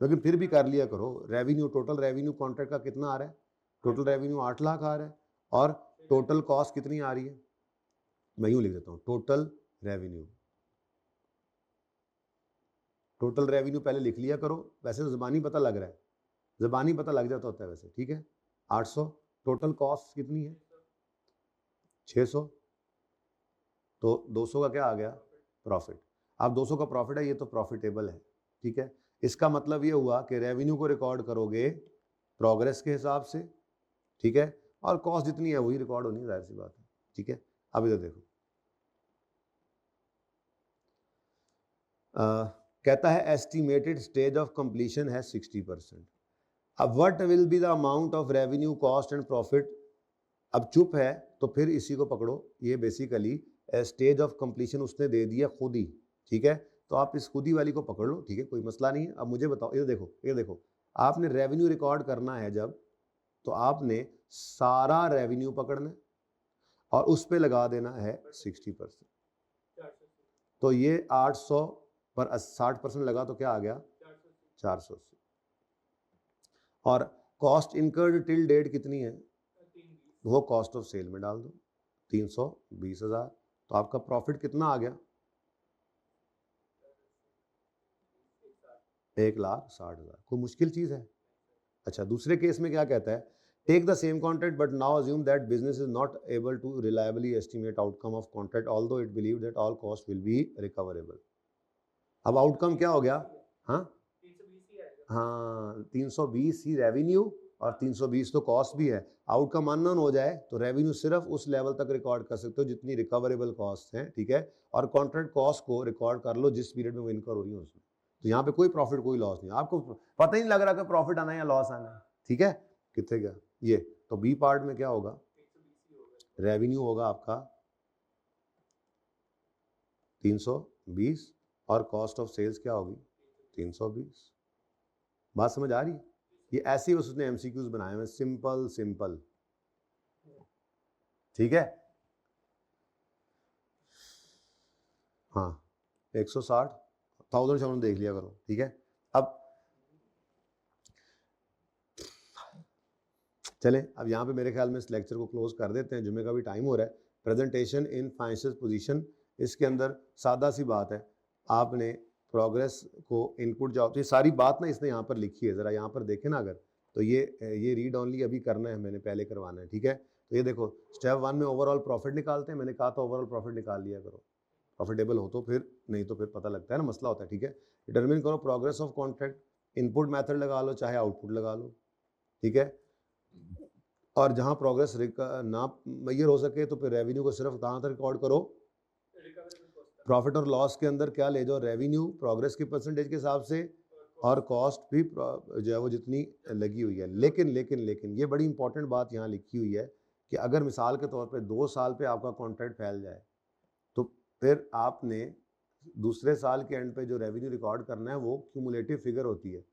लेकिन फिर भी कर लिया करो। रेवेन्यू, टोटल रेवेन्यू कॉन्ट्रैक्ट का कितना आ रहा है? टोटल रेवेन्यू 8 लाख आ रहा है, और टोटल कॉस्ट कितनी आ रही है? मैं यूं लिख देता हूं, टोटल रेवेन्यू। टोटल रेवेन्यू पहले लिख लिया करो, वैसे तो ज़बानी पता लग रहा है, ज़बानी पता लग जाता होता है वैसे। ठीक है, 800। टोटल कॉस्ट कितनी है? 600। तो 200 का क्या आ गया? प्रॉफिट। अब 200 का प्रॉफिट है, ये तो प्रॉफिटेबल है। ठीक है, इसका मतलब ये हुआ कि रेवेन्यू को रिकॉर्ड करोगे प्रोग्रेस के हिसाब से। ठीक है, और कॉस्ट जितनी है वही रिकॉर्ड होनी है, जाहिर सी बात है। ठीक है, अब इधर देखो, कहता है एस्टिमेटेड स्टेज ऑफ कंप्लीशन है 60%। अब what will be the amount of revenue, cost and profit. अब चुप है तो फिर इसी को पकड़ो, ये बेसिकली स्टेज ऑफ कंप्लीशन उसने दे दिया खुद ही। ठीक है, तो आप इस खुद ही वाली को पकड़ लो। ठीक है, कोई मसला नहीं है। अब मुझे बताओ, ये देखो, ये देखो, आपने रेवेन्यू रिकॉर्ड करना है जब, तो आपने सारा रेवेन्यू पकड़ना है और उस पे लगा देना है 60%। तो ये 800 पर 60% लगा तो क्या आ गया? 480। और कॉस्ट इनकर्ड टिल डेट कितनी है? वो कॉस्ट ऑफ सेल में डाल दो, 320,000। तो आपका प्रॉफिट कितना आ गया? 1,60,000। कोई मुश्किल चीज है? अच्छा, दूसरे केस में क्या कहता है? Take the same contract but now assume that business is not able to reliably estimate outcome of contract although it believe that all cost will be recoverable. अब आउटकम क्या हो गया? हाँ, 320 ही रेवेन्यू और 320 तो कॉस्ट भी है। आउटकम अननोन हो जाए तो रेवेन्यू सिर्फ उस लेवल तक रिकॉर्ड कर सकते हो जितनी रिकवरेबल कॉस्ट है। ठीक है, और कॉन्ट्रैक्ट कॉस्ट को रिकॉर्ड कर लो जिस पीरियड में वो इनकर हो रही है उसमें। तो यहाँ पे कोई प्रॉफिट कोई लॉस नहीं, आपको पता ही नहीं लग रहा कि प्रॉफिट आना है या लॉस आना है। ठीक है, कितने गया ये? तो बी पार्ट में क्या होगा? रेवेन्यू होगा आपका 320 और कॉस्ट ऑफ सेल्स क्या होगी? 320। बात समझ आ रही है? ये ऐसे ही उसने एमसीक्यूज बनाए हुए, सिंपल सिंपल। ठीक है, हाँ, 160 1000 देख लिया करो, ठीक है। अब चलें, अब यहाँ पे मेरे ख्याल में इस लेक्चर को क्लोज कर देते हैं, जुमे का भी टाइम हो रहा है। प्रेजेंटेशन इन फाइनेंशियल पोजीशन, इसके अंदर सादा सी बात है, आपने प्रोग्रेस को इनपुट जाओ, तो ये सारी बात ना इसने यहाँ पर लिखी है, ज़रा यहाँ पर देखें ना अगर, तो ये रीड ऑनली अभी करना है, मैंने पहले करवाना है, ठीक है। तो ये देखो स्टेप 1 में ओवरऑल प्रॉफिट निकालते हैं, मैंने कहा था ओवरऑल प्रॉफिट निकाल लिया करो, प्रॉफिटेबल हो तो फिर, नहीं तो फिर पता लगता है ना, मसला होता है, ठीक है। डिटरमिन करो progress of contract, input method लगा लो चाहे आउटपुट लगा लो, ठीक है। और जहां प्रोग्रेस ना मैयर हो सके तो फिर रेवेन्यू को सिर्फ कहाँ तक रिकॉर्ड करो, प्रॉफिट और लॉस के अंदर क्या ले जाओ, रेवेन्यू प्रोग्रेस की परसेंटेज के हिसाब से, और कॉस्ट भी जो है वो जितनी लगी हुई है। लेकिन ये बड़ी इंपॉर्टेंट बात यहाँ लिखी हुई है कि अगर मिसाल के तौर पे 2 साल पे आपका कॉन्ट्रैक्ट फैल जाए, तो फिर आपने दूसरे साल के एंड पे जो रेवेन्यू रिकॉर्ड करना है वो क्यूमुलेटिव फिगर होती है,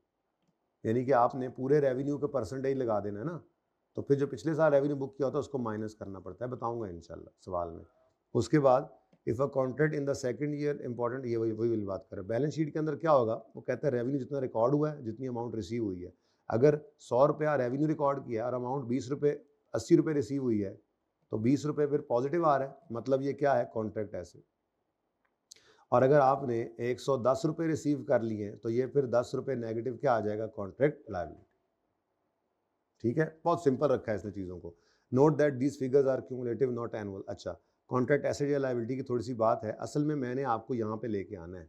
यानी कि आपने पूरे रेवेन्यू के परसेंटेज लगा देना है ना, तो फिर जो पिछले साल रेवेन्यू बुक किया होता है उसको माइनस करना पड़ता है, बताऊंगा इंशाल्लाह सवाल में। उसके बाद if a contract in the second year, important ये वही वाली बात करें, बैलेंस शीट के अंदर क्या होगा, वो कहता है रेवेन्यू जितना रिकॉर्ड हुआ है, जितनी अमाउंट रिसीव हुई है। अगर 100 रुपया रेवेन्यू रिकॉर्ड किया और अमाउंट 20 रुपये 80 रुपये रिसीव हुई है, तो 20 रुपये फिर पॉजिटिव आ रहा है, मतलब ये क्या है, कॉन्ट्रैक्ट ऐसे। और अगर आपने 110 रुपये रिसीव कर लिए हैं, तो ये फिर 10 रुपये नेगेटिव क्या आ जाएगा, कॉन्ट्रैक्ट लायबिलिटी, ठीक है। बहुत सिंपल रखा है इसने चीज़ों को। Note that these figures are cumulative not annual. अच्छा, कॉन्ट्रैक्ट एसेट या लायबिलिटी की थोड़ी सी बात है, असल में मैंने आपको यहाँ पे लेके आना है,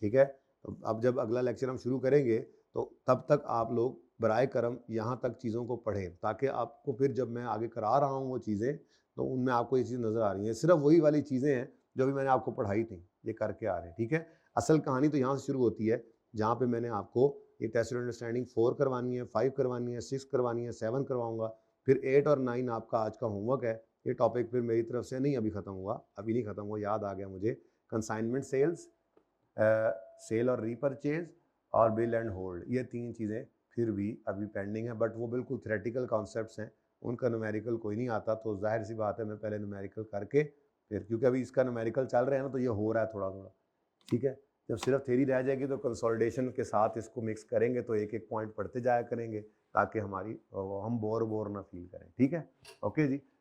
ठीक है। तो अब जब अगला लेक्चर हम शुरू करेंगे तो तब तक आप लोग बराए करम यहाँ तक चीज़ों को पढ़ें, ताकि आपको फिर जब मैं आगे करा रहा हूँ वो चीज़ें, तो उनमें आपको ये चीज़ नज़र आ रही है, सिर्फ वही वाली चीज़ें हैं जो भी मैंने आपको पढ़ाई थी, ये करके आ रहे हैं, ठीक है। असल कहानी तो यहाँ से शुरू होती है, जहाँ पे मैंने आपको ये टेस्ट अंडरस्टैंडिंग 4 करवानी है, 5 करवानी है, 6 करवानी है, 7 करवाऊंगा, फिर 8 और 9 आपका आज का होमवर्क है। ये टॉपिक फिर मेरी तरफ से नहीं अभी ख़त्म हुआ, अभी नहीं ख़त्म हुआ, याद आ गया मुझे। कंसाइनमेंट सेल्स, सेल और रीपरचेज और बिल एंड होल्ड, ये 3 चीज़ें फिर भी अभी पेंडिंग है, बट वो बिल्कुल थ्योरेटिकल कॉन्सेप्ट्स हैं, उनका न्यूमेरिकल कोई नहीं आता, तो जाहिर सी बात है मैं पहले न्यूमेरिकल करके फिर, क्योंकि अभी इसका न्यूमेरिकल चल रहा है ना, तो ये हो रहा है थोड़ा थोड़ा, ठीक है। जब सिर्फ थ्योरी रह जाएगी तो कंसोलिडेशन के साथ इसको मिक्स करेंगे, तो एक एक पॉइंट पढ़ते जाया करेंगे, ताकि हम बोर ना फील करें, ठीक है। ओके जी,